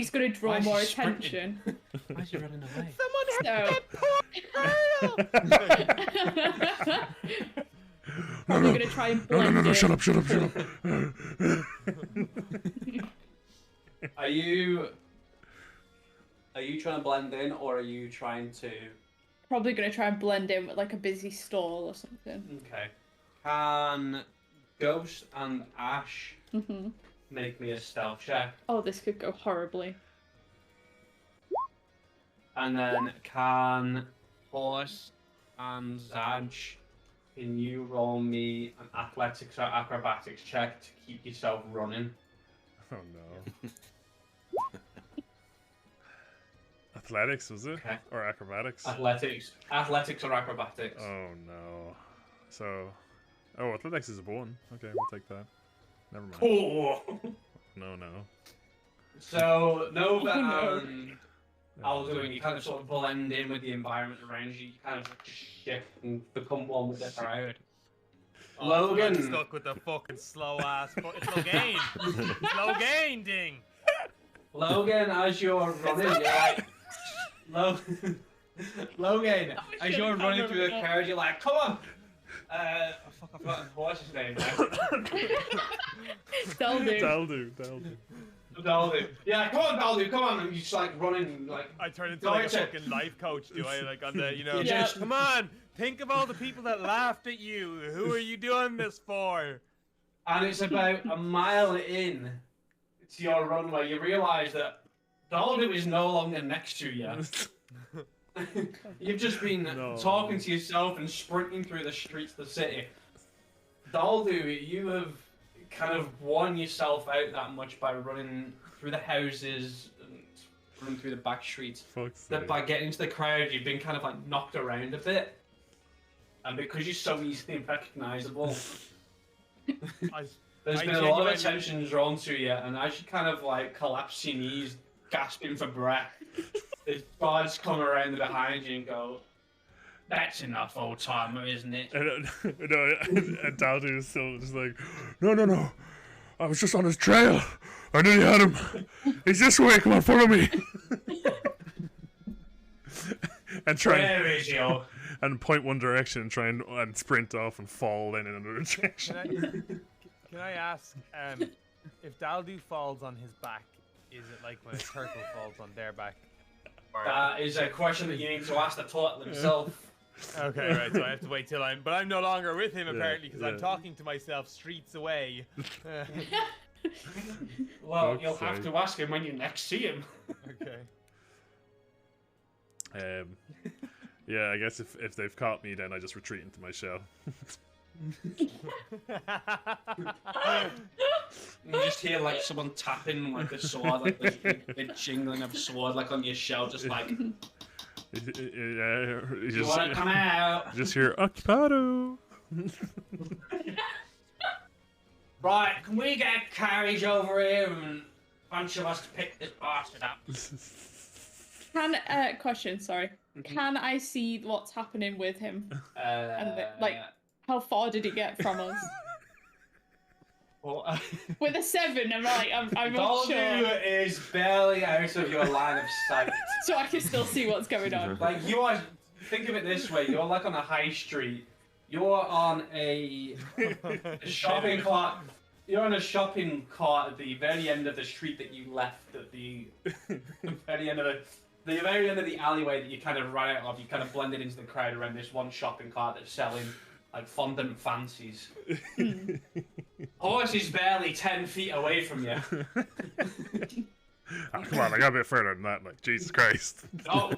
gonna draw Why is he more sprinting? attention. Why is he running away? Probably gonna try and blend No, in. shut up. Are you trying to blend in, or are you trying to? Probably gonna try and blend in with like a busy stall or something. Okay. Can Ghost and Ash make me a stealth check? Oh, this could go horribly. And then can Horse and Zaj can you roll me an athletics or acrobatics check to keep yourself running? Oh no. Athletics, was it? Okay. Or acrobatics? Athletics or acrobatics. Oh no. So, athletics is a 1. Okay, we'll take that. Never mind. Cool. No. So Nova Oh, no. and Alduin, you kind of sort of blend in with the environment around you. You kind of shift and become one with the crowd. Logan. I'm stuck with the fucking slow ass. It's Logan. Logan, ding. Logan, as you're running, you're like, Logan, as you're running through the crowd, you're like, come on. Fuck, I forgot what's his name now. Daldu. Daldu. Yeah, come on, Daldu, come on. And you just like running, like. I turn into like a fucking life coach, do I? Like on the, Yeah. come on, think of all the people that laughed at you. Who are you doing this for? And it's about a mile in to your run where you realise that Daldu is no longer next to you. You've just been talking to yourself and sprinting through the streets of the city. Daldu, you have kind of worn yourself out that much by running through the houses and running through the back streets. That by getting into the crowd, you've been kind of like knocked around a bit. And because you're so easily recognisable, there's been a lot of attention drawn to you, and as you kind of like collapse your knees, gasping for breath, the guards come around behind you and go, "That's enough, old timer, isn't it?" And Daldu is still just like, no. I was just on his trail. I knew you had him. He's this way. Come on, follow me. And Where is you? And point one direction and try and sprint off and fall in another direction. Can I ask, if Daldu falls on his back, is it like when a turtle falls on their back? That is a question that you need to ask the turtle himself. Okay, right, so I have to wait till I'm no longer with him apparently because I'm talking to myself streets away. Well, you'll have to ask him when you next see him. Okay. Yeah, I guess if they've caught me, then I just retreat into my shell. You just hear like someone tapping like a sword, like the jingling of a sword, like on your shell, just like. You wanna come out? Just hear occupado. Right, can we get a carriage over here and a bunch of us to pick this bastard up? Question, sorry. Can I see what's happening with him? And like, how far did he get from us? Well, With a 7, I'm not sure. Daldu is barely out of your line of sight. So I can still see what's going on. Like you are, think of it this way: you're like on a high street. You're on a shopping cart. You're on a shopping cart at the very end of the street that you left at the very end of the very end of the alleyway that you kind of ran out of. You kind of blended into the crowd around this one shopping cart that's selling like fondant fancies. Horse is barely 10 feet away from you. Oh, come on, I got a bit further than that. Like, Jesus Christ. Oh,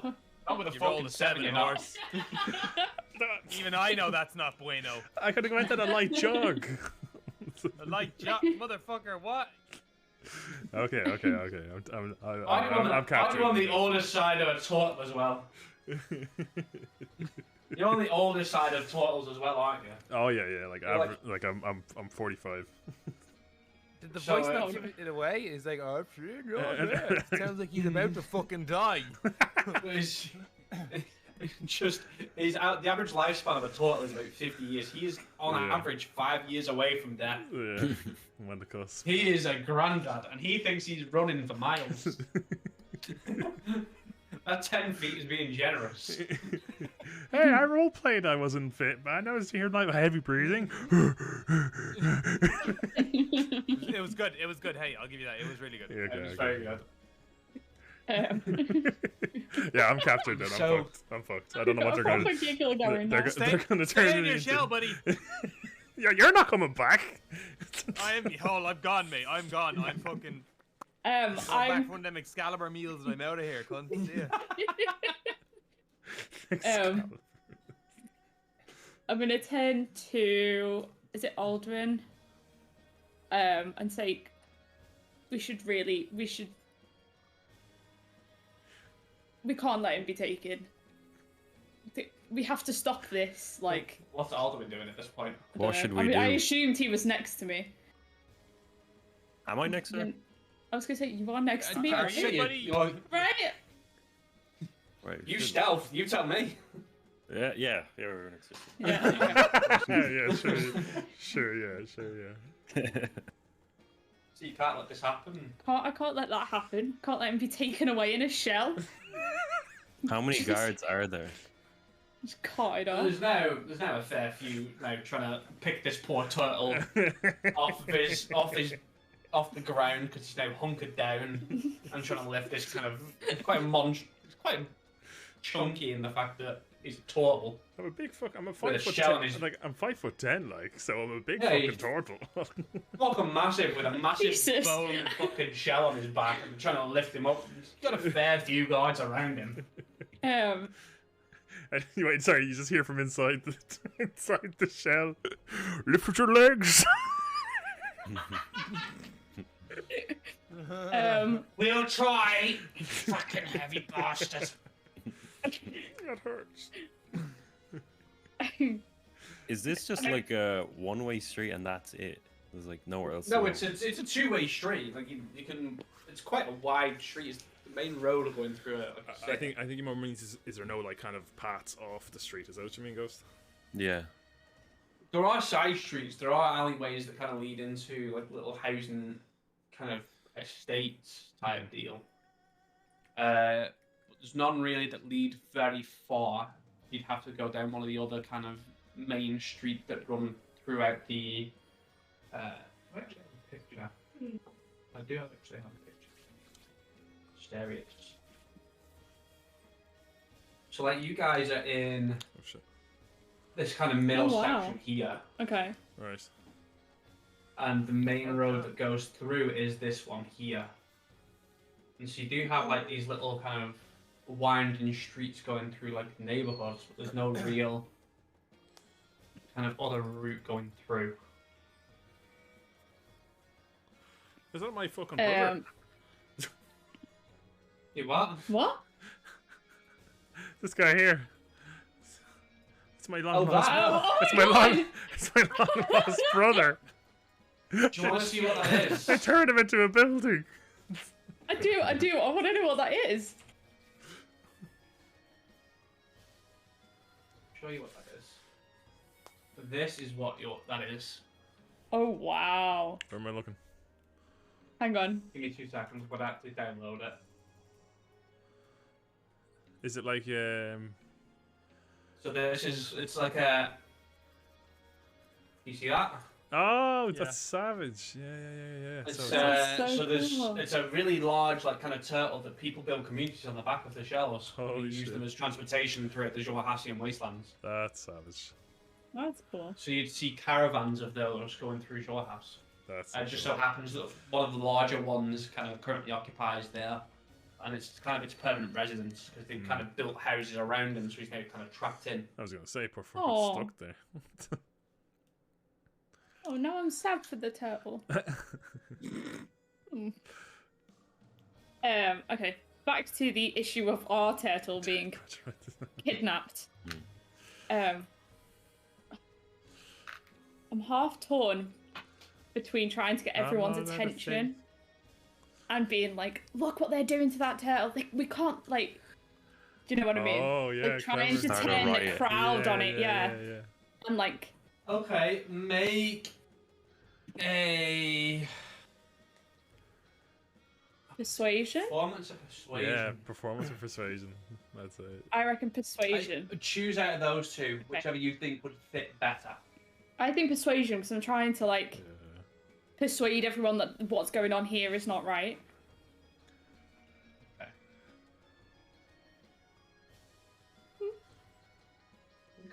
not with a You rolled fucking a 7, you know. horse. Even I know that's not bueno. I could have went on a light jog. A light jog, motherfucker, what? Okay. I'm I'm captured. on the older side of a turtle as well. You're on the older side of turtles as well, aren't you? Oh yeah. Like I'm 45. Did the So, voice not give it away? It's like, oh, it sounds like he's about to fucking die. It's just the average lifespan of a turtle is about 50 years. He is on average 5 years away from death. Yeah, I'm on the cusp. He is a granddad, and he thinks he's running for miles. That 10 feet is being generous. Hey, I roleplayed I wasn't fit, man. I was here like heavy breathing. It was good. It was good. Hey, I'll give you that. It was really good. Yeah, It was very good. Yeah, I'm captured then. I'm fucked. I don't know what they're gonna do. They're gonna turn Stay in me your into... shell, buddy. Yeah, you're not coming back. I'm gone, mate. I'm gone. I'm fucking. I'm back I'm from one of them Excalibur meals and I'm out of here, cunt. See ya. I'm gonna turn to, is it Aldrin? And say, we can't let him be taken. We have to stop this, like... What's Alderman doing at this point? What should we I do? I assumed he was next to me. Am I next to her? I was gonna say, you are next to me. Are you? Right? Right. You stealth. You tell me. Yeah, we're next to her. Yeah. Sure, yeah. So you can't let this happen. I can't let that happen. Can't let him be taken away in a shell. How many guards are there? Just carted off. There's now a fair few now trying to pick this poor turtle off the ground because he's now hunkered down and trying to lift this kind of it's quite chunky in the fact that he's a turtle. I'm a big fuck. I'm a With a 5'10". Like I'm 5'10", like so. I'm a big fucking turtle. Fucking massive with a massive Jesus. bone fucking shell on his back and trying to lift him up. He's got a fair few guards around him. Anyway, sorry, you just hear from inside the shell. Lift with your legs. We'll try. You fucking heavy bastard. That hurts. Is this just like a one-way street and that's it? There's like nowhere else. No, to it's a two-way street. Like you can. It's quite a wide street. It's the main road going through it. Like I think more means is there no like kind of paths off the street? Is that what you mean, Ghost? Yeah. there are side streets. There are alleyways that kind of lead into like little housing kind of estates type deal. But there's none really that lead very far. You'd have to go down one of the other kind of main streets that run throughout the. I actually have a picture. I do actually have a picture. Just areas. So like you guys are in this kind of middle section here. Okay. Right. And the main road that goes through is this one here. And so you do have like these little kind of winding streets going through like neighborhoods, but there's no real kind of other route going through. Is that my fucking brother? You what? What? This guy here. It's my long lost. Oh, It's my long lost brother. Do you want to see what that is? I turned him into a building. I do. I want to know what that is. Show you what that is. This is what that is. Oh, wow. Where am I looking? Hang on. Give me 2 seconds, but actually download it. Is it like So it's like a. You see that? Oh, that's savage. Yeah. It's So it's a really large like kind of turtle that people build communities on the back of the shells. Holy use shit. them as transportation throughout the Johassian wastelands. that's savage. That's cool. So you'd see caravans of those going through Jorhas. That's It just so happens that one of the larger ones kind of currently occupies there, and it's kind of its permanent residence because they've kind of built houses around him, so he's now kind of trapped in. I was gonna say, poor fucking Aw. stuck there. Oh, now I'm sad for the turtle. Okay. Back to the issue of our turtle being kidnapped. I'm half torn between trying to get everyone's attention and being like, look what they're doing to that turtle. Like, we can't, like, do you know what I mean? Oh, yeah. Like, trying to clever. turn the Riot. crowd on it, yeah. And, like, Okay, make a persuasion? performance of persuasion. Yeah, performance and persuasion. That's it. I reckon persuasion. Choose out of those two, whichever you think would fit better. I think persuasion, because I'm trying to, like, persuade everyone that what's going on here is not right.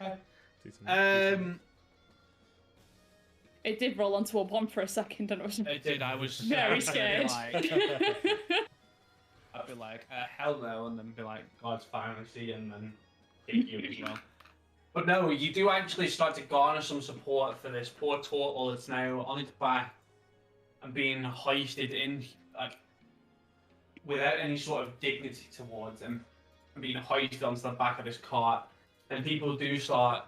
Okay. Decent. It did roll onto a 1 for a second, and it was It did. I was very scared. I'd be like, hell no, and then be like, God's fine, I see, and then hit you as well. But no, you do actually start to garner some support for this poor turtle that's now on its back and being hoisted in, like, without any sort of dignity towards him, and being hoisted onto the back of this cart. And people do start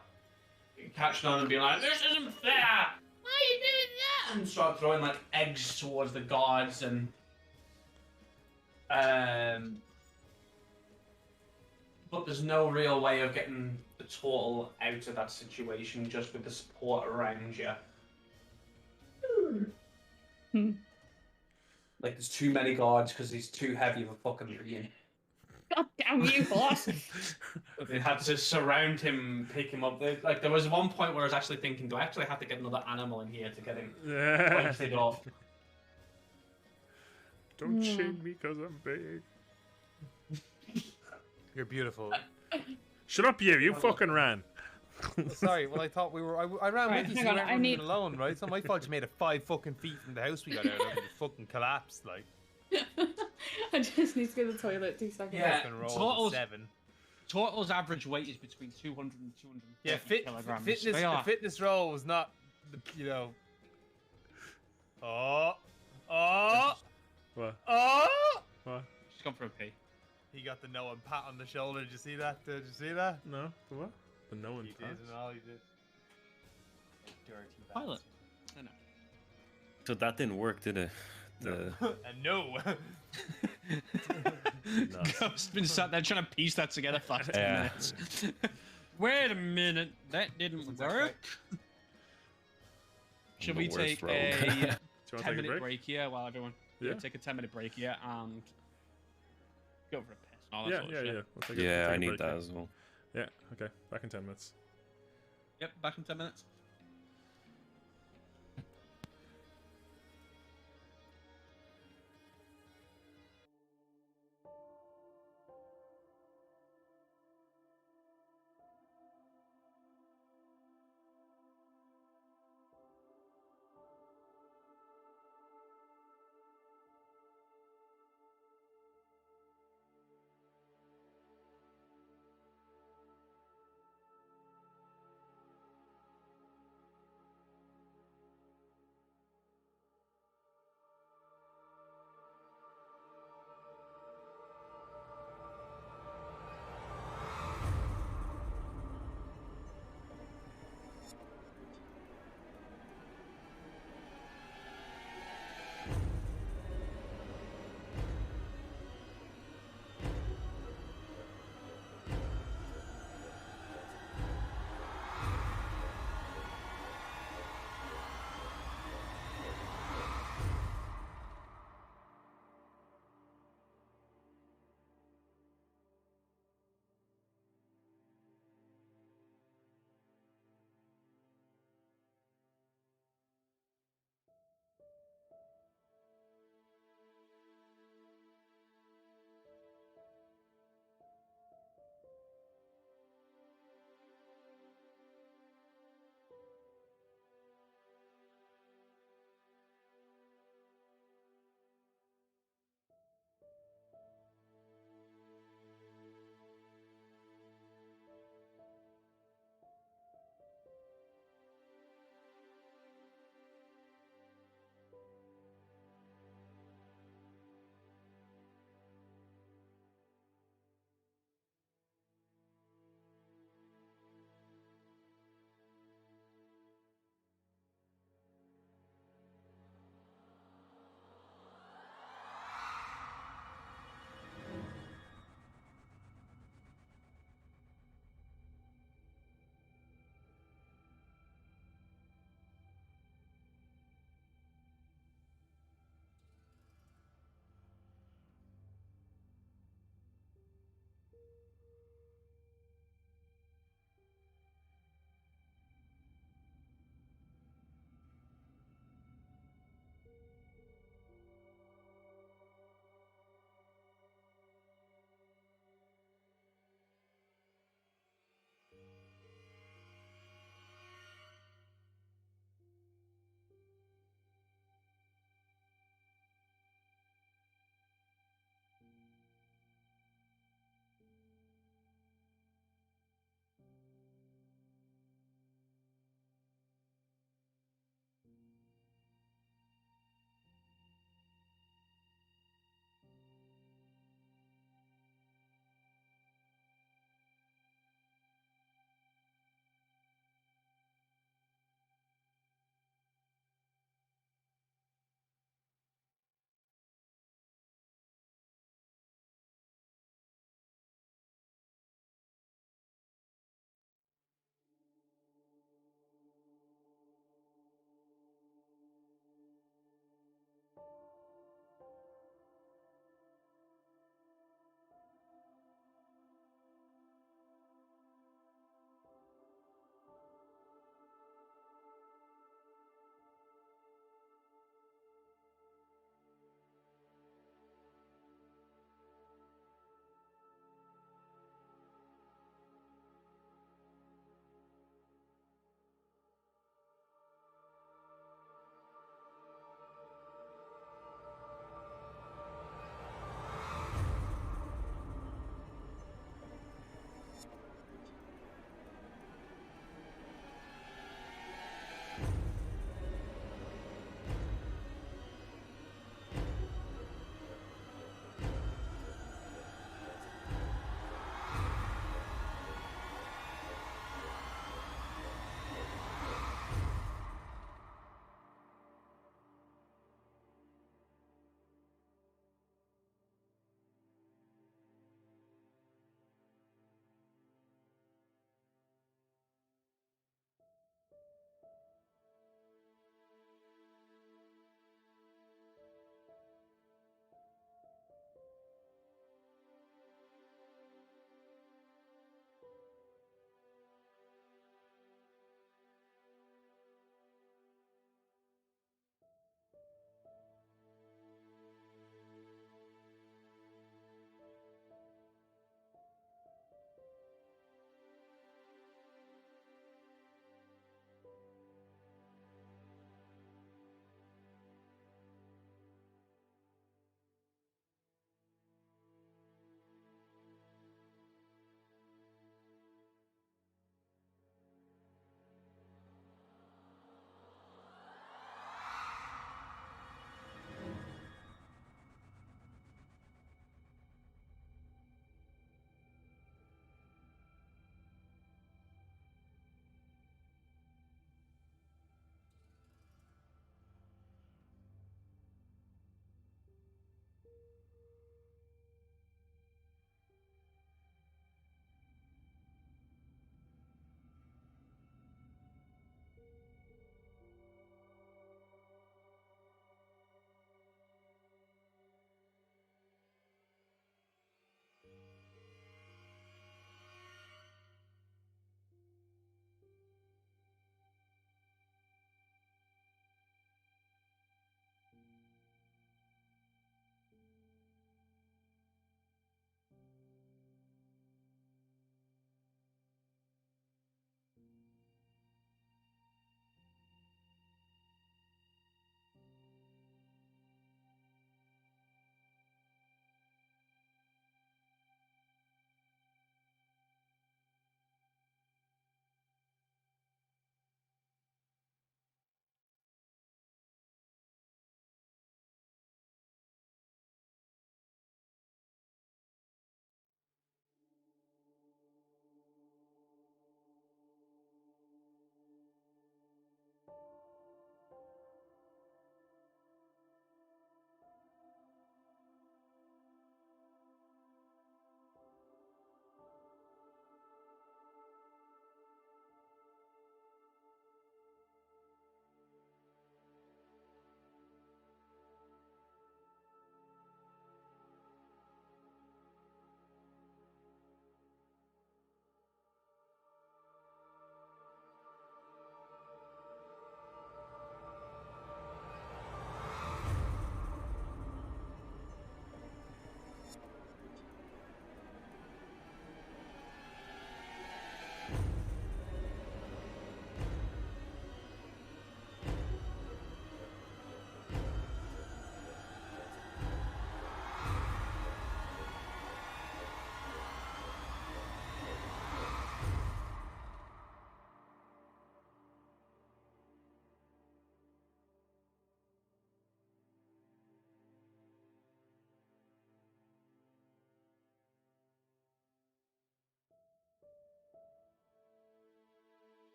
catching on and being like, "This isn't fair! Why are you doing that?" And start throwing like eggs towards the guards and but there's no real way of getting the turtle out of that situation just with the support around you. Like there's too many guards because he's too heavy of a fucking being. God damn you, boss! They had to surround him, pick him up. Like there was one point where I was actually thinking, do I actually have to get another animal in here to get him hoisted off? Don't shame me because I'm big. You're beautiful. Shut up, you fucking ran. Sorry, well I thought we were. I ran Right, with you, hang so on, we I weren't need- even alone, right? So my fault. You made it 5 fucking feet from the house we got out of. And it fucking collapsed, like. I just need to go to the toilet 2 seconds. Yeah. Fucking rolled a Turtles- 7. Turtle's average weight is between 200 and 250 Yeah, kilograms. fitness. They The are. fitness roll was not, you know. Oh. What? What? She's gone for a pee. He got the Noah pat on the shoulder. Did you see that? Did you see that? No? The what? The no one He did, and all he did. Dirty Pilot. I know. So that didn't work, did it? The... And no. No. Ghost's been sat there trying to piece that together for 10 Yeah. minutes. Wait a minute, that didn't work. Should we The worst take rogue. a Do you want to take a 10-minute break? break here while everyone... Yeah. Take a 10-minute break here and go for a piss and all that Yeah, sort of yeah, shit. yeah. We'll take a- Yeah, we'll take I a need break, that yeah. as well. Yeah, okay. Back in 10 minutes. Yep, back in 10 minutes.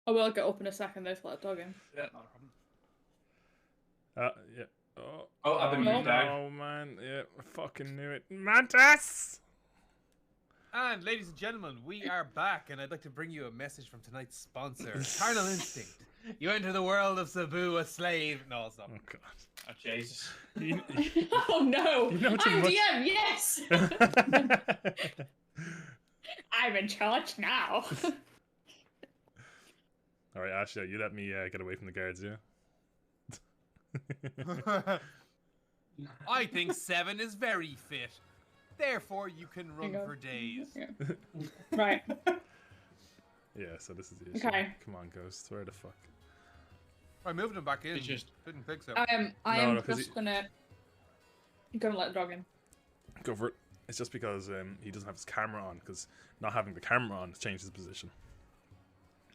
I will get up in a second though to let the dog in. Yeah, not a problem. Yeah. Oh, Oh, I've been moved down. oh man, yeah, I fucking knew it. Mantis! And ladies and gentlemen, we are back, and I'd like to bring you a message from tonight's sponsor, Carnal Instinct. You enter the world of Sabu, a slave. No, it's not. Oh god. Oh, Jesus. Oh no! You know too I'm much. DM, yes! I'm in charge now. Alright, Ashley, you let me get away from the guards, yeah? I think 7 is very fit. Therefore, you can run for days. Yeah. Right. Yeah, so this is the issue. Okay. Come on, Ghost. Where the fuck? I moved him back in. It's just- Didn't think so. I No, am no, 'cause just gonna let the dog in. Go for it. It's just because he doesn't have his camera on, because not having the camera on has changed his position.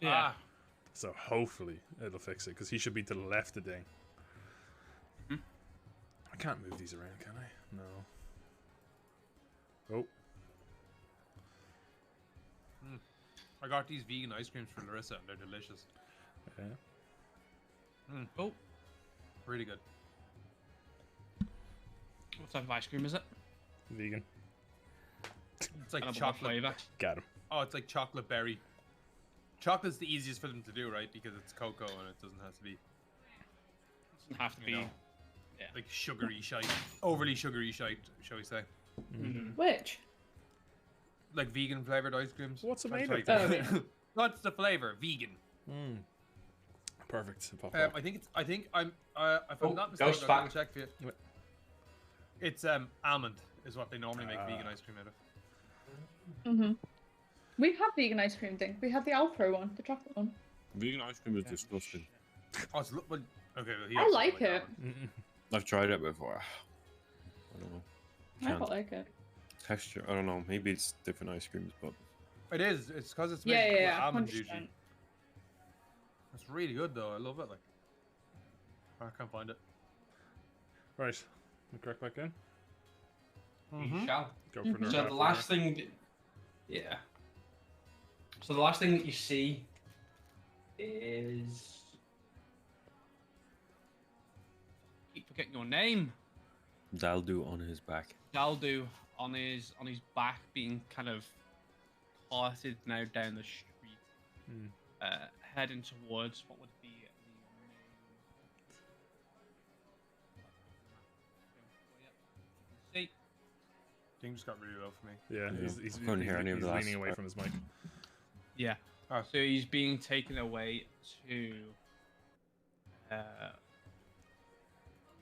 Yeah. Ah, So hopefully it'll fix it, because he should be to the left of Ding. Hmm? I can't move these around, can I? No. Oh. I got these vegan ice creams for Larissa, and they're delicious. Yeah. Oh, Really good. what type of ice cream is it? Vegan. It's like And what chocolate. flavour? Got him. Oh, it's like chocolate berry. Chocolate's the easiest for them to do, right? Because it's cocoa and it doesn't have to be Doesn't have to You be. know. like sugary shite, overly sugary shite, shall we say? Which? Like vegan flavored ice creams. What's it That's made right. of? What's the flavor? Vegan. Mm. Perfect. Pop I think I'm if I'm not mistaken, Ghost I'll back. double check for you. What? It's almond is what they normally make vegan ice cream out of. Mhm. We have vegan ice cream thing. We have the Alpro one, the chocolate one. Vegan ice cream is disgusting. Oh, it's well, okay. Well, he I has like something it. almond. I've tried it before. I don't know. I Can't. quite like it. Texture, I don't know. Maybe it's different ice creams, but It is. It's because it's made Yeah, with yeah, almonds 100%. usually. It's really good though. I love it. Like, I can't find it. Right. We crack back in. You shall. Go for another So half the an last hour. thing, yeah. So the last thing that you see is Keep forgetting your name. Daldu on his back. Daldu on his back, being kind of carted now down the street, heading towards what would be the main. See, Thing just got really low for me. Yeah, Yeah, he's I couldn't hear any of he's the last leaning away part. from his mic. yeah. Oh. So he's being taken away to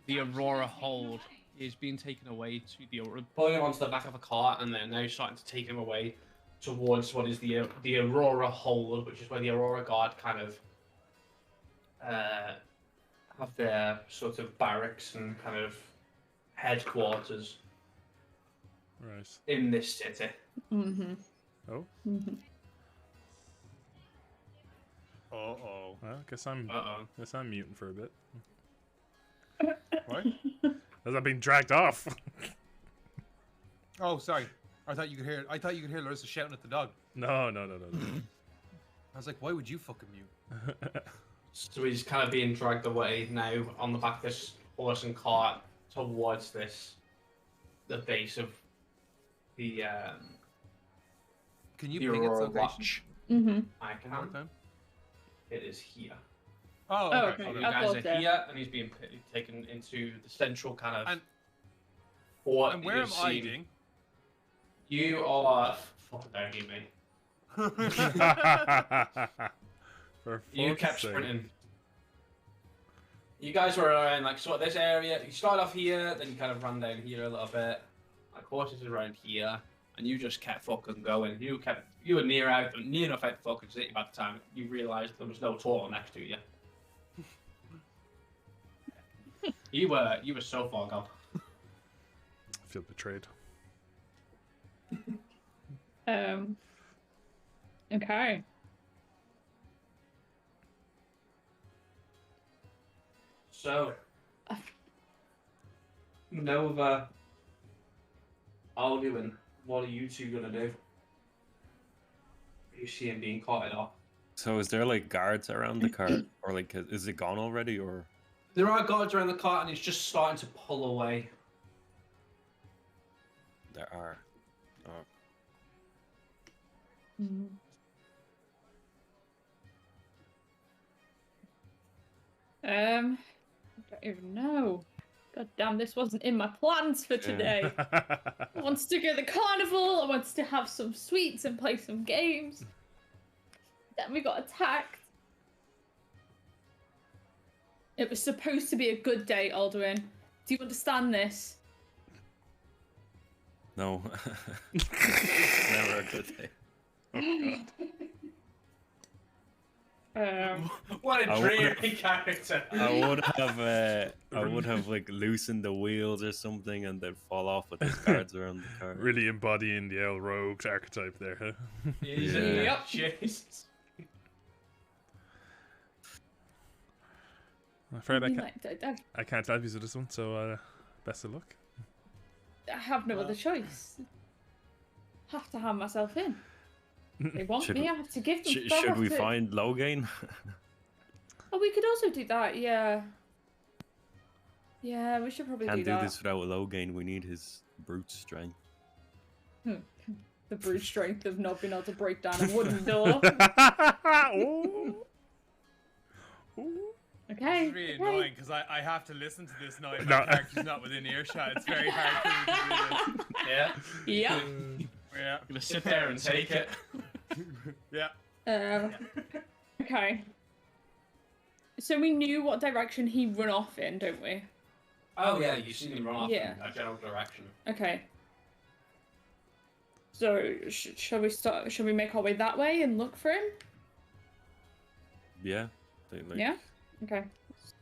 the Aurora hold. He's being taken away to the Aurora. pulling him onto the back of a cart, and they're now starting to take him away towards what is the Aurora hold, which is where the Aurora Guard kind of have their sort of barracks and kind of headquarters Right. in this city. Mhm. Oh. Mhm. Oh. Well, guess I'm muting for a bit. What? Has that been dragged off? Oh, sorry. I thought you could hear Larissa shouting at the dog. No. I was like, why would you fucking mute? So he's kind of being dragged away now on the back of this horse and cart towards the base of the Can you the ping its Aurora location? Watch. Mhm. I One more can. time? It is here. Oh, Oh, okay. okay. You okay. I guys thought are so. here, and he's being taken into the central kind of And- fort. And where you've am I seen. doing? You are fucking don't you me. For You fuck's kept sake. sprinting. You guys were around like sort of this area. You started off here, then you kind of ran down here a little bit. Like horses around here, and you just kept fucking going. You were near enough out the fucking city by the time you realised there was no turtle next to you. You were so far gone. I feel betrayed. Okay. So, Nova, Alduin, what are you two gonna do? You see him being carted off. So is there like guards around the cart, or like is it gone already, or? There are guards around the cart, and it's just starting to pull away. There are. Oh. I don't even know. God damn, this wasn't in my plans for today. I wanted to go to the carnival, I wanted to have some sweets and play some games. Then we got attacked. It was supposed to be a good day, Alduin. Do you understand this? No. It's never a good day. What a I dreary character. I would have like loosened the wheels or something and then fall off with the guards around the car. Really embodying the El Rogue archetype there, huh? Yep. Jesus. I'm afraid I I can't help you with this one, so best of luck. have no other choice. Have to hand myself in. They want me, I have to give them. Should we find Logain? Oh, we could also do that, yeah. Yeah, we should probably Can't do do that. this without Logain. We need his brute strength. The brute strength of not being able to break down a wooden door. Ooh. Okay. It's really okay. annoying because I have to listen to this now. If No. my character's not within earshot. It's very hard for me to do Yeah. Yeah. this. Yeah. I'm gonna sit there and take it. Yeah. Okay. So we knew what direction he run off in, don't we? Oh yeah, you've seen him run off Yeah. in a general direction. Okay. So shall we start? Shall we make our way that way and look for him? Yeah. Like, Yeah. Okay.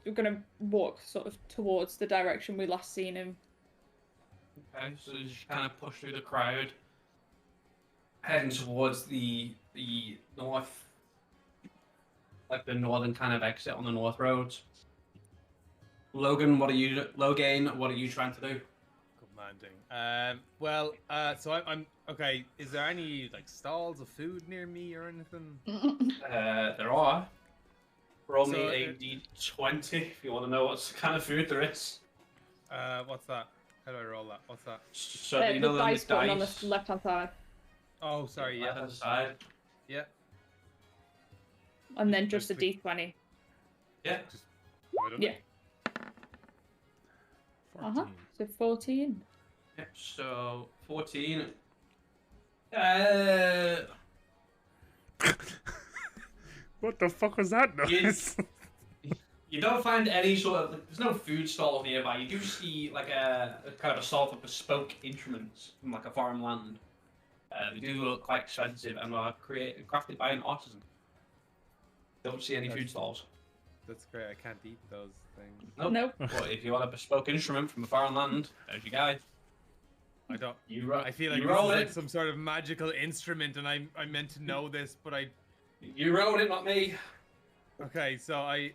We're gonna walk sort of towards the direction we last seen him. Okay, so you just kind of push through the crowd, heading towards the north, like the northern kind of exit on the north roads. Logain, what are you trying to do? Commanding. So I'm okay. Is there any like stalls of food near me or anything? There are. Roll me So, a d20 if you want to know what kind of food there is. What's that? How do I roll that? What's that? So The you know dice the button on dice the left-hand side, Oh, sorry. Yeah. left-hand side. Yeah. and then just a d20. Yeah. Yeah. 14. So 14. Yep. So 14. What the fuck was that noise? You don't find any sort of there's no food stall nearby. You do see like a kind of a stall for bespoke instruments from like a foreign land. They do look quite expensive and are crafted by an artisan. Don't see any food stalls. That's great. I can't eat those things. Nope. But if you want a bespoke instrument from a foreign land, there's your guide. I don't. I feel like you this roll is it. like some sort of magical instrument, and I meant to know this, but I. You rolled it, not me. Okay, so I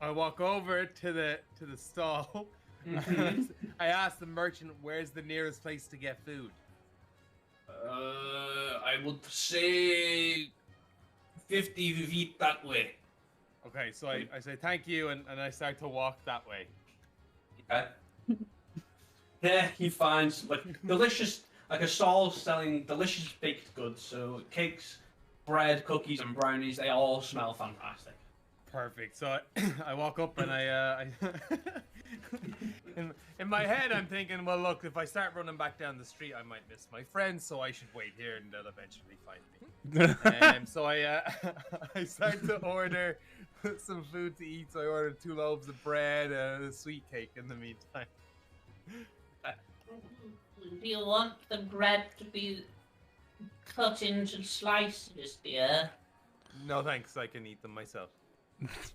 walk over to the stall. I ask the merchant, "Where's the nearest place to get food?" I would say 50 feet that way. Okay, so I say thank you, and I start to walk that way. Okay. Yeah, he finds like delicious, like a stall selling delicious baked goods. So cakes, bread, cookies, and brownies. They all smell fantastic. Perfect. So I walk up and I in my head I'm thinking, well, look, if I start running back down the street, I might miss my friends, so I should wait here and they'll eventually find me. So I start to order some food to eat. So I ordered 2 loaves of bread and a sweet cake in the meantime. Do you want the bread to be cut into slices, dear? No thanks, I can eat them myself.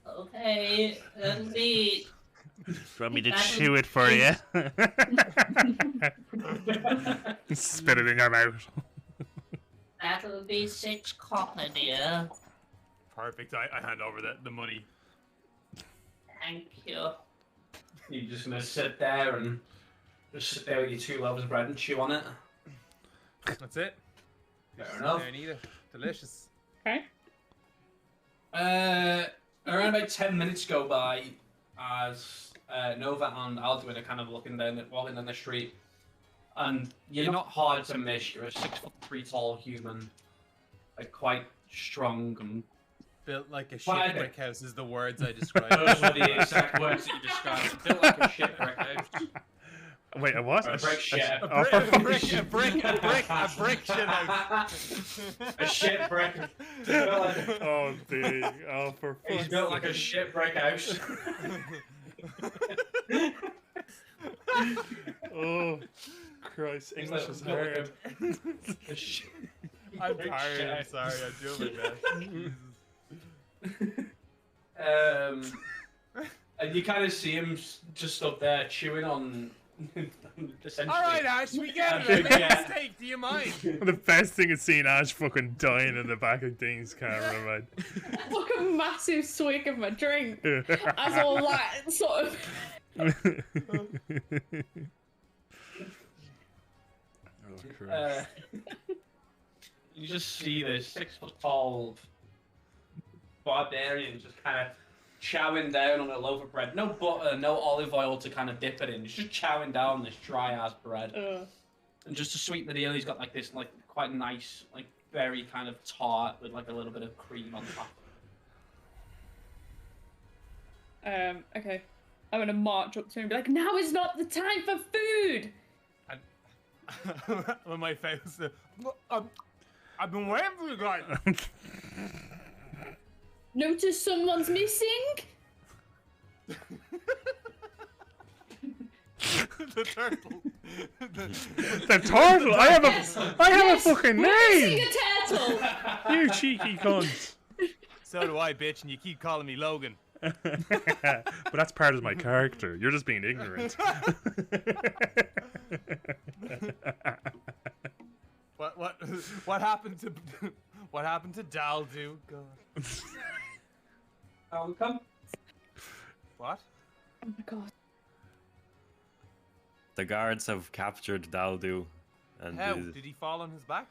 Okay, let's see. Want me to That'll chew it for you? Spit it in your mouth. That'll be 6 copper, dear. Perfect. I hand over the money. Thank you. You're just gonna sit there and just sit there with your 2 loaves of bread and chew on it. That's it. Fair enough. There and eat it. Delicious. Okay. Around about 10 minutes go by as Nova and Alduin are kind of walking down the street. And you're not hard to miss. You're a 6'3" tall human, like quite strong and Built like a Why- shipwreck house is the words I described. those were the exact words that you described. Built like a shipwreck house. Wait, a what? A brick shit. A Oh, brick, for a brick, a brick, a brick, a brick shit house. A shipwreck. He's built like a, Oh, big. Oh, for he's fuck's built like a shipwreck house. Oh, Christ. He's English like- is built like hard. a sh- I'm brick tired. shit I'm house. sorry. I'm doing my best. And you kind of see him just up there chewing on. Essentially. All right, Ash, we get it. I made a mistake. Do you mind? The best thing is seeing Ash fucking dying in the back of Dean's camera, man. Took a massive swig of my drink as all that sort of. Oh, Christ. You just see this 6 foot tall barbarian just kind of chowing down on a loaf of bread. No butter, no olive oil to kind of dip it in. He's just chowing down this dry ass bread. And just to sweeten the deal, he's got like this like quite nice, like very kind of tart with like a little bit of cream on top. Okay. I'm gonna march up to him and be like, now is not the time for food! When my face, I've been waiting for you guys. Notice someone's missing? The turtle. The turtle! I have a fucking Missing name! a turtle! You cheeky cunt. So do I, bitch, and you keep calling me Logan. But that's part of my character. You're just being ignorant. What happened to Daldu? God. Outcome? What? Oh my god. The guards have captured Daldu, and How did he fall on his back?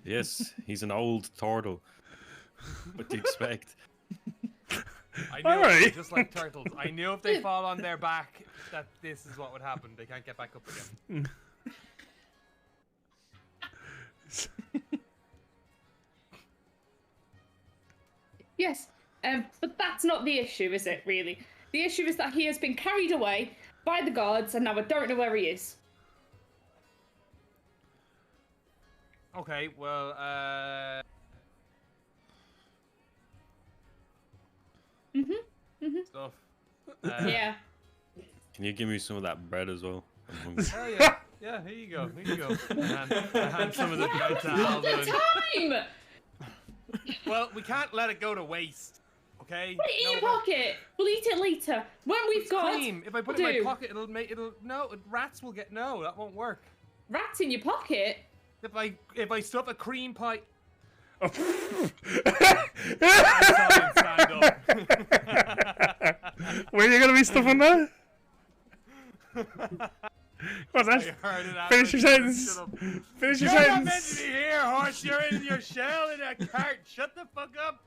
yes, he's an old turtle. What do you expect? I knew Alright. it, just like turtles. I knew if they fall on their back that this is what would happen. They can't get back up again. Yes, but that's not the issue, is it, really? The issue is that he has been carried away by the guards and now I don't know where he is. Okay, well, stuff. Yeah. Can you give me some of that bread as well? I'm hungry. Oh yeah, yeah. Here you go. Here you go. I hand some of the bread to Not the Aldo. time! Well, we can't let it go to waste. Okay. Put it in your but pocket. We'll eat it later. When we've it's got cream. If I put it in my pocket, rats will get no. That won't work. rats in your pocket. If I stuff a cream pie. Oh. Stand up. Where are you gonna be stuffing that? What's I that? heard it. Finish your Adam. sentence. Shut up. Finish your You're not meant to sentence. be here, horse. You're in your shell in a cart. Shut the fuck up.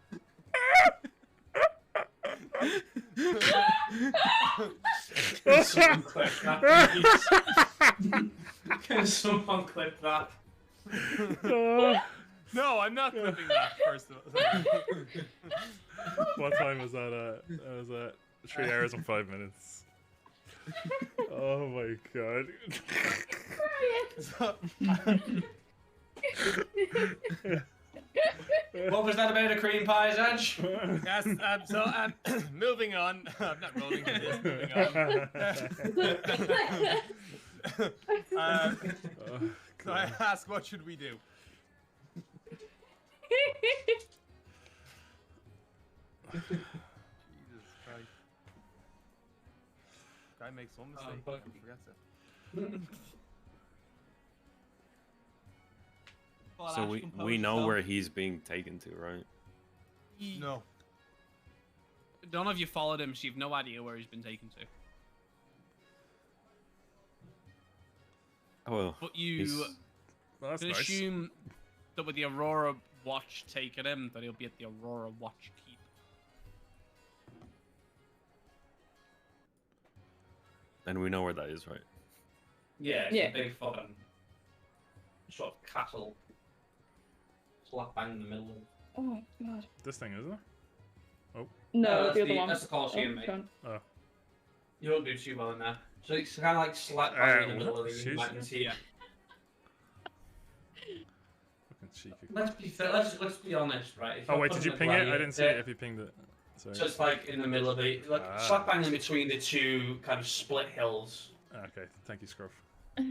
Someone clip that, please. Can someone clip that? Oh. No, I'm not clipping that. First of all. What time was that? That was 3 hours and 5 minutes. Oh my god. What was that about a cream pie, Edge? Yes, so moving on. I'm not rolling for this. Moving on. So I ask, what should we do? Jesus Christ. Guy makes one mistake. fuck. and forgets it. So we know where he's being taken to, right? No. None of you followed him, so you've no idea where he's been taken to. Oh well. But you he's- Well, that's can nice. assume that with the Aurora watch taken him, that he'll be at the Aurora Watch Keep. And we know where that is, right? Yeah, it's Yeah. a big fucking sort of castle. Slap bang in the middle of it. Oh my god. This thing, isn't it? No, that's the other one. That's the Colosseum, mate. go on. Oh. You don't do too well in there. So it's kind of like slap bang in the middle of the excuse mountains here. Fucking cheeky. Let's be fair. Let's be honest, right? If Oh you're wait, did putting you a ping it? I gladiator- didn't see it if you pinged it. Sorry. Just like in the middle of the slap bang in between the two kind of split hills. Okay, thank you, Scruff. Oh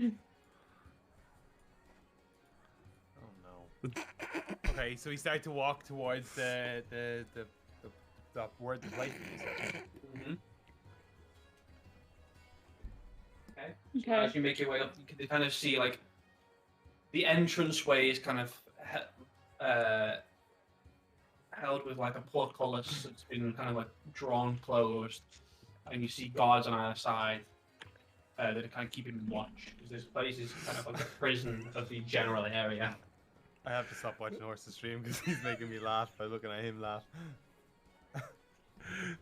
no. Okay, so we start to walk towards the where the place is. Mm-hmm. Okay. Okay. As you make your way up, you can kind of see like the entranceway is kind of held with like a portcullis that's been kind of like drawn closed, and you see guards on either side that are kind of keeping watch because this place is kind of like a prison of the general area. I have to stop watching Horse's stream because he's making me laugh by looking at him laugh.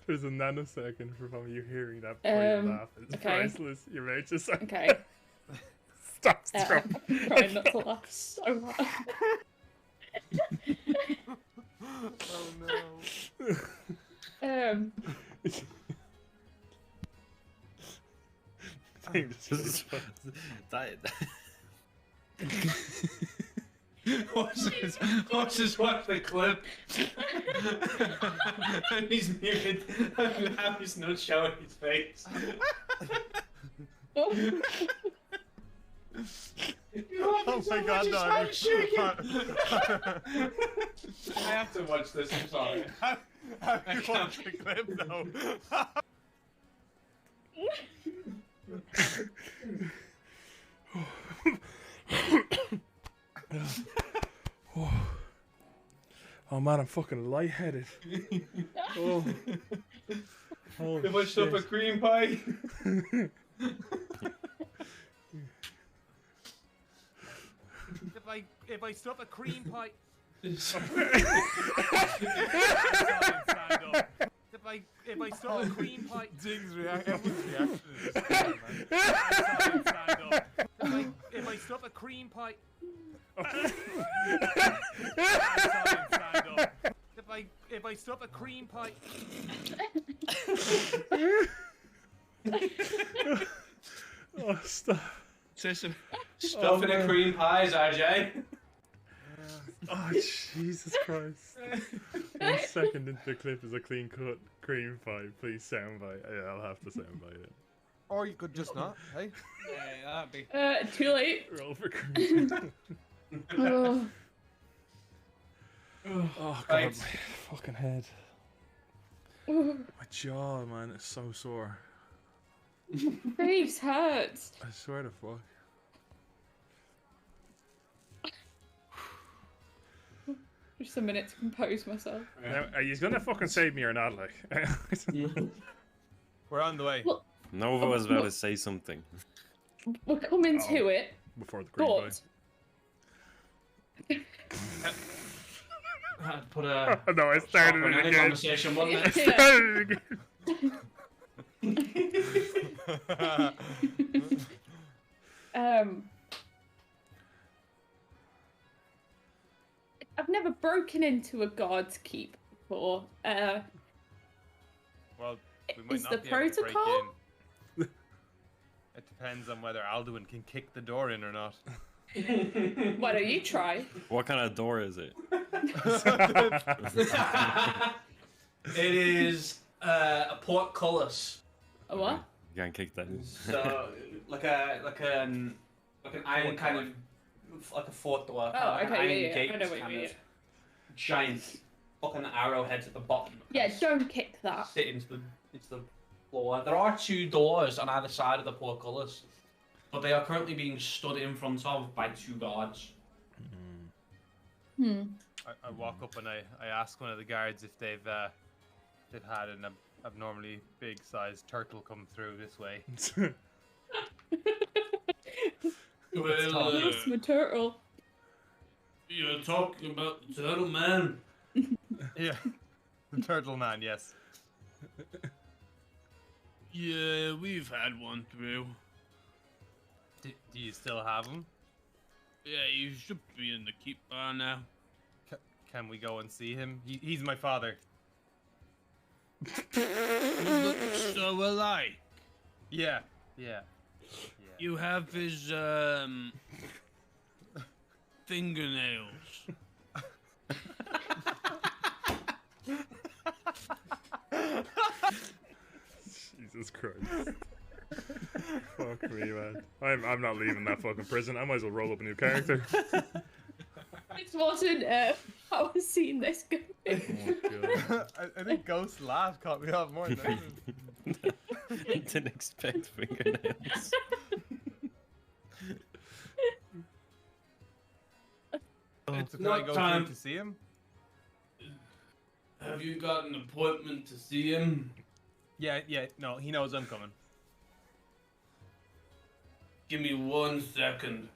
There's a nanosecond from you hearing that before you laugh. It's okay. priceless. Your mate just like, Okay. stop, I'm stop. trying not to laugh so hard. Oh no. Horses watch the clip. And he's muted. And now he's not showing his face. Oh my god, no. I have to watch this, I'm sorry. Have you watched the clip though? Oh man, I'm fucking lightheaded. Oh. Holy If I stuff a shit. cream pie. If I stuff a cream pie. Stand If I stuff a cream pie. Ding's reaction. If I stuff a cream pie. If I stuff a cream pie. Oh, stop. Stuffing a cream pies, RJ. Oh, Jesus Christ. 1 second into the clip is a clean cut cream pie. Please soundbite. Yeah, I'll have to soundbite it. Or you could just not, hey? Yeah, that'd be. Too late. Roll for cream. Oh. Oh, God, Right. my fucking head. My jaw, man, is so sore. Face hurts. I swear to fuck. Just a minute to compose myself. Now, are you gonna fucking save me or not, like? We're on the way. Well, Nova was about to say something. we're coming to it, Before the cream pie. but I'd put a. Oh, no, I started in it any again. conversation, wouldn't I it? started it again. I've never broken into a guard's keep before. Well, we might Is not the be able to break protocol? in. It depends on whether Alduin can kick the door in or not. Why don't you try? What kind of door is it? It is a portcullis. A what? You can't kick that in. So like an iron kind of like a fort door. Oh, like an okay, iron yeah. I gate know what you kind mean. of giant fucking arrowheads at the bottom. Yeah, don't kick that. Sit into the floor. There are 2 doors on either side of the portcullis, but they are currently being stood in front of by 2 guards. Hmm. I walk up and I ask one of the guards if they've had an abnormally big sized turtle come through this way. Well, It's my turtle. You're talking about the turtle man. Yeah. The turtle man, yes. Yeah, we've had one through. Do you still have him? Yeah, you should be in the keep bar now. Can we go and see him? He's my father. You look so alike. Yeah. You have his fingernails. Jesus Christ. Fuck me, man. I'm not leaving that fucking prison. I might as well roll up a new character. It wasn't I was seeing this going. Oh, God. I think Ghost's laugh caught me off more than anything. Didn't expect fingernails. It's So can I not go time. through to see him? Have you got an appointment to see him? Yeah. No, he knows I'm coming. Give me 1 second.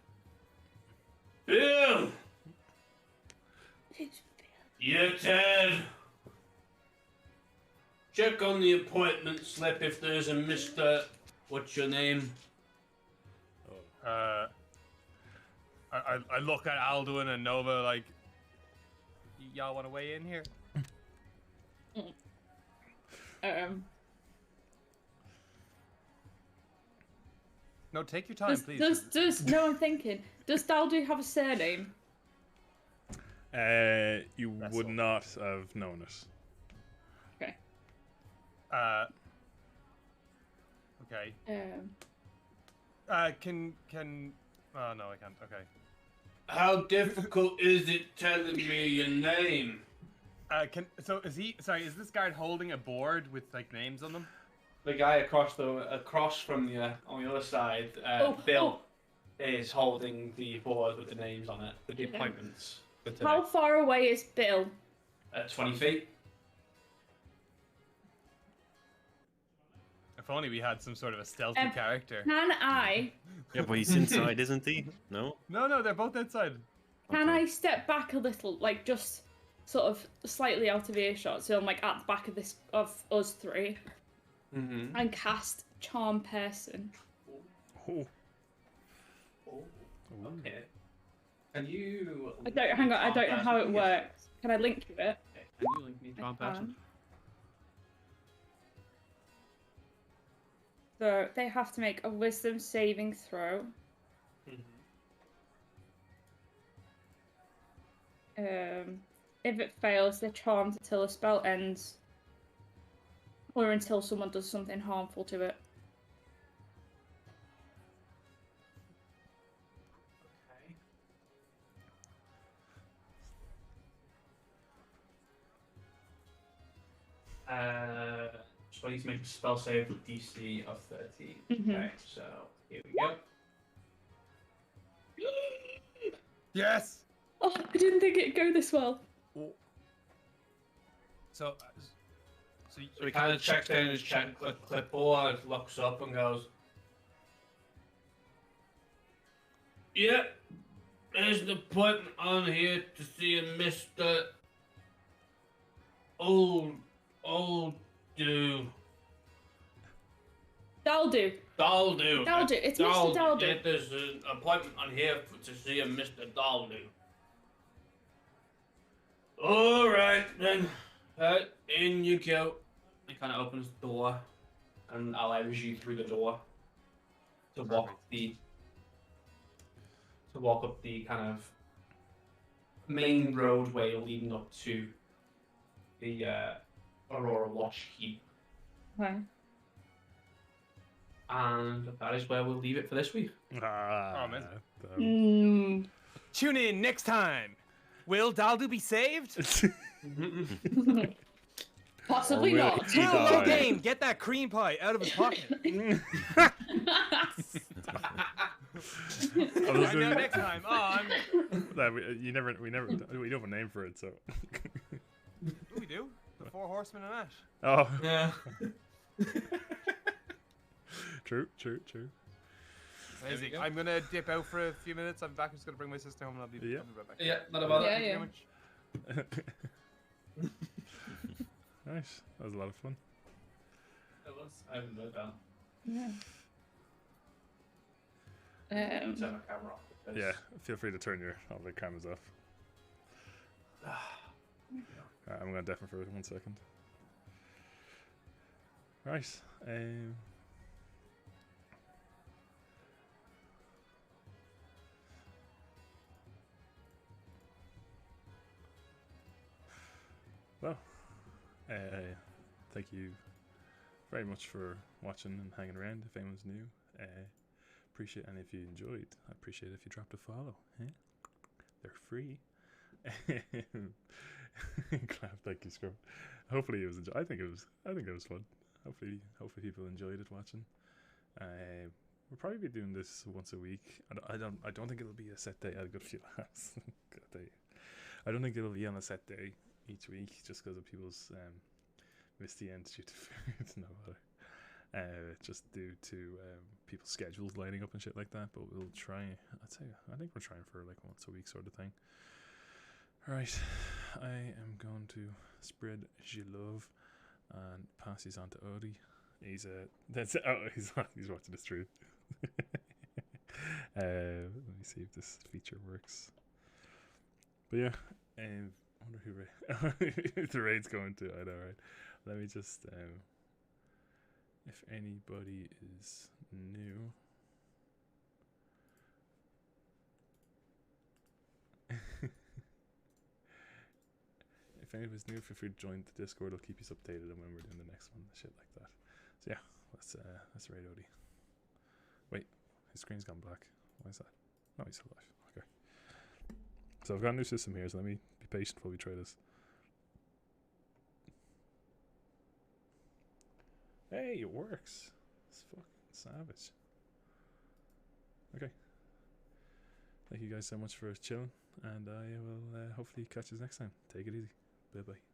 Bill! Yeah, Ted. Check on the appointment slip if there's a Mr. What's your name? I look at Alduin and Nova like, y'all want to weigh in here? No, take your time, please. No, I'm thinking. Does Daldu have a surname? You would not have known it. Okay. Okay. Can. Oh no, I can't. Okay. How difficult is it telling me your name? Is he? Sorry, is this guard holding a board with like names on them? The guy across from the on the other side, Bill, is holding the board with the names on it, with the appointments. How far away is Bill? 20 feet. If only we had some sort of a stealthy character. Can I? Yeah, but he's inside, isn't he? No? No, they're both outside. Can I step back a little, like just sort of slightly out of earshot, so I'm like at the back of us three, and cast Charm Person? Oh. Okay. Can you? I don't know how it works. Can I link to it? Can you link me to Charm Person? So they have to make a Wisdom saving throw. If it fails, they're charmed until the spell ends, or until someone does something harmful to it. So I need to make a spell save with DC of 13. Okay, so here we go. Yes. Oh, I didn't think it'd go this well. So he kind of checks down his clipboard, looks up and goes, Yeah, there's an appointment on here to see a Mr. Old dude. Daldu. It's Mr. Daldu. Yeah, there's an appointment on here to see a Mr. Daldu. All right then, in you go. he kind of opens the door and allows you through the door to walk up the kind of main roadway leading up to the Aurora Watch Keep. Okay. And that is where we'll leave it for this week. Oh, man. Tune in next time. Will Daldu be saved? Possibly not. Will Dane get that cream pie out of his pocket? Find out next time. We don't have a name for it, so. We do. The Four Horsemen and Ash. Oh. Yeah. True. Amazing. go. I'm gonna dip out for a few minutes. I'm back. I'm just gonna bring my sister home and I'll be Yeah. right back. Yeah, not about Yeah, that. yeah. Thank you very much. Nice. That was a lot of fun. It was. I haven't looked down. Yeah. Turn my camera off. because- Yeah, feel free to turn all the cameras off. I'm going to deafen for 1 second. Right. Well, thank you very much for watching and hanging around. If anyone's new, appreciate, and if you enjoyed, I appreciate if you dropped a follow. Eh? They're free. Clap, thank you, Scrum. Hopefully it was. I think it was fun. Hopefully people enjoyed it watching. We'll probably be doing this once a week. I don't think it'll be a set day. I had a good few laughs. I don't think it'll be on a set day each week, just because of people's missed the end due to food. No matter. Just due to people's schedules lining up and shit like that. But we'll try. I think we're trying for like once a week sort of thing. Alright, I am going to spread je love and pass these on to Odie. He's he's watching the stream. Let me see if this feature works. But yeah, I wonder who the raid's going to. I know, right? Let me just if anybody is new. If anybody's new, feel free to join the Discord. I'll keep you updated on when we're doing the next one, shit like that. So yeah, let's raid Odie. Wait, his screen's gone black. Why is that? No, he's alive. Okay. So I've got a new system here, so let me be patient while we try this. Hey, it works. It's fucking savage. Okay. Thank you guys so much for chilling, and I will hopefully catch you next time. Take it easy. Bye bye.